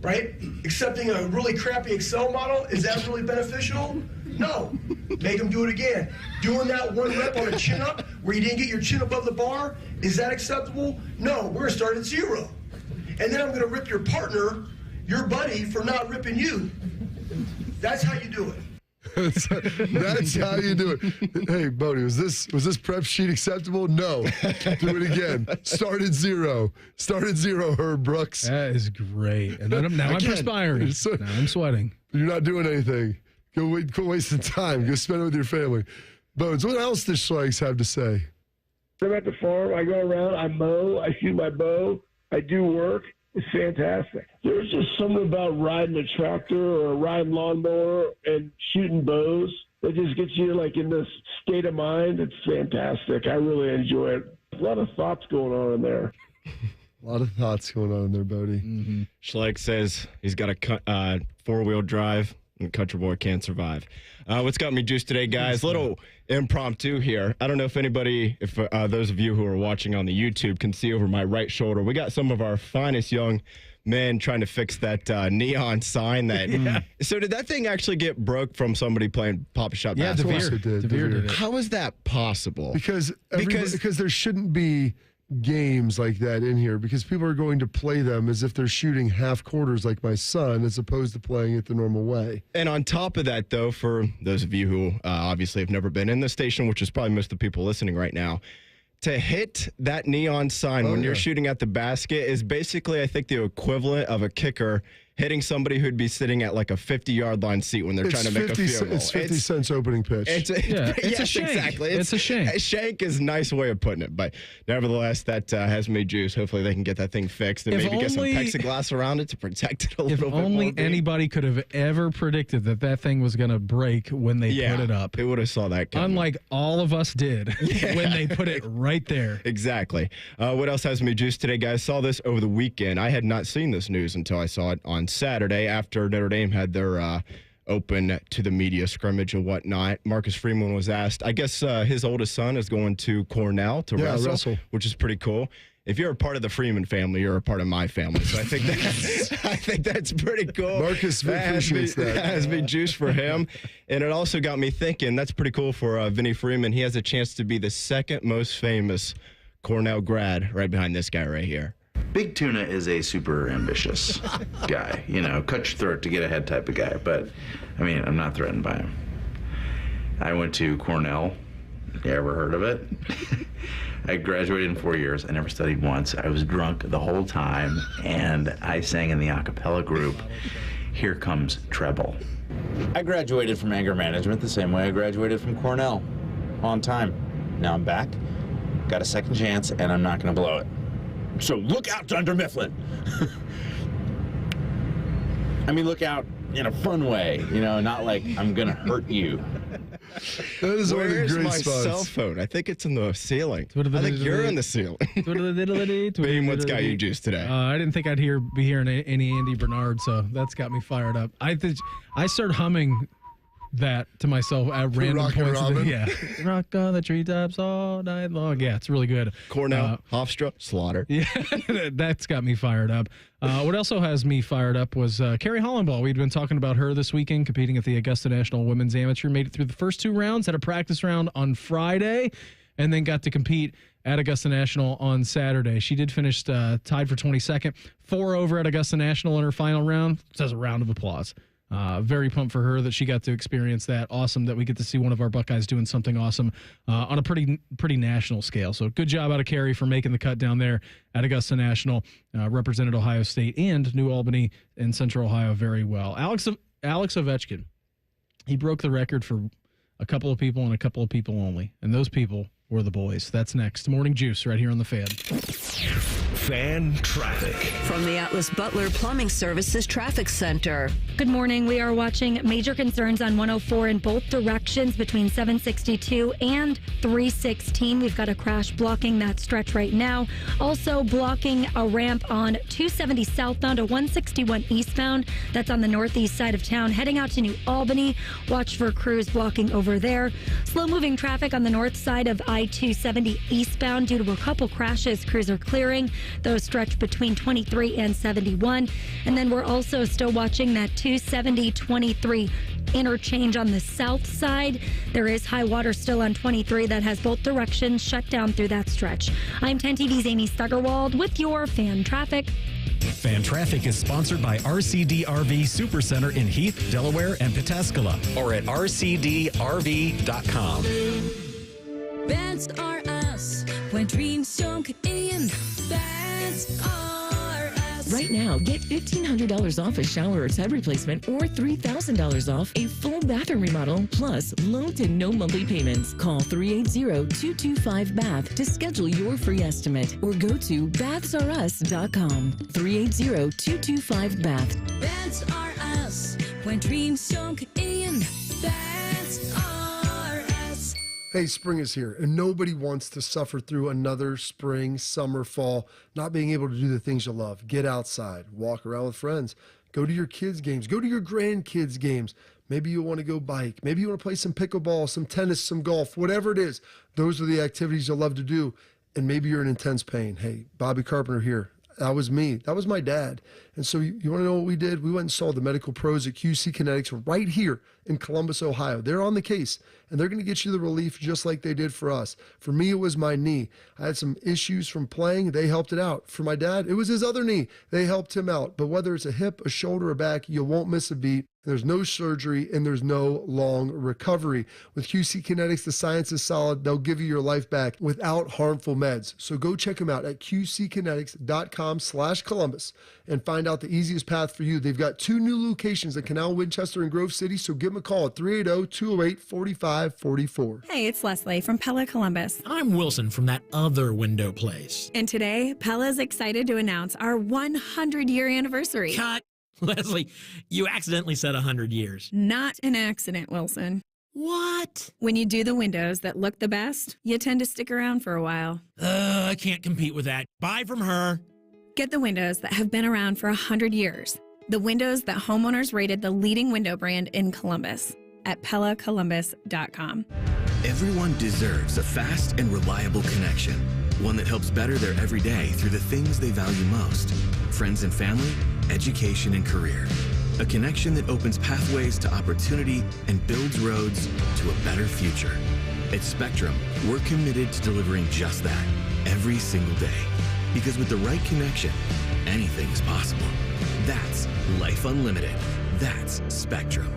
right? Accepting a really crappy Excel model, is that really beneficial? No. Make them do it again. Doing that one rep on a chin-up where you didn't get your chin above the bar, is that acceptable? No. We're going to start at 0. And then I'm going to rip your partner, your buddy, for not ripping you. That's how you do it. That's how you do it. Hey, Bodie, was this prep sheet acceptable? No. Do it again. Start at 0. Start at 0, Herb Brooks. That is great. And then I'm perspiring. Now I'm sweating. You're not doing anything. Quit wasting time. Go spend it with your family. Bones, what else does Schlegs have to say? I'm at the farm. I go around. I mow. I shoot my bow. I do work. It's fantastic. There's just something about riding a tractor or riding lawnmower and shooting bows that just gets you like in this state of mind. It's fantastic. I really enjoy it. A lot of thoughts going on in there. A lot of thoughts going on in there, Bodie. Mm-hmm. Schlegs says he's got a 4-wheel drive and Country Boy can't survive. What's got me juiced today, guys? Little impromptu here. I don't know if those of you who are watching on the YouTube can see over my right shoulder. We got some of our finest young men trying to fix that neon sign. So did that thing actually get broke from somebody playing Pop-A-Shot basketball? Yeah, DeVere did it. How is that possible? Because there shouldn't be games like that in here because people are going to play them as if they're shooting half quarters like my son as opposed to playing it the normal way. And on top of that, though, for those of you who obviously have never been in the station, which is probably most of the people listening right now, to hit that neon sign when you're shooting at the basket is basically, I think, the equivalent of a kicker hitting somebody who'd be sitting at like a 50-yard line seat when they're trying to make a field goal. It's 50 cents opening pitch. It's a shank. Exactly. It's a shank. A shank is a nice way of putting it, but nevertheless, that has me juice. Hopefully, they can get that thing fixed and maybe get some plexiglass around it to protect it a little bit more. If only anybody could have ever predicted that thing was going to break when they put it up. It would have saw that coming. Unlike all of us did when they put it right there. Exactly. What else has me juiced today, guys? Saw this over the weekend. I had not seen this news until I saw it on Saturday after Notre Dame had their open to the media scrimmage and whatnot. Marcus Freeman was asked. I guess his oldest son is going to Cornell to wrestle, which is pretty cool. If you're a part of the Freeman family, you're a part of my family. So I think that's pretty cool. Marcus appreciates that. That has me juiced for him. And it also got me thinking, that's pretty cool for Vinny Freeman. He has a chance to be the second most famous Cornell grad right behind this guy right here. Big Tuna is a super ambitious guy, cut your throat to get ahead type of guy. But, I'm not threatened by him. I went to Cornell. You ever heard of it? I graduated in 4 years. I never studied once. I was drunk the whole time, and I sang in the a cappella group, Here Comes Treble. I graduated from anger management the same way I graduated from Cornell, on time. Now I'm back, got a second chance, and I'm not going to blow it. So look out, Dunder Mifflin. Look out in a fun way, not like I'm going to hurt you. That is one of the Where's great my spots. cell phone? I think it's in the ceiling. I think you're in the ceiling. Beam, what's got you juiced today? I didn't think I'd be hearing any Andy Bernard, so that's got me fired up. I started humming that to myself at random points. Rock on the treetops all night long. Yeah, it's really good. Cornell, Hofstra, Slaughter. Yeah, that's got me fired up. What also has me fired up was Carrie Hollenball. We'd been talking about her this weekend, competing at the Augusta National Women's Amateur. Made it through the first 2 rounds, had a practice round on Friday, and then got to compete at Augusta National on Saturday. She did finish tied for 22nd, 4 over at Augusta National in her final round. Says a round of applause. Very pumped for her that she got to experience that. Awesome that we get to see one of our Buckeyes doing something awesome on a pretty national scale. So good job out of Carrie for making the cut down there at Augusta National. Represented Ohio State and New Albany and Central Ohio very well. Alex Ovechkin, he broke the record for a couple of people and a couple of people only. And those people were the boys. That's next. Morning Juice right here on The Fan. Fan traffic. From the Atlas Butler Plumbing Services Traffic Center. Good morning. We are watching major concerns on 104 in both directions between 762 and 316. We've got a crash blocking that stretch right now. Also blocking a ramp on 270 southbound to 161 eastbound. That's on the northeast side of town. Heading out to New Albany. Watch for crews blocking over there. Slow moving traffic on the north side of I-270 eastbound due to a couple crashes. Crews are clearing. Those stretch between 23 and 71. And then we're also still watching that 270-23 interchange on the south side. There is high water still on 23 that has both directions shut down through that stretch. I'm 10 TV's Amy Stuggerwald with your Fan Traffic. Fan Traffic is sponsored by RCD RV Supercenter in Heath, Delaware, and Pataskala, or at rcdrv.com. Beds are us when dreams don't get in. Beds are us. Right now, get $1,500 off a shower or tub replacement or $3,000 off a full bathroom remodel plus low to no monthly payments. Call 380-225-BATH to schedule your free estimate or go to bathsareus.com. 380-225-BATH. Beds are us when dreams don't get in. Beds are us. Hey, spring is here, and nobody wants to suffer through another spring, summer, fall, not being able to do the things you love. Get outside, walk around with friends, go to your kids' games, go to your grandkids' games. Maybe you want to go bike. Maybe you want to play some pickleball, some tennis, some golf, whatever it is. Those are the activities you love to do, and maybe you're in intense pain. Hey, Bobby Carpenter here. That was me. That was my dad. And so you want to know what we did? We went and saw the medical pros at QC Kinetics right here in Columbus, Ohio. They're on the case, and they're going to get you the relief just like they did for us. For me, it was my knee. I had some issues from playing. They helped it out. For my dad, it was his other knee. They helped him out. But whether it's a hip, a shoulder, or back, you won't miss a beat. There's no surgery, and there's no long recovery. With QC Kinetics, the science is solid. They'll give you your life back without harmful meds. So go check them out at qckinetics.com/Columbus and find out the easiest path for you. They've got 2 new locations at Canal, Winchester, and Grove City, so give them a call at 380-208-4544. Hey, it's Leslie from Pella Columbus. I'm Wilson from that other window place. And today, Pella's excited to announce our 100-year anniversary. Cut! Leslie, you accidentally said 100 years. Not an accident, Wilson. What? When you do the windows that look the best, you tend to stick around for a while. I can't compete with that. Buy from her. Get the windows that have been around for 100 years. The windows that homeowners rated the leading window brand in Columbus at PellaColumbus.com. Everyone deserves a fast and reliable connection. One that helps better their everyday through the things they value most. Friends and family, education and career. A connection that opens pathways to opportunity and builds roads to a better future. At Spectrum, we're committed to delivering just that every single day. Because with the right connection, anything is possible. That's Life Unlimited. That's Spectrum.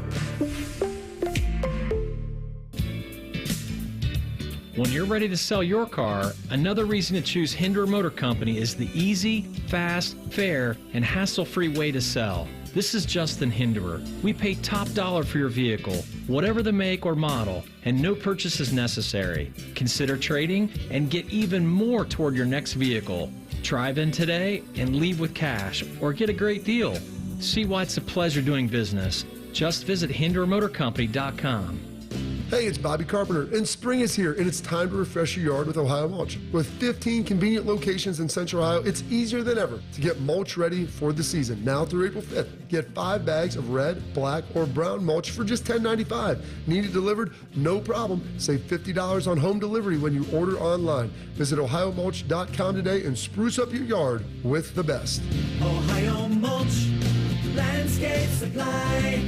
When you're ready to sell your car, another reason to choose Hinderer Motor Company is the easy, fast, fair, and hassle-free way to sell. This is Justin Hinderer. We pay top dollar for your vehicle, whatever the make or model, and no purchase is necessary. Consider trading and get even more toward your next vehicle. Drive in today and leave with cash, or get a great deal. See why it's a pleasure doing business. Just visit HindererMotorCompany.com. Hey, it's Bobby Carpenter, and spring is here, and it's time to refresh your yard with Ohio Mulch. With 15 convenient locations in Central Ohio, it's easier than ever to get mulch ready for the season. Now through April 5th, get 5 bags of red, black, or brown mulch for just $10.95. Need it delivered? No problem. Save $50 on home delivery when you order online. Visit OhioMulch.com today and spruce up your yard with the best. Ohio Mulch, landscape supply,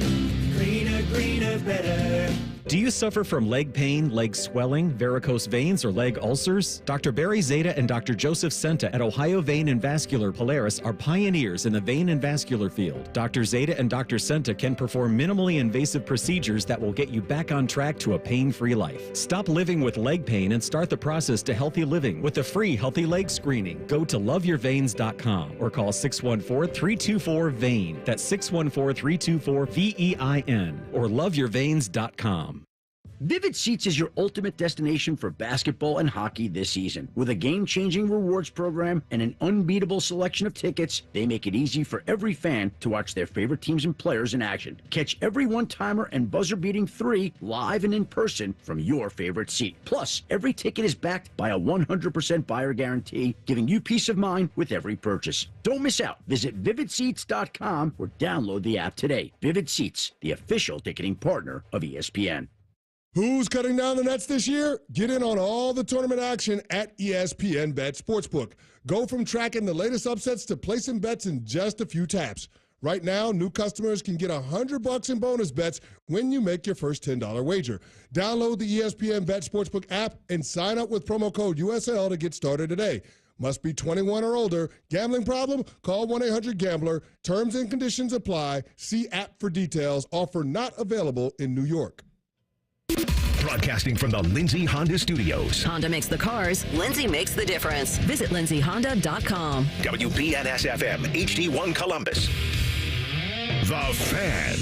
greener, greener, better. Do you suffer from leg pain, leg swelling, varicose veins, or leg ulcers? Dr. Barry Zeta and Dr. Joseph Senta at Ohio Vein and Vascular Polaris are pioneers in the vein and vascular field. Dr. Zeta and Dr. Senta can perform minimally invasive procedures that will get you back on track to a pain-free life. Stop living with leg pain and start the process to healthy living with a free Healthy Leg Screening. Go to loveyourveins.com or call 614-324-VEIN. That's 614-324-VEIN or loveyourveins.com. Vivid Seats is your ultimate destination for basketball and hockey this season. With a game-changing rewards program and an unbeatable selection of tickets, they make it easy for every fan to watch their favorite teams and players in action. Catch every one-timer and buzzer-beating 3 live and in person from your favorite seat. Plus, every ticket is backed by a 100% buyer guarantee, giving you peace of mind with every purchase. Don't miss out. Visit VividSeats.com or download the app today. Vivid Seats, the official ticketing partner of ESPN. Who's cutting down the nets this year? Get in on all the tournament action at ESPN Bet Sportsbook. Go from tracking the latest upsets to placing bets in just a few taps. Right now, new customers can get $100 in bonus bets when you make your first $10 wager. Download the ESPN Bet Sportsbook app and sign up with promo code USL to get started today. Must be 21 or older. Gambling problem? Call 1-800-GAMBLER. Terms and conditions apply. See app for details. Offer not available in New York. Broadcasting from the Lindsay Honda Studios. Honda makes the cars. Lindsay makes the difference. Visit lindsayhonda.com. WBNS-FM, HD1 Columbus. The Fan.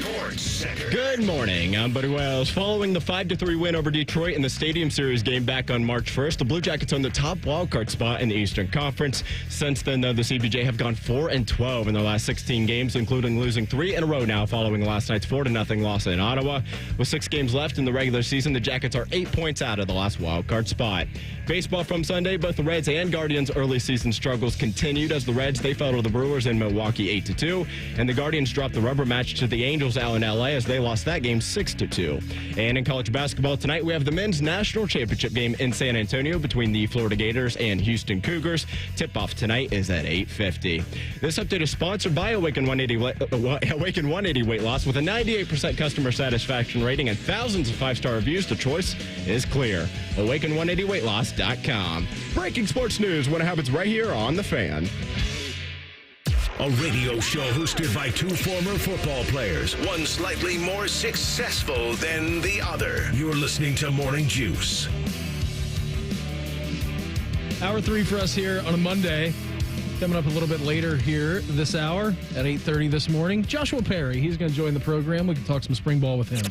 Sports Center. Good morning. I'm Buddy Wells. Following the 5-3 win over Detroit in the Stadium Series game back on March 1st, the Blue Jackets own the top wildcard spot in the Eastern Conference. Since then, though, the CBJ have gone 4-12 in their last 16 games, including losing 3 in a row now following last night's 4-0 loss in Ottawa. With 6 games left in the regular season, the Jackets are 8 points out of the last wildcard spot. Baseball from Sunday, both the Reds and Guardians' early season struggles continued as the Reds, they fell to the Brewers in Milwaukee 8-2, and the Guardians dropped the rubber match to the Angels out in LA as they lost that game 6-2. And in college basketball tonight, we have the men's national championship game in San Antonio between the Florida Gators and Houston Cougars. Tip-off tonight is at 8:50. This update is sponsored by Awaken 180 Weight Loss. With a 98% customer satisfaction rating and thousands of 5-star reviews, the choice is clear. Awaken180weightloss.com. Breaking sports news when it happens right here on The Fan. A radio show hosted by two former football players, one slightly more successful than the other. You're listening to Morning Juice. Hour 3 for us here on a Monday. Coming up a little bit later here this hour at 8:30 this morning. Joshua Perry, he's going to join the program. We can talk some spring ball with him.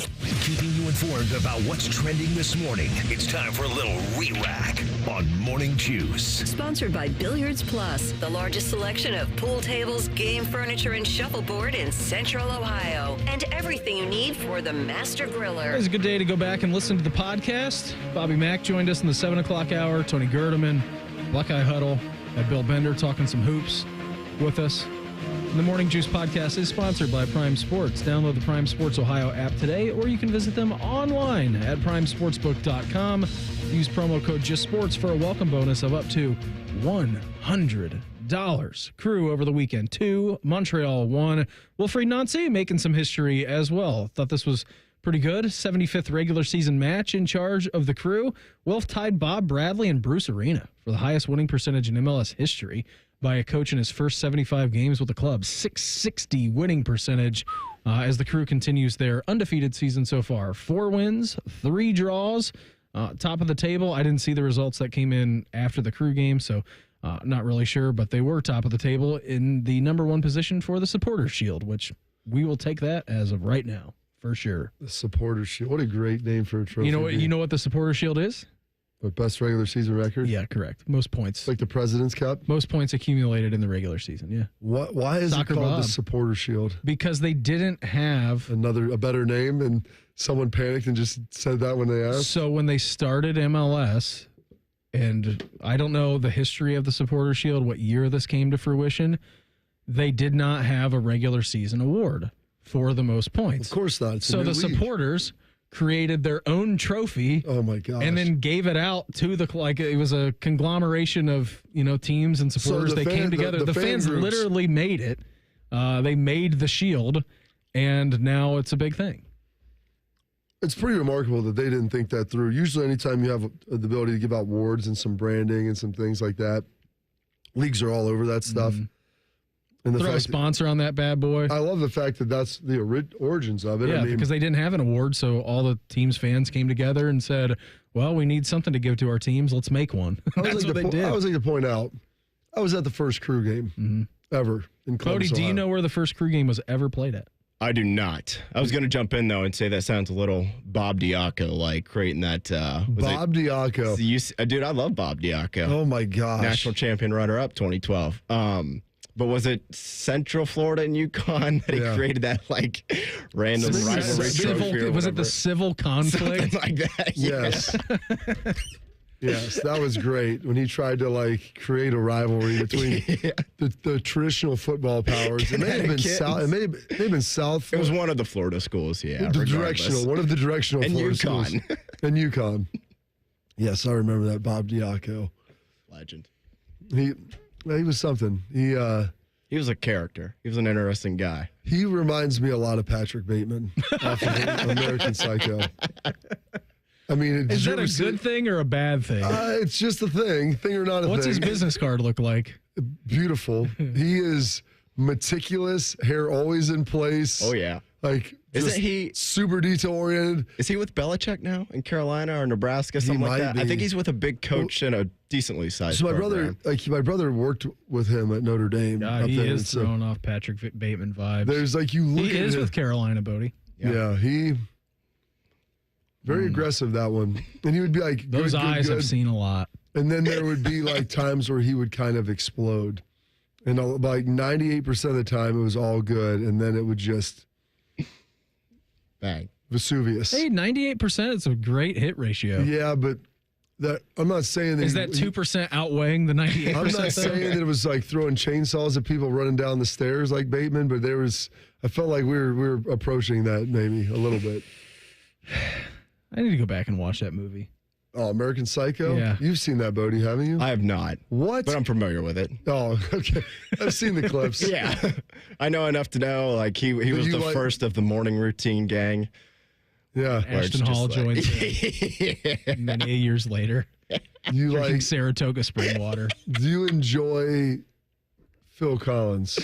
Keeping you informed about what's trending this morning. It's time for a little re-rack on Morning Juice. Sponsored by Billiards Plus, the largest selection of pool tables, game furniture, and shuffleboard in Central Ohio. And everything you need for the master griller. It's a good day to go back and listen to the podcast. Bobby Mack joined us in the 7 o'clock hour. Tony Gerdeman, Buckeye Huddle. Had Bill Bender talking some hoops with us. And the Morning Juice podcast is sponsored by Prime Sports. Download the Prime Sports Ohio app today, or you can visit them online at primesportsbook.com. Use promo code JustSports for a welcome bonus of up to $100. Crew over the weekend 2, Montreal 1. Wilfried Nancy making some history as well. Thought this was pretty good. 75th regular season match in charge of the Crew. Wilf tied Bob Bradley and Bruce Arena for the highest winning percentage in MLS history by a coach in his first 75 games with the club. 660 winning percentage as the Crew continues their undefeated season so far. 4 wins, 3 draws, top of the table. I didn't see the results that came in after the Crew game, so not really sure, but they were top of the table in the number 1 position for the Supporters Shield, which we will take that as of right now. For sure. The Supporters Shield. What a great name for a trophy. You know what the Supporters Shield is? What, best regular season record? Yeah, correct. Most points. Like the President's Cup? Most points accumulated in the regular season, yeah. Why is it called the Supporters Shield? Because they didn't have a better name, and someone panicked and just said that when they asked? So when they started MLS, and I don't know the history of the Supporters Shield, what year this came to fruition, they did not have a regular season award for the most points. Of course not. So the supporters created their own trophy. Oh my gosh. And then gave it out to it was a conglomeration of, teams and supporters. They came together. The fans literally made it. They made the shield, and now it's a big thing. It's pretty remarkable that they didn't think that through. Usually anytime you have the ability to give out awards and some branding and some things like that, leagues are all over that stuff. Mm-hmm. And throw a sponsor on that bad boy. I love the fact that that's the origins of it. Yeah, because they didn't have an award, so all the team's fans came together and said, well, we need something to give to our teams. Let's make one. That's what they did. I always like to point out, I was at the first Crew game ever in Columbus, Cody, do you Ohio. know where the first Crew game was ever played at? I do not. I was going to jump in, though, and say that sounds a little Bob Diaco, like creating that. Bob Diaco. Dude, I love Bob Diaco. Oh, my gosh. National champion runner-up 2012. But was it Central Florida and UConn that he created that, random rivalry trophy? Was it the civil conflict? Something like that, yes. Yes, that was great when he tried to create a rivalry between the traditional football powers. It may have been South. It may have been South. It was one of the Florida schools, yeah. One of the directional and Florida UConn. schools. And UConn. Yes, I remember that. Bob Diaco. Legend. He was something. He was a character. He was an interesting guy. He reminds me a lot of Patrick Bateman off of American Psycho. I mean, is that a good thing or a bad thing? It's just a thing or not a thing. What's his business card look like? Beautiful. He is meticulous, hair always in place. Oh, yeah. Isn't he super detail oriented? Is he with Belichick now in Carolina or Nebraska, something like that? I think he's with a big coach and a decently sized program. My brother worked with him at Notre Dame. Yeah, he is throwing off Patrick Bateman vibes. There's you look at he is with Carolina, Bodie. Yeah, he very aggressive, that one. And he would be those good, eyes good. I've seen a lot. And then there would be times where he would kind of explode. And 98% of the time it was all good, and then it would just bang. Vesuvius. Hey, 98% is a great hit ratio. Yeah, but I'm not saying that. Is that 2% outweighing the 98%? I'm not saying that it was throwing chainsaws at people running down the stairs like Bateman, but I felt like we were approaching that maybe a little bit. I need to go back and watch that movie. Oh, American Psycho? Yeah. You've seen that, Bodie, haven't you? I have not. What? But I'm familiar with it. Oh, okay. I've seen the clips. Yeah. I know enough to know, he was the first of the morning routine gang. Yeah. Ashton Hall joins him many years later. You drinking Saratoga spring water. Do you enjoy Phil Collins?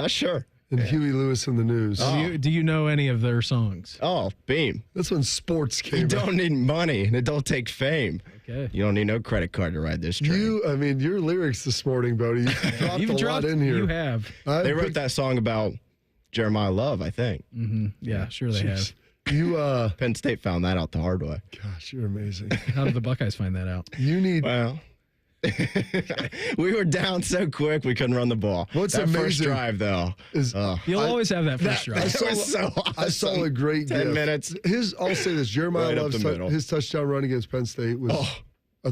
Sure. And Huey Lewis and the News. Do you know any of their songs? Oh, Beam. That's when sports came You out. don't need money, and it don't take fame. Okay. You don't need no credit card to ride this train. Your lyrics this morning, Bodie, you dropped a lot in here. You have. They wrote that song about Jeremiah Love, I think. Mm-hmm. Yeah, sure they have. Penn State found that out the hard way. Gosh, you're amazing. How did the Buckeyes find that out? You need. Well, we were down so quick we couldn't run the ball. What's that amazing first drive, though, you'll always have that first drive. I saw a great 10 gif. minutes. I'll say this: Jeremiah Right up Love's the middle. his touchdown run against Penn State was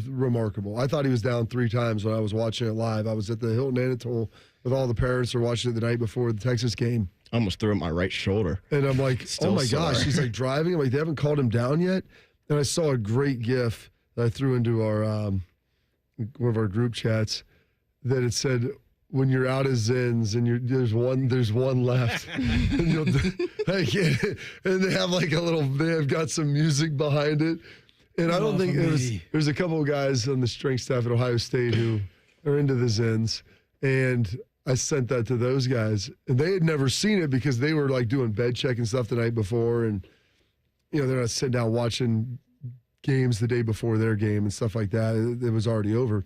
remarkable. I thought he was down 3 times when I was watching it live. I was at the Hilton Anatole with all the parents who were watching it the night before the Texas game. I almost threw at my right shoulder. And I'm like, Still oh my sore. gosh, he's like driving. I'm like, they haven't called him down yet. And I saw a great gif that I threw into our one of our group chats that it said, when you're out of Zins and there's one left, and they have like they've got some music behind it. And I don't think there's a couple of guys on the strength staff at Ohio State who are into the Zins, and I sent that to those guys, and they had never seen it because they were like doing bed check and stuff the night before, and they're not sitting down watching games the day before their game and stuff like that. It was already over.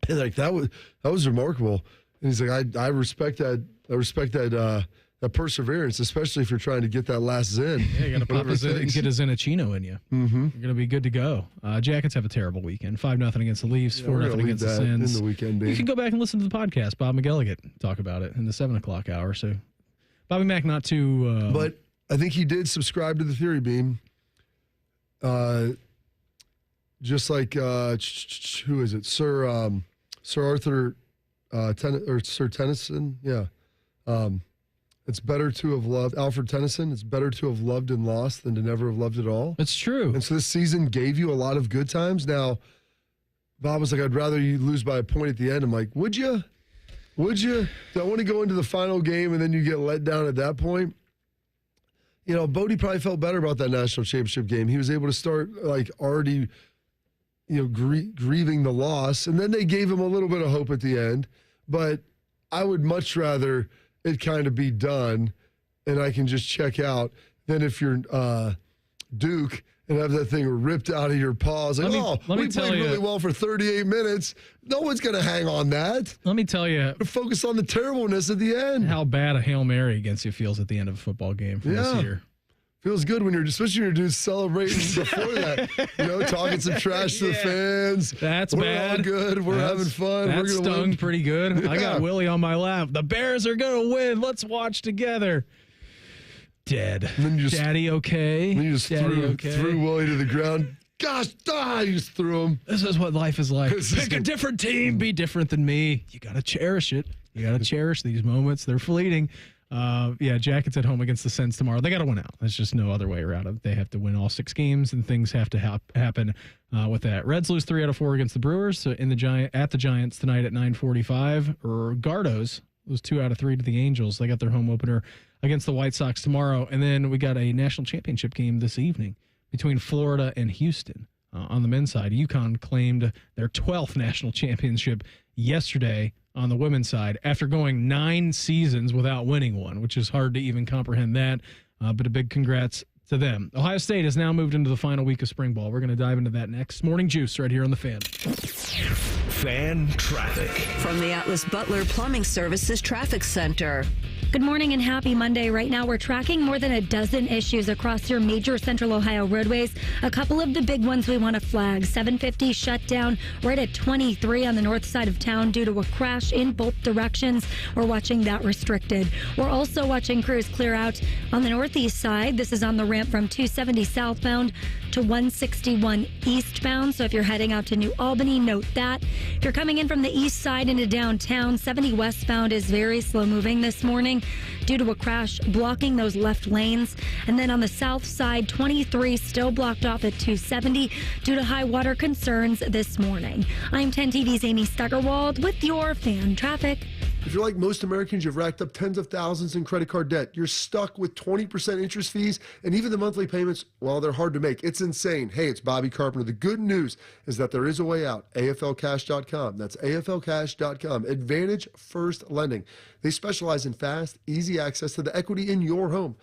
And like that was remarkable. And he's like, I respect that. I respect that perseverance, especially if you're trying to get that last Zen. Yeah, you got to pop a Zen and get a Zenachino in you. Mm-hmm. You're going to be good to go. Jackets have a terrible weekend. 5-0 against the Leafs, 4-0 against the Sens. In the weekend, baby. You can go back and listen to the podcast. Bob McElligott talk about it in the 7 o'clock hour. So Bobby Mack not too... but I think he did subscribe to the theory beam. Just like, who is it? Sir Arthur Sir Tennyson? Yeah. It's better to have loved, Alfred Tennyson, it's better to have loved and lost than to never have loved at all. That's true. And so this season gave you a lot of good times. Now, Bob was like, I'd rather you lose by a point at the end. I'm like, would you? Would you? Do I want to go into the final game and then you get let down at that point? Bodie probably felt better about that national championship game. He was able to start like already, grieving the loss. And then they gave him a little bit of hope at the end. But I would much rather it kind of be done and I can just check out than if you're Duke and have that thing ripped out of your paws. Like, we played really well for 38 minutes. No one's going to hang on that. Let me tell you. Focus on the terribleness at the end. How bad a Hail Mary against you feels at the end of a football game from this year. Feels good when especially when you're dudes celebrating before that. Talking some trash to the fans. That's We're bad. All good. We're having fun. That We're gonna stung win. pretty good. Yeah. I got Willie on my lap. The Bears are going to win. Let's watch together. Dead. Daddy okay? Then you just threw Willie to the ground. Gosh, you just threw him. This is what life is like. Pick a different team. Be different than me. You got to cherish it. You got to cherish these moments. They're fleeting. Jackets at home against the Sens tomorrow. They got to win out. There's just no other way around it. They have to win all 6 games, and things have to happen with that. Reds lose 3 out of 4 against the Brewers at the Giants tonight at 9:45. Gardos lose 2 out of 3 to the Angels. They got their home opener against the White Sox tomorrow, and then we got a national championship game this evening between Florida and Houston. On the men's side, UConn claimed their 12th national championship yesterday on the women's side after going 9 seasons without winning one, which is hard to even comprehend that. But a big congrats to them. Ohio State has now moved into the final week of spring ball. We're going to dive into that next. Morning Juice right here on The Fan. Fan traffic. From the Atlas Butler Plumbing Services Traffic Center. Good morning and happy Monday. Right now, we're tracking more than a dozen issues across your major central Ohio roadways. A couple of the big ones we want to flag. 750 shut down right at 23 on the north side of town due to a crash in both directions. We're watching that restricted. We're also watching crews clear out on the northeast side. This is on the ramp from 270 southbound to 161 eastbound. So if you're heading out to New Albany, note that. If you're coming in from the east side into downtown, 70 westbound is very slow moving this morning due to a crash blocking those left lanes. And then on the south side, 23 still blocked off at 270 due to high water concerns this morning. I'm 10 TV's Amy Steigerwald with your fan traffic. If you're like most Americans, you've racked up tens of thousands in credit card debt. You're stuck with 20% interest fees, and even the monthly payments, well, they're hard to make. It's insane. Hey, it's Bobby Carpenter. The good news is that there is a way out. AFLcash.com. That's AFLcash.com. Advantage First Lending. They specialize in fast, easy access to the equity in your home.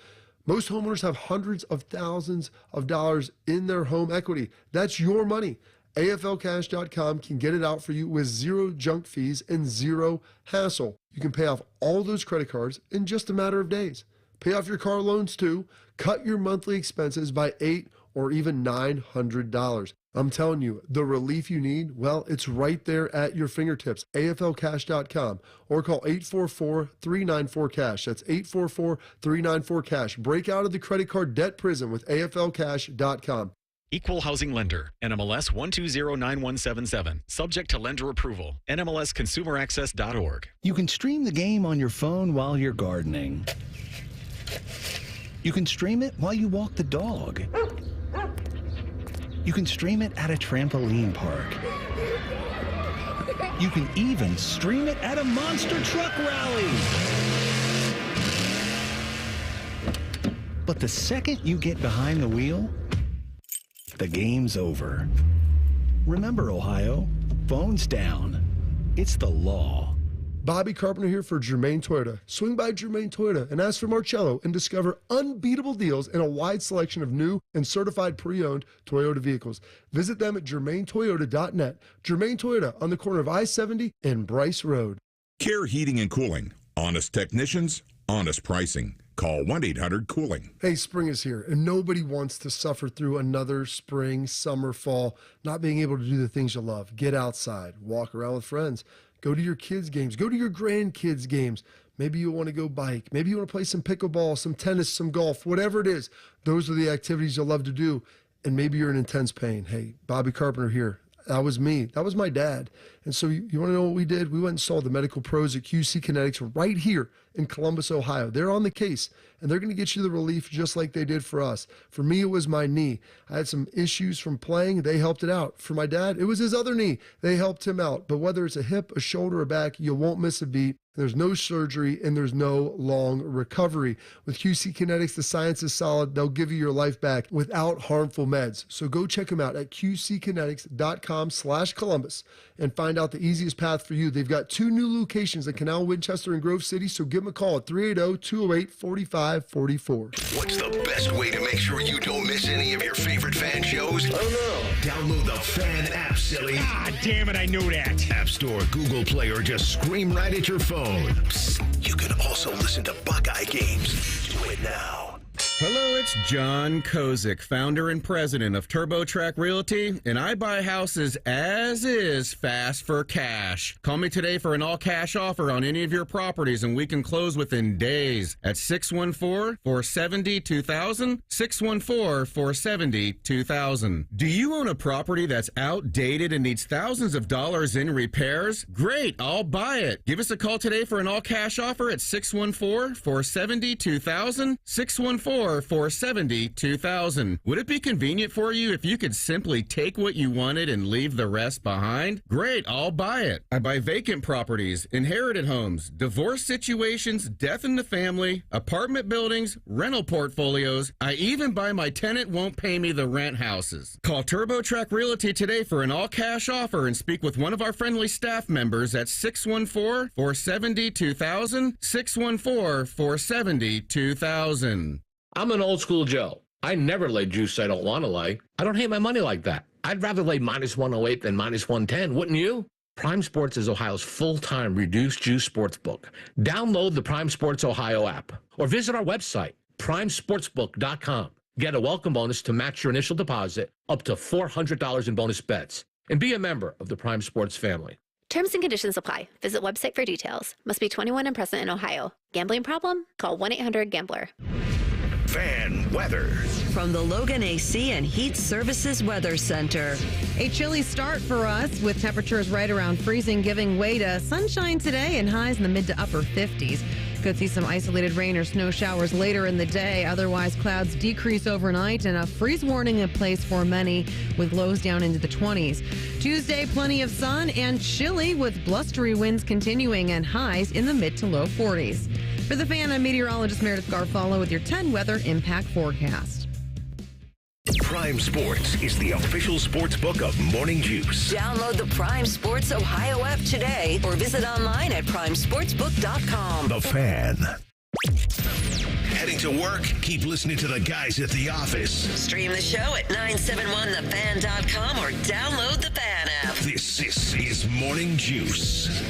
Most homeowners have hundreds of thousands of dollars in their home equity. That's your money. AFLcash.com can get it out for you with zero junk fees and zero hassle. You can pay off all those credit cards in just a matter of days. Pay off your car loans too. Cut your monthly expenses by $800 or even $900. I'm telling you, the relief you need, well, it's right there at your fingertips. AFLcash.com or call 844-394-CASH. That's 844-394-CASH. Break out of the credit card debt prison with AFLcash.com. Equal Housing Lender, NMLS 1209177. Subject to lender approval. NMLSConsumerAccess.org. You can stream the game on your phone while you're gardening. You can stream it while you walk the dog. You can stream it at a trampoline park. You can even stream it at a monster truck rally. But the second you get behind the wheel, the game's over. Remember, Ohio, phones down. It's the law. Bobby Carpenter here for Germain Toyota. Swing by Germain Toyota and ask for Marcello and discover unbeatable deals and a wide selection of new and certified pre-owned Toyota vehicles. Visit them at germaintoyota.net. Germain Toyota on the corner of I-70 and Bryce Road. Care Heating and Cooling. Honest technicians, honest pricing. Call 1-800-COOLING. Hey, spring is here, and nobody wants to suffer through another spring, summer, fall, not being able to do the things you love. Get outside, walk around with friends, go to your kids' games, go to your grandkids' games. Maybe you want to go bike. Maybe you want to play some pickleball, some tennis, some golf, whatever it is. Those are the activities you'll love to do, and maybe you're in intense pain. Hey, Bobby Carpenter here. That was me. That was my dad. And so you want to know what we did? We went and saw the medical pros at QC Kinetics right here in Columbus, Ohio. They're on the case, and they're going to get you the relief just like they did for us. For me, it was my knee. I had some issues from playing. They helped it out. For my dad, it was his other knee. They helped him out. But whether it's a hip, a shoulder, or back, you won't miss a beat. There's no surgery, and there's no long recovery. With QC Kinetics, the science is solid. They'll give you your life back without harmful meds. So go check them out at qckinetics.com/Columbus and find out the easiest path for you. They've got 2 new locations in Canal, Winchester, and Grove City, so give them a call at 380-208-4544. What's the best way to make sure you don't miss any of your favorite fan shows? Oh no. Download the Fan app, silly. Ah, damn it, I knew that. App Store, Google Play, or just scream right at your phone. Psst, you can also listen to Buckeye games. Do it now. Hello, it's John Kozik, founder and president of TurboTrack Realty, and I buy houses as is, fast for cash. Call me today for an all-cash offer on any of your properties, and we can close within days at 614-470-2000, 614-470-2000. Do you own a property that's outdated and needs thousands of dollars in repairs? Great, I'll buy it. Give us a call today for an all-cash offer at 614-470-2000, 614-470-2000. Would it be convenient for you if you could simply take what you wanted and leave the rest behind? Great, I'll buy it. I buy vacant properties, inherited homes, divorce situations, death in the family, apartment buildings, rental portfolios. I even buy my tenant won't pay me the rent houses. Call TurboTrack Realty today for an all-cash offer and speak with one of our friendly staff members at 614-470-2000, 614-470-2000. I'm an old school Joe. I never lay juice I don't want to lay. I don't hate my money like that. I'd rather lay minus 108 than minus 110, wouldn't you? Prime Sports is Ohio's full-time reduced juice sports book. Download the Prime Sports Ohio app or visit our website, primesportsbook.com. Get a welcome bonus to match your initial deposit up to $400 in bonus bets. And be a member of the Prime Sports family. Terms and conditions apply. Visit website for details. Must be 21 and present in Ohio. Gambling problem? Call 1-800-GAMBLER. Fan weather. From the Logan AC and Heat Services Weather Center. A chilly start for us with temperatures right around freezing, giving way to sunshine today and highs in the mid to upper 50s. Could see some isolated rain or snow showers later in the day. Otherwise, clouds decrease overnight and a freeze warning in place for many with lows down into the 20s. Tuesday, plenty of sun and chilly with blustery winds continuing and highs in the mid to low 40s. For the Fan, I'm meteorologist Meredith Garfalo with your 10 weather impact forecast. Prime Sports is the official sports book of Morning Juice. Download the Prime Sports Ohio app today or visit online at primesportsbook.com. The Fan. Heading to work? Keep listening to the guys at the office. Stream the show at 971thefan.com or download the Fan app. This is Morning Juice.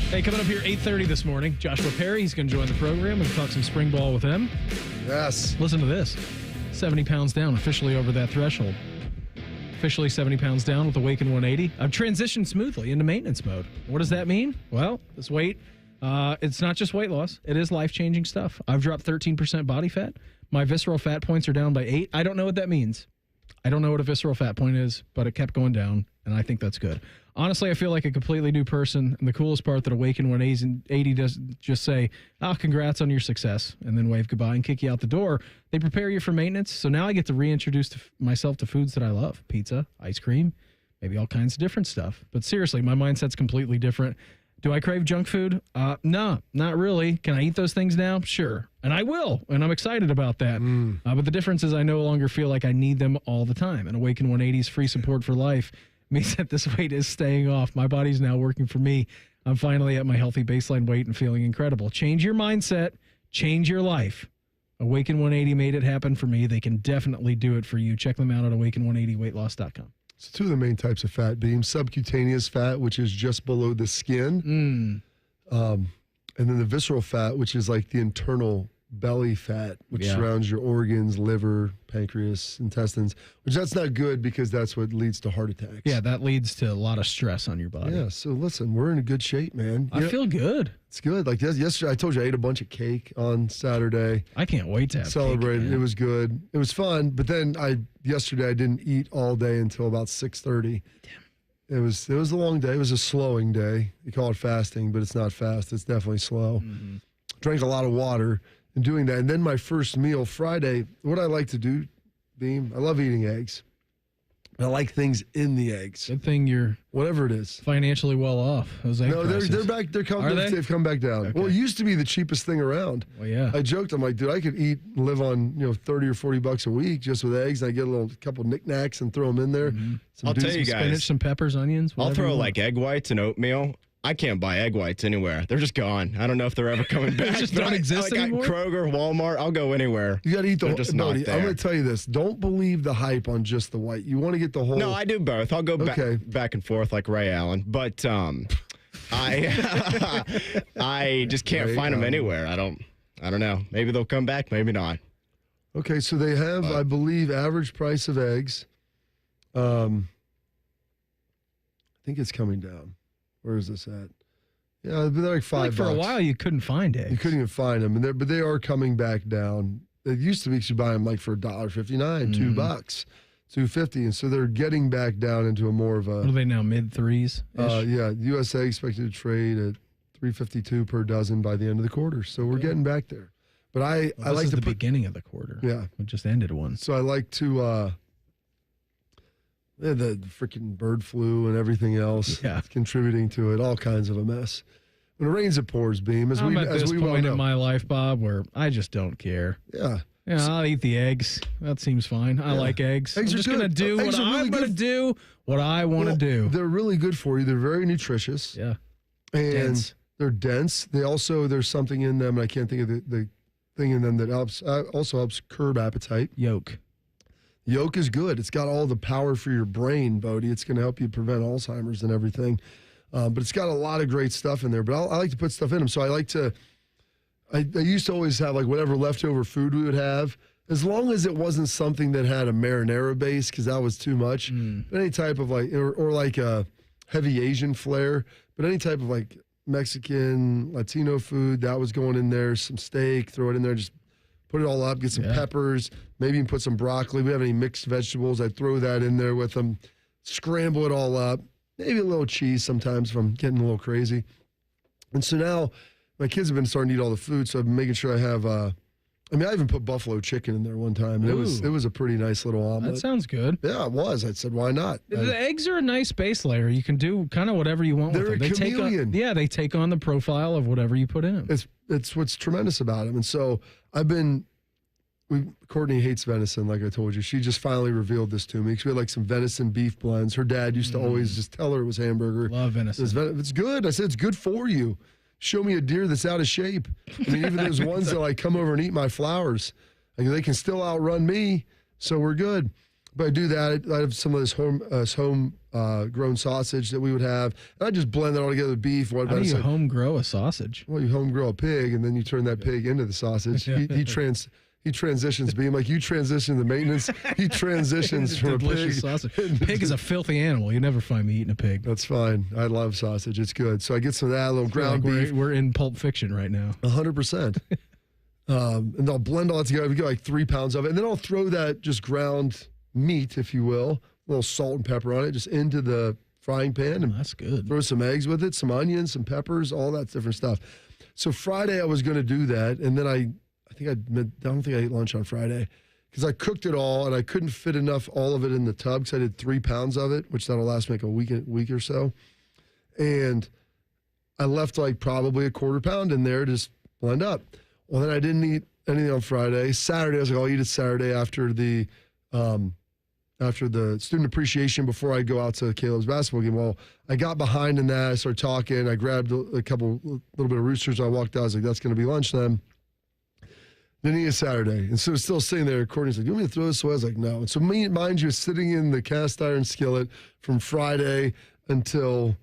Hey, coming up here 8:30 this morning, Joshua Perry, he's going to join the program and talk some spring ball with him. Yes. Listen to this. 70 pounds down, officially over that threshold. Officially 70 pounds down with Awaken 180. I've transitioned smoothly into maintenance mode. What does that mean? Well, this weight, it's not just weight loss. It is life-changing stuff. I've dropped 13% body fat. My visceral fat points are down by 8. I don't know what that means. I don't know what a visceral fat point is, but it kept going down, and I think that's good. Honestly, I feel like a completely new person, and the coolest part that Awaken 180 doesn't just say, congrats on your success, and then wave goodbye and kick you out the door. They prepare you for maintenance, so now I get to reintroduce myself to foods that I love. Pizza, ice cream, maybe all kinds of different stuff. But seriously, my mindset's completely different. Do I crave junk food? No, not really. Can I eat those things now? Sure. And I will, and I'm excited about that. But the difference is I no longer feel like I need them all the time. And Awaken 180's free support for life means that this weight is staying off. My body's now working for me. I'm finally at my healthy baseline weight and feeling incredible. Change your mindset. Change your life. Awaken 180 made it happen for me. They can definitely do it for you. Check them out at awaken180weightloss.com. So two of the main types of fat being subcutaneous fat, which is just below the skin, and then the visceral fat, which is like the internal belly fat, which surrounds your organs, liver, pancreas, intestines, which that's not good because that's what leads to heart attacks. Yeah, that leads to a lot of stress on your body. Yeah, so listen, we're in a good shape, man. I feel good. It's good. Like yesterday, I told you I ate a bunch of cake on Saturday. I can't wait to have celebrate. Cake, it was good. It was fun. But then yesterday I didn't eat all day until about 6:30. Damn. It was a long day. It was a slowing day. You call it fasting, but it's not fast. It's definitely slow. Mm-hmm. Drank a lot of water and doing that. And then my first meal Friday. What I like to do, Beam. I love eating eggs. I like things in the eggs. Good thing you're whatever it is financially well off. Those egg prices. They're back. They've come back down. Okay. Well, it used to be the cheapest thing around. Well, yeah. I joked. I'm like, dude, I could live on $30 or $40 a week just with eggs. And I get a couple knickknacks and throw them in there. Mm-hmm. I'll tell you guys, spinach, some peppers, onions. I'll throw like egg whites and oatmeal. I can't buy egg whites anywhere. They're just gone. I don't know if they're ever coming back. They just don't exist anymore? Kroger, Walmart, I'll go anywhere. You got to eat the whole. Just not there. I'm going to tell you this. Don't believe the hype on just the white. You want to get the whole. No, I do both. I'll go back and forth like Ray Allen. But I just can't find them anywhere. I don't know. Maybe they'll come back. Maybe not. Okay, so they have, I believe, average price of eggs. I think it's coming down. Where is this at? Yeah, they're like $5. For a while, you couldn't find eggs. You couldn't even find them, but they are coming back down. It used to be you could buy them like for $1.59, $2, $2.50, and so they're getting back down into a more of a. What are they now? Mid threes. Yeah, USA expected to trade at $3.52 per dozen by the end of the quarter. So we're getting back there. But I like the beginning of the quarter. Yeah, we just ended one. So I like to. The freaking bird flu and everything else contributing to it, all kinds of a mess. When it rains, it pours, Beam. I'm at this point in my life, Bob, where I just don't care. Yeah. Yeah, I'll eat the eggs. That seems fine. I like eggs. I'm just going to do what I'm going to do, what I want to do. They're really good for you. They're very nutritious. Yeah. And they're dense. There's something in them, and I can't think of the thing in them that also helps curb appetite. Yolk is good. It's got all the power for your brain, Bodie. It's going to help you prevent Alzheimer's and everything. But it's got a lot of great stuff in there. But I like to put stuff in them. So I used to always have like whatever leftover food we would have, as long as it wasn't something that had a marinara base, because that was too much. But any type of like, or like a heavy Asian flair, but any type of like Mexican, Latino food, that was going in there, some steak, throw it in there, just put it all up, get some peppers, maybe even put some broccoli. We have any mixed vegetables, I'd throw that in there with them, scramble it all up, maybe a little cheese sometimes if I'm getting a little crazy. And so now my kids have been starting to eat all the food, so I've been making sure I have, I even put buffalo chicken in there one time, and it was a pretty nice little omelet. That sounds good. Yeah, it was. I said, why not? The eggs are a nice base layer. You can do kind of whatever you want with them. They're a chameleon. They take on the profile of whatever you put in them. It's what's tremendous about them. And so Courtney hates venison, like I told you. She just finally revealed this to me. 'Cause we had like some venison beef blends. Her dad used to always just tell her it was hamburger. Love venison. It's good. I said, it's good for you. Show me a deer that's out of shape. I mean, even those ones that like come over and eat my flowers, like, they can still outrun me, so we're good. But I do that. I have some of this home grown sausage that we would have, and I just blend it all together with beef. How do you home grow a sausage? Well, you home grow a pig, and then you turn that pig into the sausage. He transitions, being like you transition to maintenance. He transitions from a pig. Sausage. Pig is a filthy animal. You never find me eating a pig. That's fine. I love sausage. It's good. So I get some of that, a little ground beef. We're in Pulp Fiction right now. 100%. And I'll blend all that together. We get like 3 pounds of it. And then I'll throw that just ground meat, if you will, a little salt and pepper on it, just into the frying pan. And that's good. Throw some eggs with it, some onions, some peppers, all that different stuff. So Friday I was going to do that. And then I don't think I ate lunch on Friday because I cooked it all and I couldn't fit all of it in the tub because I did 3 pounds of it, which that'll last me like a week or so. And I left like probably a quarter pound in there to just blend up. Well, then I didn't eat anything on Friday. Saturday, I was like, I'll eat it Saturday after the student appreciation before I go out to Caleb's basketball game. Well, I got behind in that. I started talking. I grabbed a little bit of Roosters. I walked out. I was like, that's going to be lunch then. Then he is Saturday. And so it's still sitting there. Courtney's like, you want me to throw this away? I was like, no. And so mind you, sitting in the cast iron skillet from Friday until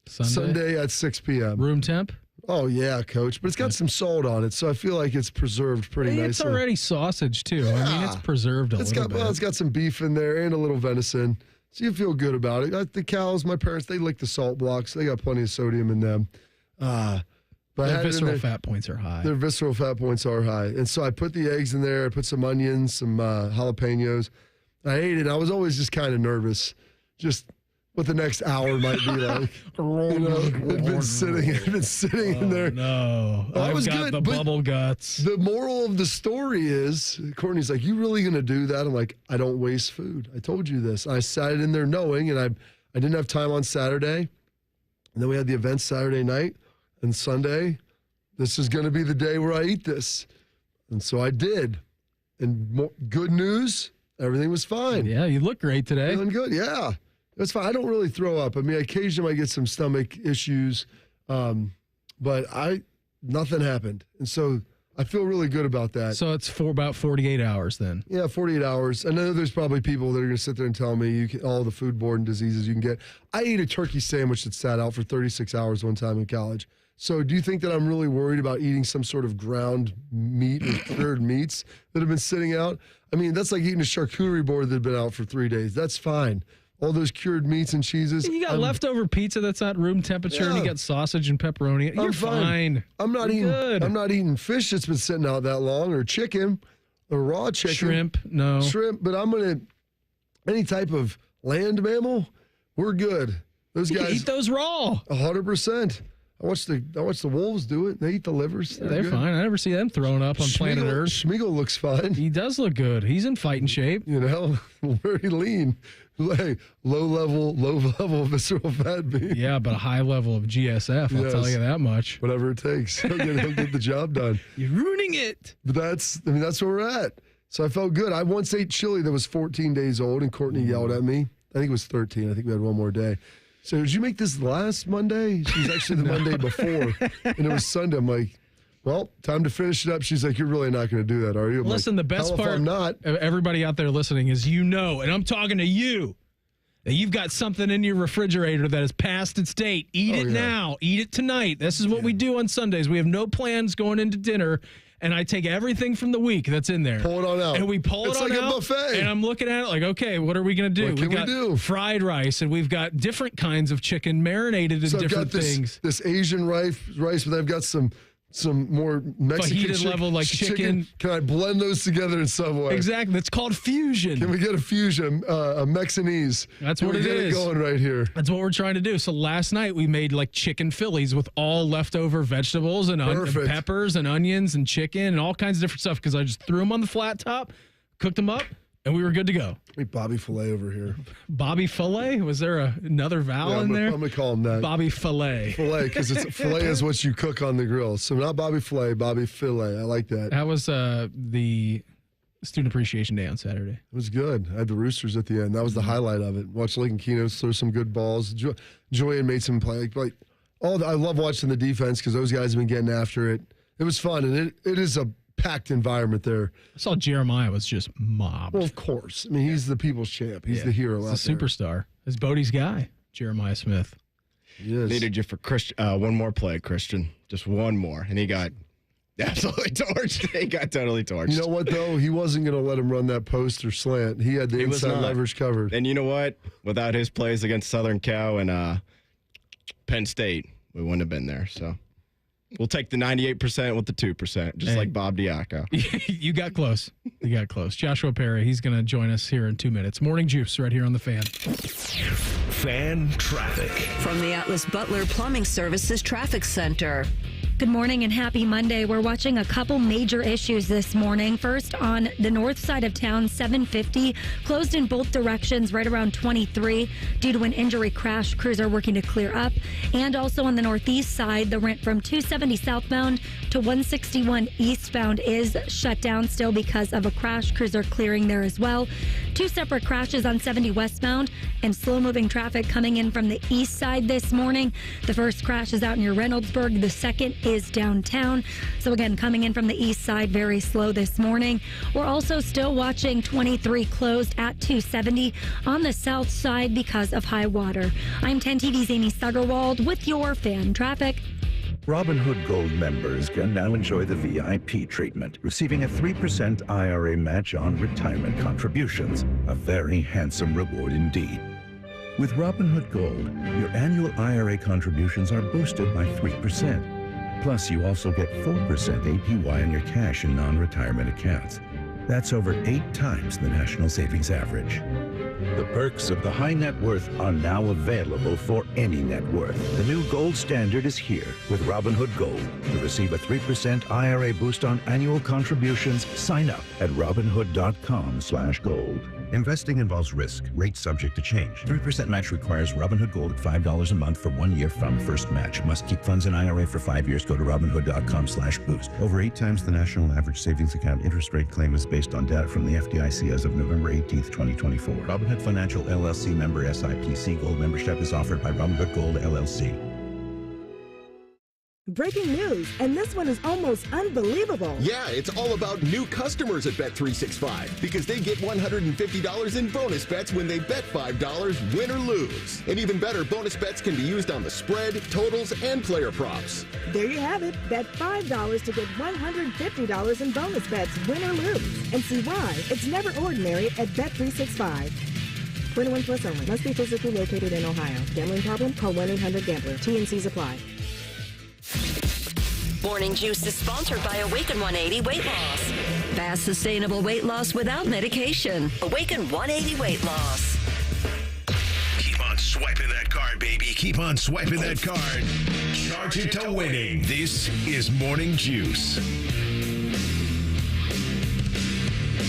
Sunday at 6 p.m. Room temp? Oh, yeah, Coach. But it's got some salt on it, so I feel like it's preserved pretty nicely. It's already sausage, too. Yeah. I mean, it's preserved a little bit. Well, it's got some beef in there and a little venison. So you feel good about it. The cows, my parents, they lick the salt blocks. They got plenty of sodium in them. But their visceral fat points are high. Their visceral fat points are high. And so I put the eggs in there. I put some onions, some jalapenos. I ate it. I was always just kind of nervous, just what the next hour might be like. It'd been sitting in there. No, I've got the bubble guts. The moral of the story is, Courtney's like, you really going to do that? I'm like, I don't waste food. I told you this. I sat in there knowing, and I didn't have time on Saturday. And then we had the event Saturday night. And Sunday, this is going to be the day where I eat this. And so I did. And good news, everything was fine. Yeah, you look great today. Feeling good, yeah. That's fine. I don't really throw up. I mean, occasionally I get some stomach issues, but nothing happened. And so I feel really good about that. So it's for about 48 hours then? Yeah, 48 hours. I know there's probably people that are going to sit there and tell me all the foodborne diseases you can get. I ate a turkey sandwich that sat out for 36 hours one time in college. So do you think that I'm really worried about eating some sort of ground meat or cured meats that have been sitting out? I mean, that's like eating a charcuterie board that had been out for 3 days. That's fine. All those cured meats and cheeses. You got leftover pizza that's at room temperature, and you got sausage and pepperoni. You're fine. I'm not eating fish that's been sitting out that long, or chicken, or raw chicken. Shrimp, no. Shrimp, but any type of land mammal, we're good. Those guys eat those raw. 100%. I watch the wolves do it. They eat the livers. They're fine. I never see them throwing up on planet Earth. Schmeagle looks fine. He does look good. He's in fighting shape. Very lean. Hey, low level visceral fat being. Yeah, but a high level of GSF. I'll tell you that much. Whatever it takes. He'll get the job done. You're ruining it. But that's where we're at. So I felt good. I once ate chili that was 14 days old, and Courtney yelled at me. I think it was 13. I think we had one more day. So did you make this last Monday? She was actually the Monday before, and it was Sunday. I'm like, well, time to finish it up. She's like, you're really not going to do that, are you? I'm Listen, like, the best part, I'm not. Everybody out there listening is, and I'm talking to you, that you've got something in your refrigerator that is past its date. Eat it now. Eat it tonight. This is what we do on Sundays. We have no plans going into dinner. And I take everything from the week that's in there. Pull it on out. And we pull it on out. It's like a buffet. And I'm looking at it like, okay, what are we going to do? What can we do? Fried rice, and we've got different kinds of chicken marinated in different things. This Asian rice, but they've got some some more Mexican Fajita level like chicken. Can I blend those together in some way? Exactly. That's called fusion. Can we get a fusion, a Mexinese? That's what it is. Going right here. That's what we're trying to do. So last night we made like chicken Phillies with all leftover vegetables and peppers and onions and chicken and all kinds of different stuff because I just threw them on the flat top, cooked them up, and we were good to go. Hey, Bobby Filet over here. Bobby Filet? Was there another vowel in there? I'm going to call him that. Bobby Filet. Filet, because filet is what you cook on the grill. So not Bobby Filet, Bobby Filet. I like that. That was the Student Appreciation Day on Saturday. It was good. I had the Roosters at the end. That was the highlight of it. Watched Lincoln Keno throw some good balls. Joyan made some play. I love watching the defense because those guys have been getting after it. It was fun, and it is a packed environment there. I saw Jeremiah was just mobbed. Well, of course. I mean, he's the people's champ. He's the hero. He's a superstar. He's Bodie's guy, Jeremiah Smith. Yes. Needed you for one more play, Christian. Just one more, and he got absolutely torched. He got totally torched. You know what, though? He wasn't going to let him run that post or slant. He had the inside leverage covered. And you know what? Without his plays against Southern Cal and Penn State, we wouldn't have been there. So we'll take the 98% with the 2%, just like Bob Diaco. You got close. You got close. Joshua Perry, he's going to join us here in 2 minutes. Morning Juice right here on The Fan. Fan traffic. From the Atlas Butler Plumbing Services Traffic Center. Good morning and happy Monday. We're watching a couple major issues this morning. First, on the north side of town, 750, closed in both directions right around 23 due to an injury crash. Crews are working to clear up. And also on the northeast side, the rent from 270 southbound to 161 eastbound is shut down still because of a crash. Crews are clearing there as well. Two separate crashes on 70 westbound and slow-moving traffic coming in from the east side this morning. The first crash is out near Reynoldsburg. The second is downtown. So again, coming in from the east side, very slow this morning. We're also still watching 23 closed at 270 on the south side because of high water. I'm 10 TV's Amy Stuggerwald with your fan traffic. Robinhood Gold members can now enjoy the VIP treatment, receiving a 3% IRA match on retirement contributions, a very handsome reward indeed. With Robinhood Gold, your annual IRA contributions are boosted by 3%. Plus, you also get 4% APY on your cash and non-retirement accounts. That's over 8 times the national savings average. The perks of the high net worth are now available for any net worth. The new gold standard is here with Robinhood Gold. To receive a 3% IRA boost on annual contributions, sign up at Robinhood.com/gold. Investing involves risk. Rates subject to change. 3% match requires Robinhood Gold at $5 a month for 1 year from first match. Must keep funds in IRA for 5 years. Go to Robinhood.com/boost. Over 8 times the national average savings account interest rate claim is based on data from the FDIC as of November 18th, 2024. Robinhood Financial LLC member SIPC. Gold membership is offered by Robinhood Gold LLC. Breaking news, and this one is almost unbelievable. Yeah, it's all about new customers at Bet365 because they get $150 in bonus bets when they bet $5, win or lose. And even better, bonus bets can be used on the spread, totals, and player props. There you have it. Bet $5 to get $150 in bonus bets, win or lose. And see why it's never ordinary at Bet365. 21 plus only. Must be physically located in Ohio. Gambling problem? Call 1-800-GAMBLER. T&Cs apply. Morning Juice is sponsored by Awaken 180 Weight Loss. Fast, sustainable weight loss without medication. Awaken 180 Weight Loss. Keep on swiping that card, baby. Keep on swiping that card. Charge it to winning. This is Morning Juice.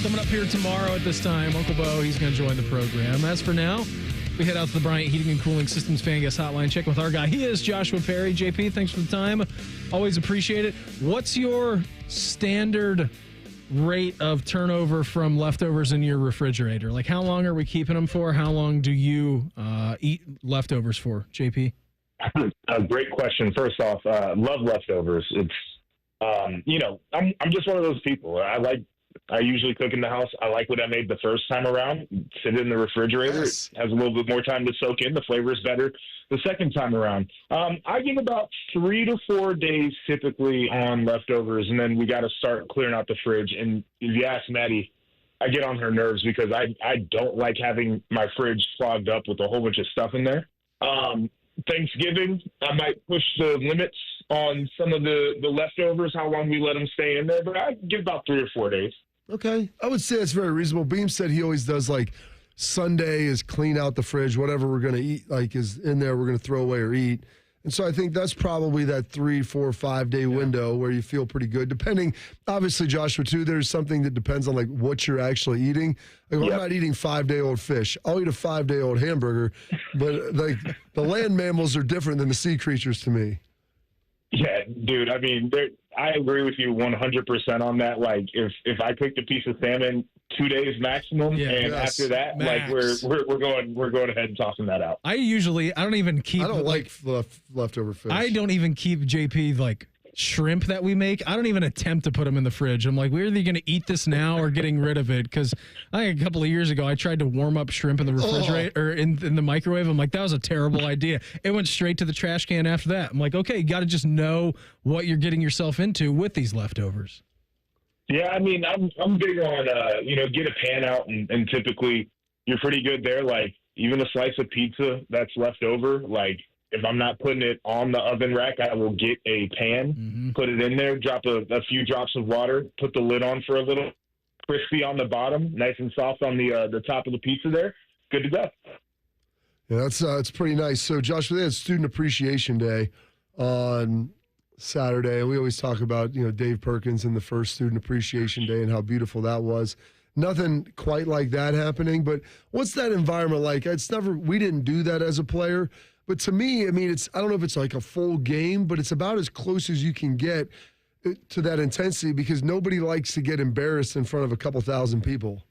Coming up here tomorrow at this time, Uncle Bo, he's going to join the program. As for now, we head out to the Bryant Heating and Cooling Systems Fan Guest Hotline. Check with our guy. He is Joshua Perry. JP, thanks for the time. Always appreciate it. What's your standard rate of turnover from leftovers in your refrigerator? Like, how long are we keeping them for? How long do you eat leftovers for, JP? A great question. First off, love leftovers. It's, I'm just one of those people. I usually cook in the house. I like what I made the first time around. Sit it in the refrigerator. Yes. It has a little bit more time to soak in. The flavor is better the second time around. I give about 3 to 4 days typically on leftovers, and then we got to start clearing out the fridge. And if you ask Maddie, I get on her nerves because I don't like having my fridge clogged up with a whole bunch of stuff in there. Thanksgiving, I might push the limits on some of the leftovers, how long we let them stay in there, but I'd give about 3 or 4 days. Okay. I would say that's very reasonable. Beam said he always does like Sunday is clean out the fridge, whatever we're going to eat, like is in there, we're going to throw away or eat. And so I think that's probably that 3, 4, 5 day window where you feel pretty good. Depending, obviously, Joshua, too, there's something that depends on like what you're actually eating. Like, I'm not eating 5-day-old fish. I'll eat a 5-day-old hamburger, but like the land mammals are different than the sea creatures to me. Yeah, dude. I mean, I agree with you 100% on that. Like, if I cooked a piece of salmon 2 days maximum, and after that, like we're going ahead and tossing that out. I don't even keep. I don't like leftover fish. I don't even keep JP like shrimp that we make. I don't even attempt to put them in the fridge. I'm like, we're either going to eat this now or getting rid of it. Because I think a couple of years ago, I tried to warm up shrimp in the refrigerator or in the microwave. I'm like, that was a terrible idea. It went straight to the trash can after that. I'm like, okay, you got to just know what you're getting yourself into with these leftovers. Yeah, I mean, I'm big on get a pan out, and typically you're pretty good there. Like even a slice of pizza that's left over, like if I'm not putting it on the oven rack, I will get a pan, put it in there, drop a few drops of water, put the lid on for a little, crispy on the bottom, nice and soft on the top of the pizza there. Good to go. Yeah, that's pretty nice. So, Josh, they had Student Appreciation Day on Saturday, and we always talk about Dave Perkins and the first Student Appreciation Day and how beautiful that was. Nothing quite like that happening, but what's that environment like? We didn't do that as a player. But to me, I mean, I don't know if it's like a full game, but it's about as close as you can get to that intensity because nobody likes to get embarrassed in front of a couple thousand people.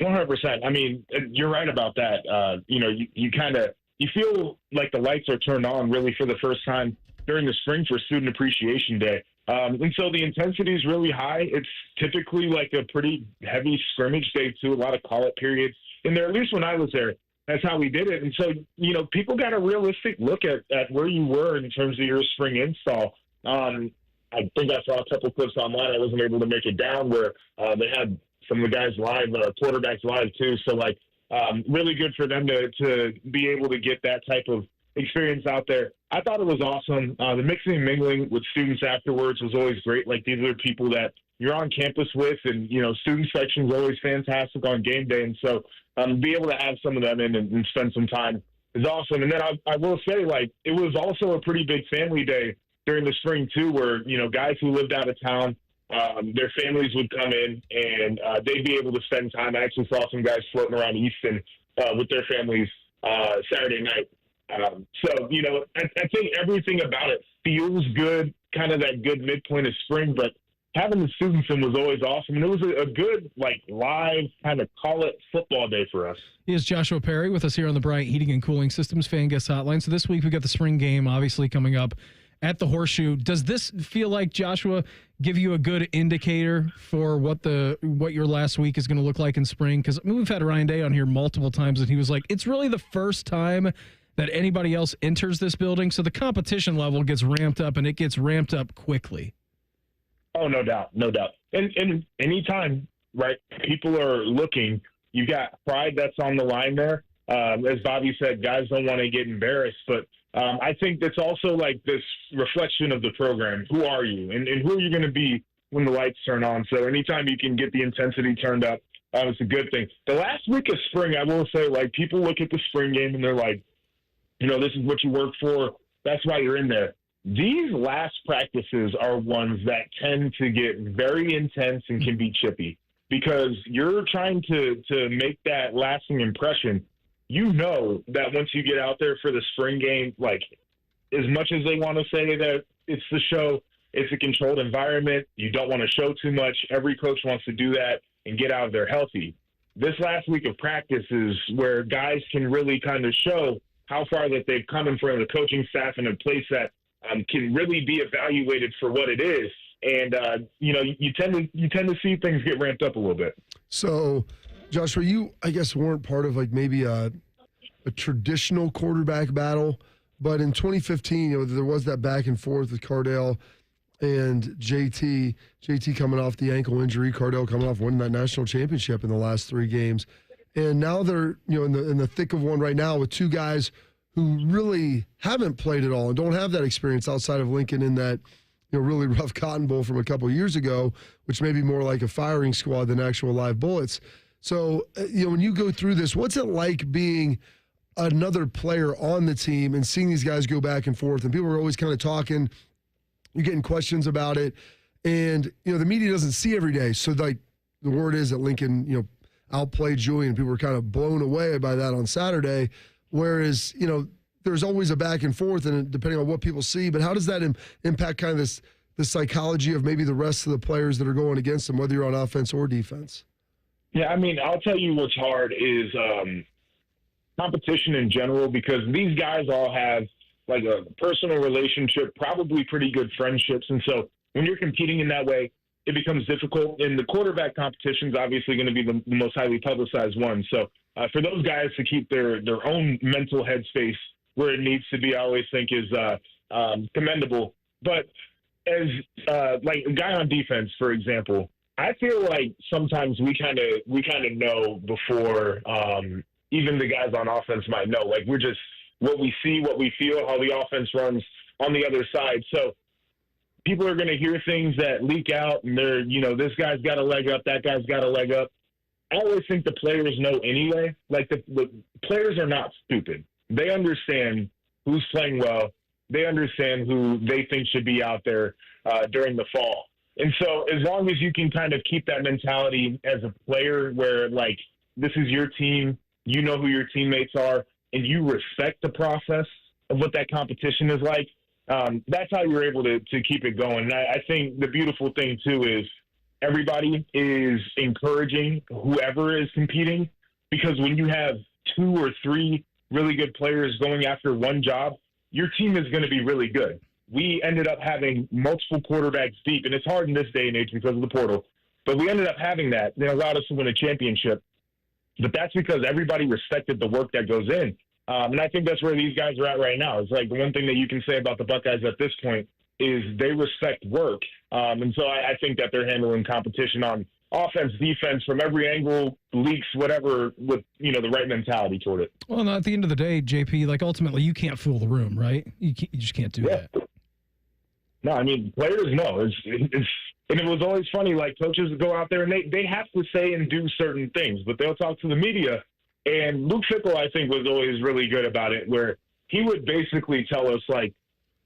100%. I mean, you're right about that. You feel like the lights are turned on really for the first time during the spring for Student Appreciation Day. And so the intensity is really high. It's typically like a pretty heavy scrimmage day too, a lot of call-up periods in there, at least when I was there. That's how we did it. And so, people got a realistic look at where you were in terms of your spring install. I think I saw a couple clips online. I wasn't able to make it down where they had some of the guys live, quarterbacks live too. So, really good for them to be able to get that type of experience out there. I thought it was awesome. The mixing and mingling with students afterwards was always great. Like, these are people that you're on campus with, and, student section is always fantastic on game day. And so, be able to have some of them in and spend some time is awesome. And then I will say, it was also a pretty big family day during the spring too, where, guys who lived out of town, their families would come in and they'd be able to spend time. I actually saw some guys floating around Easton with their families Saturday night. So, I think everything about it feels good, kind of that good midpoint of spring, but having the students in was always awesome. And it was a good, live kind of call it football day for us. He is Joshua Perry with us here on the Bryant Heating and Cooling Systems Fan Guest Hotline. So this week we got the spring game obviously coming up at the Horseshoe. Does this feel like, Joshua, give you a good indicator for what your last week is going to look like in spring? Because we've had Ryan Day on here multiple times, and he was like, it's really the first time that anybody else enters this building. So the competition level gets ramped up, and it gets ramped up quickly. Oh, no doubt. No doubt. And anytime, right, people are looking, you got pride that's on the line there. As Bobby said, guys don't want to get embarrassed, but I think that's also like this reflection of the program. Who are you? And who are you going to be when the lights turn on? So anytime you can get the intensity turned up, it's a good thing. The last week of spring, I will say, people look at the spring game and they're like, this is what you work for. That's why you're in there. These last practices are ones that tend to get very intense and can be chippy because you're trying to make that lasting impression. That once you get out there for the spring game, as much as they want to say that it's the show, it's a controlled environment. You don't want to show too much. Every coach wants to do that and get out of there healthy. This last week of practice is where guys can really kind of show how far that they've come in front of the coaching staff in a place that can really be evaluated for what it is. And, you tend to see things get ramped up a little bit. So, Joshua, you, I guess, weren't part of maybe a traditional quarterback battle, but in 2015, there was that back and forth with Cardale and JT coming off the ankle injury, Cardale coming off winning that national championship in the last 3 games. And now they're, in the thick of one right now with 2 guys who really haven't played at all and don't have that experience outside of Lincoln in that really rough Cotton Bowl from a couple of years ago, which may be more like a firing squad than actual live bullets. So, when you go through this, what's it like being another player on the team and seeing these guys go back and forth? And people are always kind of talking, you're getting questions about it. And, the media doesn't see every day. So, like, the word is that Lincoln, outplayed Julian. People were kind of blown away by that on Saturday. Whereas, there's always a back and forth, and depending on what people see. But how does that impact kind of the psychology of maybe the rest of the players that are going against them, whether you're on offense or defense? Yeah, I mean, I'll tell you what's hard is competition in general, because these guys all have like a personal relationship, probably pretty good friendships. And so when you're competing in that way, it becomes difficult. And the quarterback competition is obviously going to be the most highly publicized one. So for those guys to keep their own mental headspace where it needs to be, I always think is commendable. But as like a guy on defense, for example, I feel like sometimes we kind of know before even the guys on offense might know. Like, we're just what we see, what we feel, how the offense runs on the other side. So people are going to hear things that leak out, and they're, this guy's got a leg up, that guy's got a leg up. I always think the players know anyway. Like, the players are not stupid. They understand who's playing well. They understand who they think should be out there during the fall. And so as long as you can kind of keep that mentality as a player where, like, this is your team, you know who your teammates are, and you respect the process of what that competition is like, that's how you're able to keep it going. And I think the beautiful thing, too, is everybody is encouraging whoever is competing, because when you have 2 or 3 really good players going after one job, your team is going to be really good. We ended up having multiple quarterbacks deep, and it's hard in this day and age because of the portal, but we ended up having that. They allowed us to win a championship, but that's because everybody respected the work that goes in. And I think that's where these guys are at right now. It's like the one thing that you can say about the Buckeyes at this point is they respect work. And so I think that they're handling competition on offense, defense, from every angle, leaks, whatever, with, the right mentality toward it. Well, no, at the end of the day, JP, like, ultimately you can't fool the room, right? You just can't do that. No, I mean, players know. And it was always funny, like, coaches go out there and they have to say and do certain things, but they'll talk to the media. And Luke Fickell, I think, was always really good about it, where he would basically tell us, like,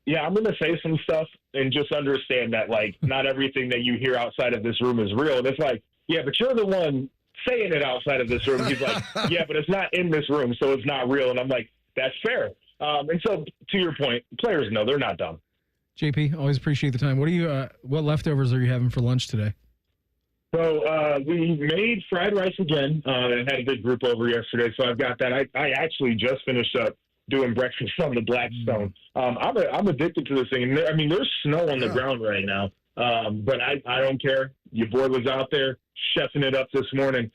yeah, I'm going to say some stuff, and just understand that, like, not everything that you hear outside of this room is real. And it's like, yeah, but you're the one saying it outside of this room. He's like, yeah, but it's not in this room, so it's not real. And I'm like, that's fair. And so, to your point, players know they're not dumb. JP, always appreciate the time. What leftovers are you having for lunch today? So we made fried rice again. And had a big group over yesterday, so I've got that. I actually just finished up doing breakfast on the Blackstone. I'm addicted to this thing. And there's snow on the ground right now, but I don't care. Your boy was out there chefing it up this morning.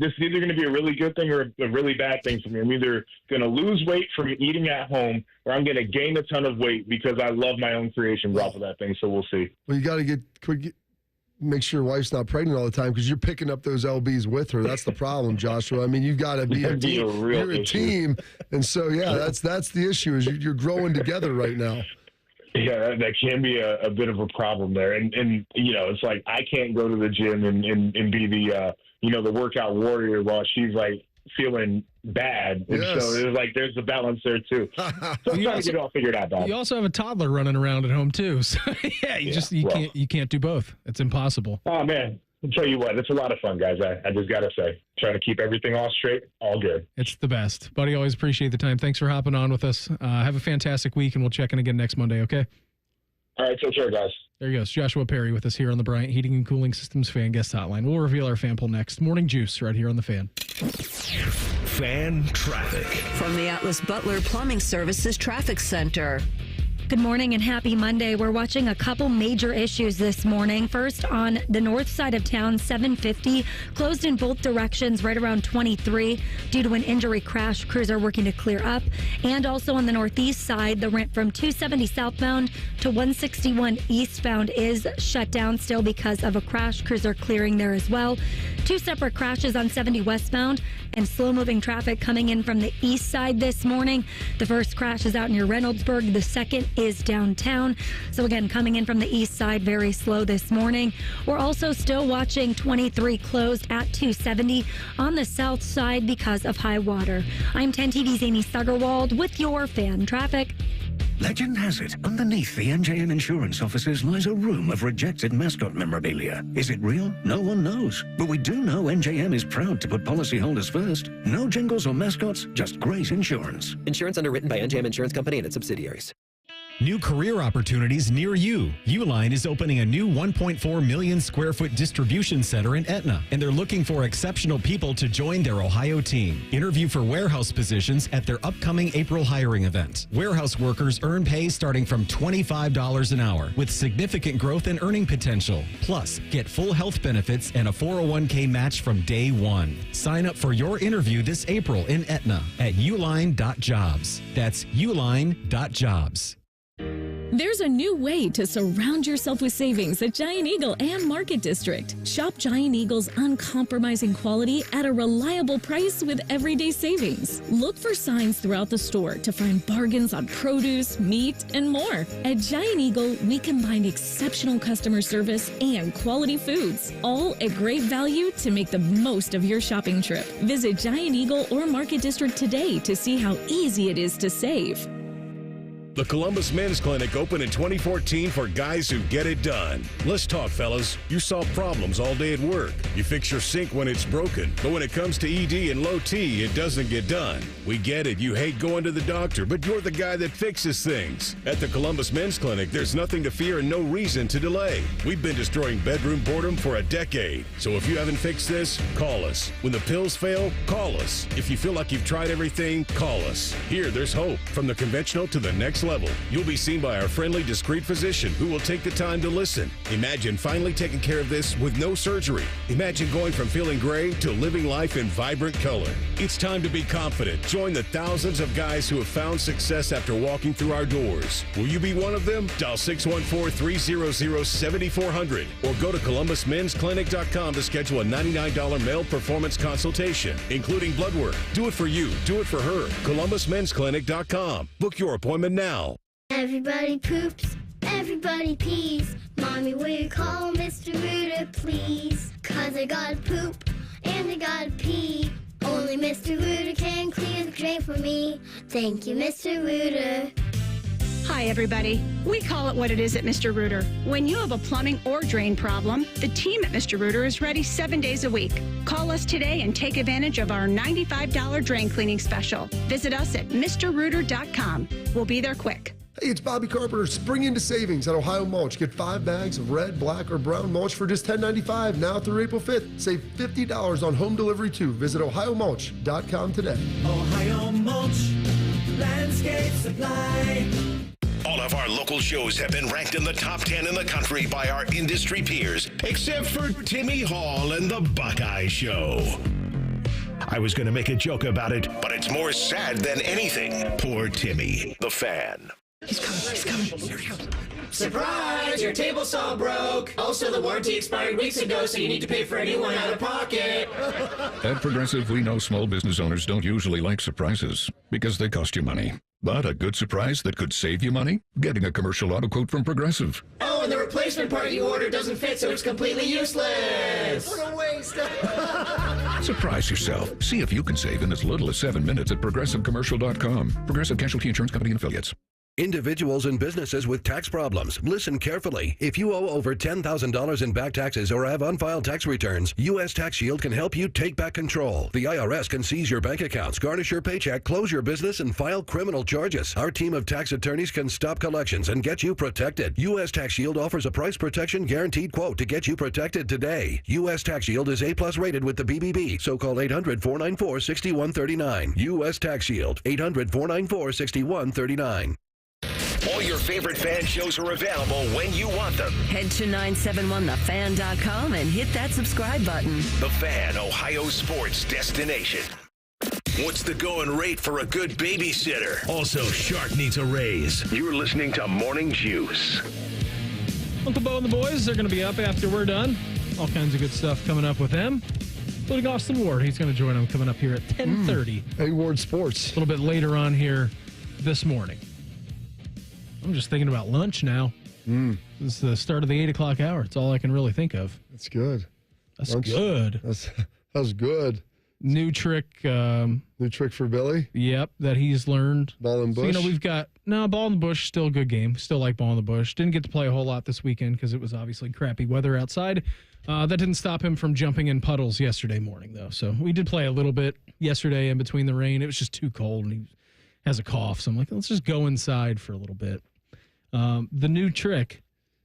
This is either going to be a really good thing or a really bad thing for me. I'm either going to lose weight from eating at home, or I'm going to gain a ton of weight because I love my own creations off of that thing. So we'll see. Well, you got to make sure your wife's not pregnant all the time, because you're picking up those LBs with her. That's the problem, Joshua. I mean, you've got to be a team. You're a team. And so, yeah, that's the issue, is you're growing together right now. Yeah, that can be a bit of a problem there. And it's like, I can't go to the gym and be the, the workout warrior while she's, like, feeling bad. And so it's like, there's a balance there, too. So I'm trying to get it all figured out, Bob. You also have a toddler running around at home, too. So, yeah, you can't do both. It's impossible. Oh, man. I'll tell you what, it's a lot of fun, guys. I just got to say, trying to keep everything all straight, all good. It's the best. Buddy, always appreciate the time. Thanks for hopping on with us. Have a fantastic week, and we'll check in again next Monday, okay? All right, take care, guys. There he goes. Joshua Perry with us here on the Bryant Heating and Cooling Systems Fan Guest Hotline. We'll reveal our fan poll next. Morning Juice right here on the Fan. Fan traffic. From the Atlas Butler Plumbing Services Traffic Center. Good morning and happy Monday. We're watching a couple major issues this morning. First, on the north side of town, 750 closed in both directions right around 23 due to an injury crash. Crews are working to clear up. And also on the northeast side, the ramp from 270 southbound to 161 eastbound is shut down still because of a crash. Crews are clearing there as well. Two separate crashes on 70 westbound and slow-moving traffic coming in from the east side this morning. The first crash is out near Reynoldsburg. The second is downtown. So again, coming in from the east side, very slow this morning. We're also still watching 23 closed at 270 on the south side because of high water. I'm 10 TV's Amy Stuggerwald with your fan traffic. Legend has it, underneath the NJM insurance offices lies a room of rejected mascot memorabilia. Is it real? No one knows. But we do know NJM is proud to put policyholders first. No jingles or mascots, just great insurance. Insurance underwritten by NJM Insurance Company and its subsidiaries. New career opportunities near you. Uline is opening a new 1.4 million square foot distribution center in Etna, and they're looking for exceptional people to join their Ohio team. Interview for warehouse positions at their upcoming April hiring event. Warehouse workers earn pay starting from $25 an hour with significant growth and earning potential. Plus, get full health benefits and a 401k match from day one. Sign up for your interview this April in Etna at uline.jobs. That's uline.jobs. There's a new way to surround yourself with savings at Giant Eagle and Market District. Shop Giant Eagle's uncompromising quality at a reliable price with everyday savings. Look for signs throughout the store to find bargains on produce, meat, and more. At Giant Eagle, we combine exceptional customer service and quality foods, all at great value to make the most of your shopping trip. Visit Giant Eagle or Market District today to see how easy it is to save. The Columbus Men's Clinic opened in 2014 for guys who get it done. Let's talk, fellas. You solve problems all day at work. You fix your sink when it's broken. But when it comes to ED and low T, it doesn't get done. We get it. You hate going to the doctor, but you're the guy that fixes things. At the Columbus Men's Clinic, there's nothing to fear and no reason to delay. We've been destroying bedroom boredom for a decade. So if you haven't fixed this, call us. When the pills fail, call us. If you feel like you've tried everything, call us. Here, there's hope. From the conventional to the next level. You'll be seen by our friendly, discreet physician who will take the time to listen. Imagine finally taking care of this with no surgery. Imagine going from feeling gray to living life in vibrant color. It's time to be confident. Join the thousands of guys who have found success after walking through our doors. Will you be one of them? Dial 614-300-7400 or go to columbusmensclinic.com to schedule a $99 male performance consultation, including blood work. Do it for you. Do it for her. columbusmensclinic.com. Book your appointment now. Everybody poops, everybody pees. Mommy, will you call Mr. Rooter, please? 'Cause I gotta poop and I gotta pee. Only Mr. Rooter can clear the drain for me. Thank you, Mr. Rooter. Hi, everybody. We call it what it is at Mr. Rooter. When you have a plumbing or drain problem, the team at Mr. Rooter is ready 7 days a week. Call us today and take advantage of our $95 drain cleaning special. Visit us at MrRooter.com. We'll be there quick. Hey, it's Bobby Carpenter. Spring into savings at Ohio Mulch. Get 5 bags of red, black, or brown mulch for just $10.95 now through April 5th. Save $50 on home delivery, too. Visit OhioMulch.com today. Ohio Mulch, landscape supply. All of our local shows have been ranked in the top 10 in the country by our industry peers, except for Timmy Hall and the Buckeye Show. I was going to make a joke about it, but it's more sad than anything. Poor Timmy, the fan. He's coming. Here he comes. Surprise! Your table saw broke. Also, the warranty expired weeks ago, so you need to pay for a new one out of pocket. At Progressive, we know small business owners don't usually like surprises because they cost you money. But a good surprise that could save you money? Getting a commercial auto quote from Progressive. Oh, and the replacement part you ordered doesn't fit, so it's completely useless. What a waste. Surprise yourself. See if you can save in as little as 7 minutes at ProgressiveCommercial.com. Progressive Casualty Insurance Company and Affiliates. Individuals and businesses with tax problems, listen carefully. If you owe over $10,000 in back taxes or have unfiled tax returns, U.S. Tax Shield can help you take back control. The IRS can seize your bank accounts, garnish your paycheck, close your business, and file criminal charges. Our team of tax attorneys can stop collections and get you protected. U.S. Tax Shield offers a price protection guaranteed quote to get you protected today. U.S. Tax Shield is A+ rated with the BBB, so call 800-494-6139. U.S. Tax Shield, 800-494-6139. All your favorite fan shows are available when you want them. Head to 971thefan.com and hit that subscribe button. The Fan, Ohio sports destination. What's the going rate for a good babysitter? Also, Shark needs a raise. You're listening to Morning Juice. Uncle Bo and the boys are going to be up after we're done. All kinds of good stuff coming up with them, including Austin Ward. He's going to join them coming up here at 10:30. Hey, Ward Sports. A little bit later on here this morning. I'm just thinking about lunch now. This is the start of the 8 o'clock hour. It's all I can really think of. That's good. That's good. That's good. New trick. New trick for Billy? Yep, that he's learned. Ball and bush? So, we've got, Ball in the Bush, still a good game. Still like Ball in the Bush. Didn't get to play a whole lot this weekend because it was obviously crappy weather outside. That didn't stop him from jumping in puddles yesterday morning, though. So we did play a little bit yesterday in between the rain. It was just too cold, and he has a cough. So I'm like, let's just go inside for a little bit. The new trick,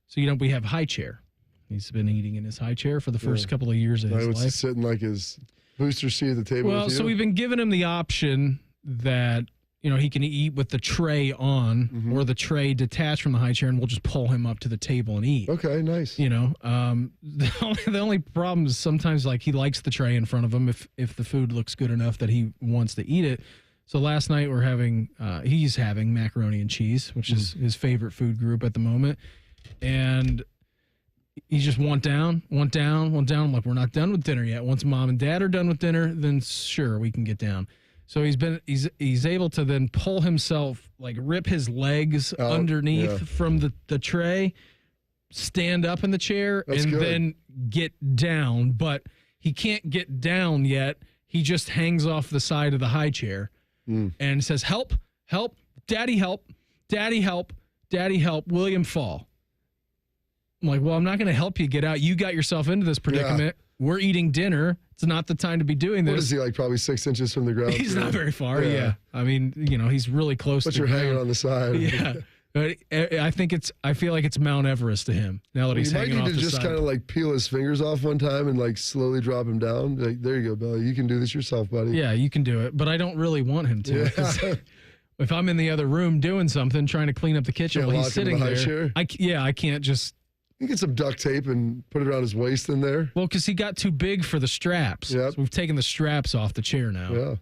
so we have high chair. He's been eating in his high chair for the first couple of years of his life. Sitting like his booster seat at the table with you? So we've been giving him the option that, he can eat with the tray on or the tray detached from the high chair, and we'll just pull him up to the table and eat. Okay, nice. The only problem is sometimes he likes the tray in front of him if the food looks good enough that he wants to eat it. So last night he's having macaroni and cheese, which is his favorite food group at the moment. And he just want down. I'm like, we're not done with dinner yet. Once mom and dad are done with dinner, then sure, we can get down. So he's able to then pull himself, rip his legs underneath from the tray, stand up in the chair, then get down. But he can't get down yet. He just hangs off the side of the high chair and says, help, daddy, help, daddy, help, William fall. I'm like, well, I'm not going to help you get out. You got yourself into this predicament. Yeah. We're eating dinner. It's not the time to be doing this. What is he, probably 6 inches from the ground? He's not very far, yeah. I mean, he's really close to the ground. But you're hanging on the side. Yeah. But I feel like it's Mount Everest to him now that he's hanging off the side. You might need to just kind of peel his fingers off one time and slowly drop him down. There you go, Billy. You can do this yourself, buddy. Yeah, you can do it. But I don't really want him to. Yeah. If I'm in the other room doing something, trying to clean up the kitchen while he's sitting there, I can't just... You get some duct tape and put it around his waist in there. Well, because he got too big for the straps. Yep. So we've taken the straps off the chair now. Yeah.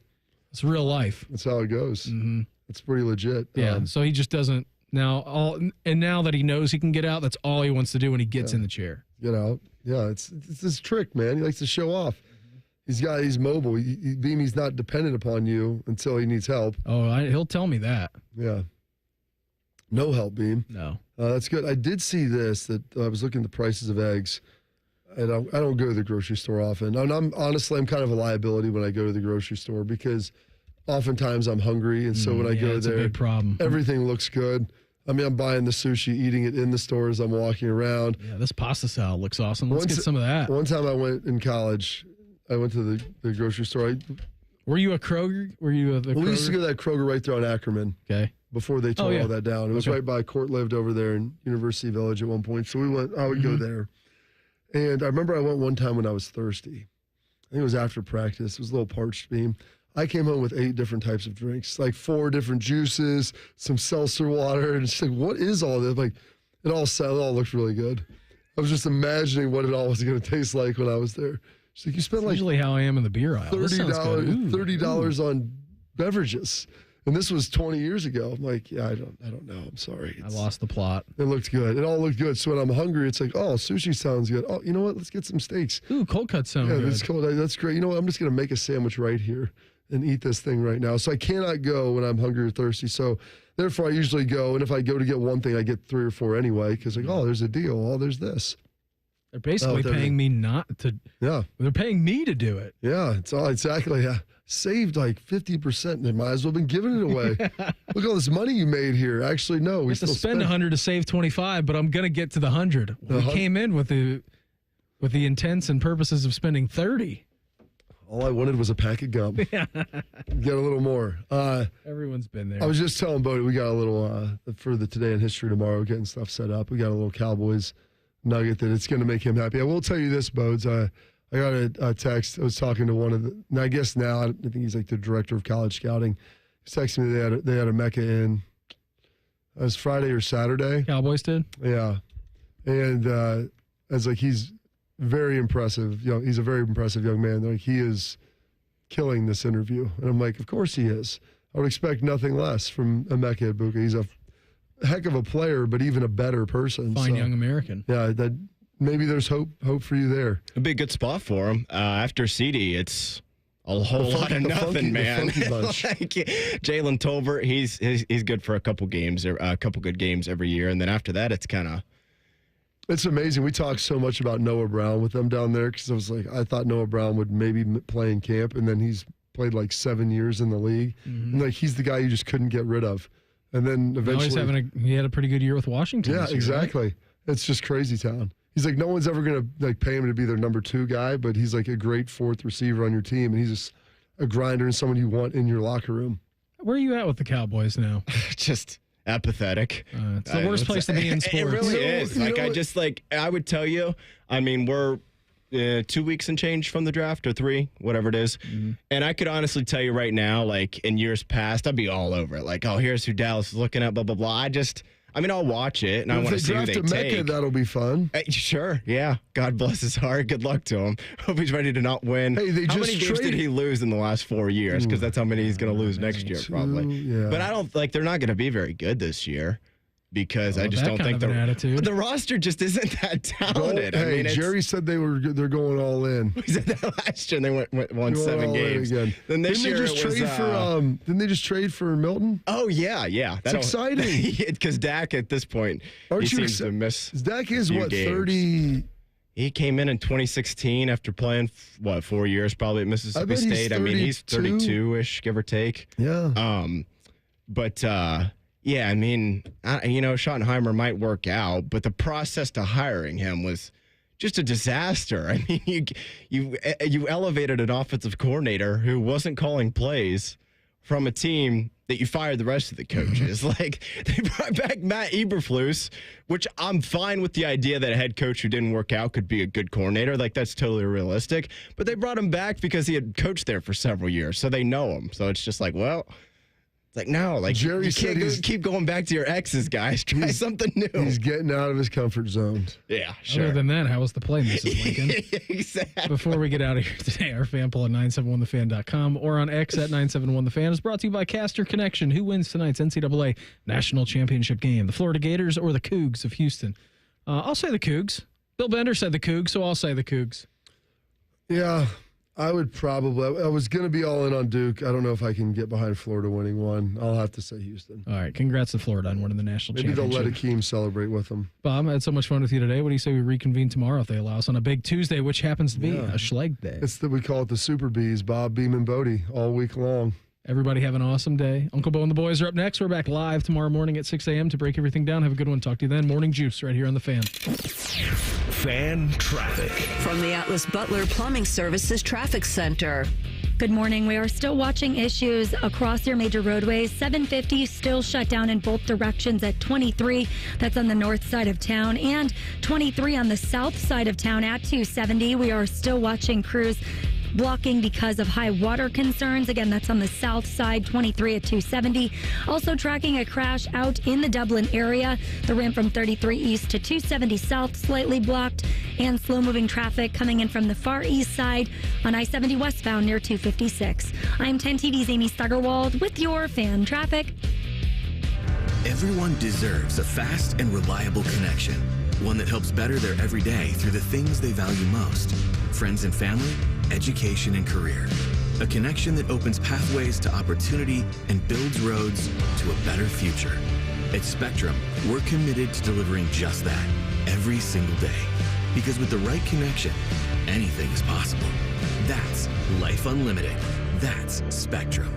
It's real life. That's how it goes. Mm-hmm. It's pretty legit. Yeah. So he just doesn't now. Now that he knows he can get out, that's all he wants to do when he gets in the chair. Get out. Yeah. It's his trick, man. He likes to show off. He's mobile. He's not dependent upon you until he needs help. Oh, he'll tell me that. Yeah. No help, Beam. No. That's good. I did see this, that I was looking at the prices of eggs. And I don't go to the grocery store often. And I'm kind of a liability when I go to the grocery store because oftentimes I'm hungry. And so when I go there, a big problem. Everything looks good. I mean, I'm buying the sushi, eating it in the store as I'm walking around. Yeah, this pasta salad looks awesome. Let's get some of that. One time I went in college, I went to the grocery store. Were you a Kroger? We used to go to that Kroger right there on Ackerman. Okay. Before they tore all that down. It was right by Court lived over there in University Village at one point. So I would go there. And I remember I went one time when I was thirsty. I think it was after practice. It was a little parched, Beam. I came home with 8 different types of drinks, 4 different juices, some seltzer water. And it's what is all this? It all looked really good. I was just imagining what it all was going to taste like when I was there. She's like, you spent usually how I am in the beer aisle. $30 on beverages. And this was 20 years ago. I'm like, yeah, I don't know. I'm sorry. I lost the plot. It looked good. It all looked good. So when I'm hungry, it's like, oh, sushi sounds good. Oh, you know what? Let's get some steaks. Ooh, cold cuts sound good. Yeah, that's great. You know what? I'm just going to make a sandwich right here and eat this thing right now. So I cannot go when I'm hungry or thirsty. So therefore, I usually go. And if I go to get one thing, I get 3 or 4 anyway because there's a deal. Oh, there's this. They're basically paying me not to. Yeah. They're paying me to do it. Yeah, it's all exactly. Yeah. Saved 50%. They might as well have been giving it away. Look at all this money you made here. Actually, no. We still spend 100 to save 25, but I'm going to get to the 100. We came in with the intents and purposes of spending 30. All I wanted was a pack of gum. Yeah. Get a little more. Everyone's been there. I was just telling Bodie, we got a little, for the Today in History tomorrow, getting stuff set up. We got a little Cowboys nugget that it's going to make him happy. I will tell you this, Bodes. I got a text. I was talking to one of the, and I guess now, I think he's the director of college scouting. He's texting me they had a Mecca in It was Friday or Saturday. Cowboys did? Yeah. And I was like, he's very impressive. He's a very impressive young man. Like, he is killing this interview. And I'm like, of course he is. I would expect nothing less from Emeka Egbuka. He's a heck of a player, but even a better person. Fine young American. Yeah, that maybe there's hope for you there. It'd be a good spot for him. After CD, it's a whole lot of nothing, man. Like Jalen Tolbert, he's good for a couple good games every year, and then after that, it's kind of. It's amazing. We talked so much about Noah Brown with them down there because I was like, I thought Noah Brown would maybe play in camp, and then he's played like 7 years in the league, and like he's the guy you just couldn't get rid of. And then eventually, he had a pretty good year with Washington. Yeah, year, exactly. Right? It's just crazy town. He's like, no one's ever gonna like pay him to be their number 2 guy, but he's like a great 4th receiver on your team, and he's just a grinder and someone you want in your locker room. Where are you at with the Cowboys now? Just apathetic. It's the worst place to be in sports. It really is. I would tell you. I mean, we're 2 weeks and change from the draft, or 3, whatever it is. Mm-hmm. And I could honestly tell you right now, like in years past, I'd be all over it. Like, oh, here's who Dallas is looking at, blah, blah, blah. I'll watch it, and I want to see who they take. That'll be fun. Sure, yeah. God bless his heart. Good luck to him. Hope he's ready to not win. Hey, how many games did he lose in the last 4 years? Because that's how many he's going to lose next year, probably. Yeah. But I don't they're not going to be very good this year. Because I just don't think the roster just isn't that talented. Hey, Jerry said they're going all in. We said that last year, and they won 7 games. Again. Then this year didn't they just trade for Milton? Oh yeah. That's exciting. Because Dak at this point, he seems to miss. Dak is what, games. 30? He came in 2016 after playing 4 years probably at Mississippi State. I mean, he's 32-ish, give or take. Yeah. Yeah, I mean, Schottenheimer might work out, but the process to hiring him was just a disaster. I mean, you elevated an offensive coordinator who wasn't calling plays from a team that you fired the rest of the coaches. Like, they brought back Matt Eberflus, which I'm fine with the idea that a head coach who didn't work out could be a good coordinator. Like, that's totally realistic. But they brought him back because he had coached there for several years, so they know him. So it's just like, well... It's like, no, like Jerry you can't keep going back to your exes, guys. Try something new. He's getting out of his comfort zone. Yeah, sure. Other than that, how was the play, Mrs. Lincoln? Exactly. Before we get out of here today, our fan poll at 971thefan.com or on X at 971thefan is brought to you by Caster Connection. Who wins tonight's NCAA National Championship game? The Florida Gators or the Cougs of Houston? I'll say the Cougs. Bill Bender said the Cougs, so I'll say the Cougs. Yeah. I would probably. I was going to be all in on Duke. I don't know if I can get behind Florida winning one. I'll have to say Houston. All right. Congrats to Florida on winning the national championship. Maybe they'll let Akeem celebrate with them. Bob, I had so much fun with you today. What do you say we reconvene tomorrow if they allow us on a big Tuesday, which happens to be a Schleg Day? We call it the Super Bees, Bob, Beam, and Bodie, all week long. Everybody have an awesome day. Uncle Bo and the boys are up next. We're back live tomorrow morning at 6 a.m. to break everything down. Have a good one. Talk to you then. Morning Juice right here on The Fan. Fan traffic. From the Atlas Butler Plumbing Services Traffic Center. Good morning. We are still watching issues across your major roadways. 750 still shut down in both directions at 23. That's on the north side of town, and 23 on the south side of town at 270. We are still watching crews blocking because of high water concerns. Again, that's on the south side, 23 at 270. Also tracking a crash out in the Dublin area. The ramp from 33 east to 270 south slightly blocked, and slow-moving traffic coming in from the far east side on I-70 westbound near 256. I'm 10 TV's Amy Steigerwald with your fan traffic. Everyone deserves a fast and reliable connection. One that helps better their everyday through the things they value most. Friends and family, education and career. A connection that opens pathways to opportunity and builds roads to a better future. At Spectrum, we're committed to delivering just that every single day. Because with the right connection, anything is possible. That's Life Unlimited. That's Spectrum.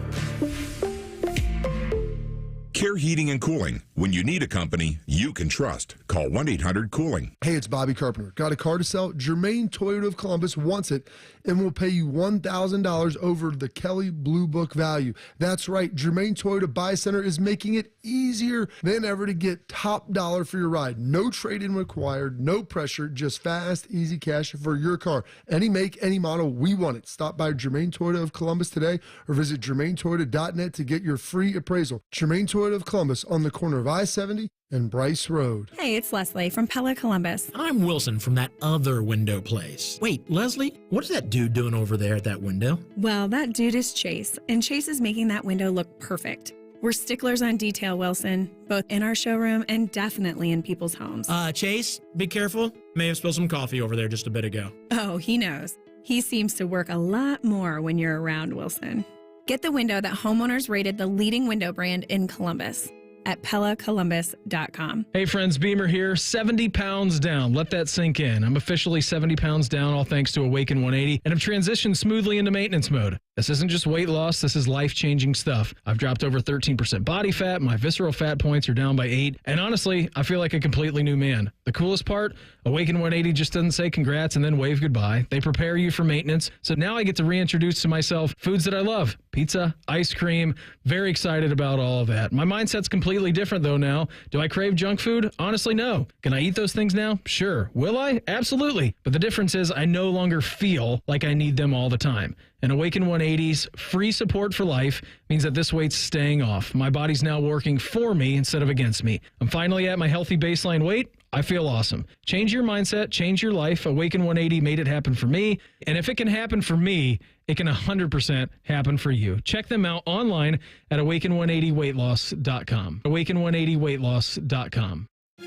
Care Heating and Cooling. When you need a company you can trust, call 1-800-COOLING. Hey, it's Bobby Carpenter. Got a car to sell? Germain Toyota of Columbus wants it and will pay you $1,000 over the Kelly Blue Book value. That's right. Germain Toyota Buy Center is making it easier than ever to get top dollar for your ride. No trade-in required, no pressure, just fast, easy cash for your car. Any make, any model, we want it. Stop by Germain Toyota of Columbus today or visit germaintoyota.net to get your free appraisal. Germain Toyota neighborhood of Columbus on the corner of I-70 and Bryce Road. Hey, it's Leslie from Pella Columbus. I'm Wilson from that other window place. Wait, Leslie, what is that dude doing over there at that window? Well, that dude is Chase, and Chase is making that window look perfect. We're sticklers on detail, Wilson, both in our showroom and definitely in people's homes. Chase, be careful. May have spilled some coffee over there just a bit ago. Oh, he knows. He seems to work a lot more when you're around, Wilson. Get the window that homeowners rated the leading window brand in Columbus at PellaColumbus.com. Hey friends, Beamer here, 70 pounds down. Let that sink in. I'm officially 70 pounds down, all thanks to Awaken 180, and I've transitioned smoothly into maintenance mode. This isn't just weight loss, this is life-changing stuff. I've dropped over 13% body fat, my visceral fat points are down by 8, and honestly, I feel like a completely new man. The coolest part, Awaken 180 just doesn't say congrats and then wave goodbye. They prepare you for maintenance, so now I get to reintroduce to myself foods that I love. Pizza, ice cream, very excited about all of that. My mindset's completely different though now. Do I crave junk food? Honestly, no. Can I eat those things now? Sure. Will I? Absolutely. But the difference is I no longer feel like I need them all the time. And Awaken 180's free support for life means that this weight's staying off. My body's now working for me instead of against me. I'm finally at my healthy baseline weight. I feel awesome. Change your mindset, change your life. Awaken 180 made it happen for me. And if it can happen for me, it can 100% happen for you. Check them out online at awaken180weightloss.com. awaken180weightloss.com.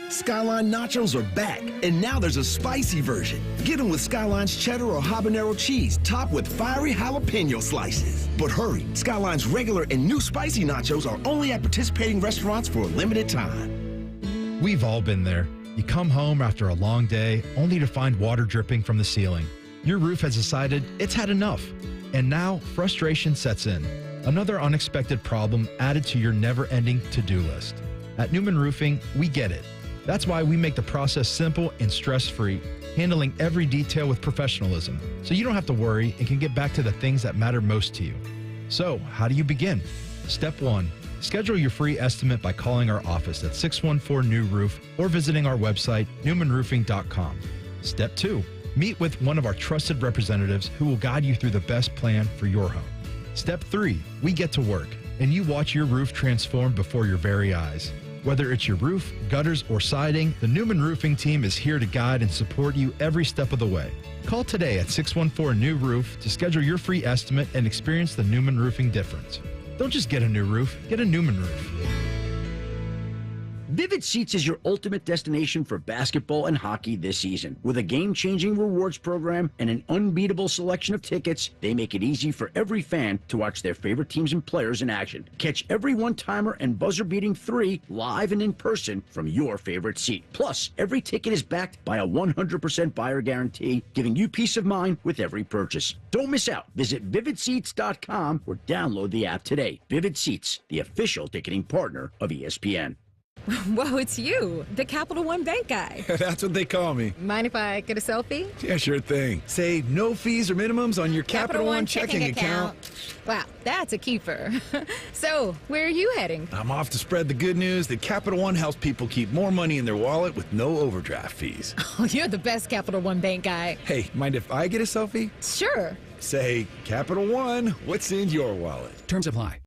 Skyline nachos are back, and now there's a spicy version. Get them with Skyline's cheddar or habanero cheese, topped with fiery jalapeno slices. But hurry, Skyline's regular and new spicy nachos are only at participating restaurants for a limited time. We've all been there. You come home after a long day, only to find water dripping from the ceiling. Your roof has decided it's had enough, and now frustration sets in. Another unexpected problem added to your never-ending to-do list. At Newman Roofing, we get it. That's why we make the process simple and stress-free, handling every detail with professionalism, so you don't have to worry and can get back to the things that matter most to you. So, how do you begin? Step 1. Schedule your free estimate by calling our office at 614-NEW-ROOF or visiting our website, newmanroofing.com. Step 2. Meet with one of our trusted representatives who will guide you through the best plan for your home. Step 3. We get to work, and you watch your roof transform before your very eyes. Whether it's your roof, gutters, or siding, the Newman Roofing team is here to guide and support you every step of the way. Call today at 614-NEW-ROOF to schedule your free estimate and experience the Newman Roofing difference. Don't just get a new roof, get a Newman roof. Vivid Seats is your ultimate destination for basketball and hockey this season. With a game-changing rewards program and an unbeatable selection of tickets, they make it easy for every fan to watch their favorite teams and players in action. Catch every one-timer and buzzer-beating 3 live and in person from your favorite seat. Plus, every ticket is backed by a 100% buyer guarantee, giving you peace of mind with every purchase. Don't miss out. Visit vividseats.com or download the app today. Vivid Seats, the official ticketing partner of ESPN. Whoa, it's you, the Capital One Bank guy. That's what they call me. Mind if I get a selfie? Yeah, sure thing. Say no fees or minimums on your Capital One checking account. Wow, that's a keeper. So, where are you heading? I'm off to spread the good news that Capital One helps people keep more money in their wallet with no overdraft fees. Oh, you're the best Capital One Bank guy. Hey, mind if I get a selfie? Sure. Say, Capital One, what's in your wallet? Terms apply.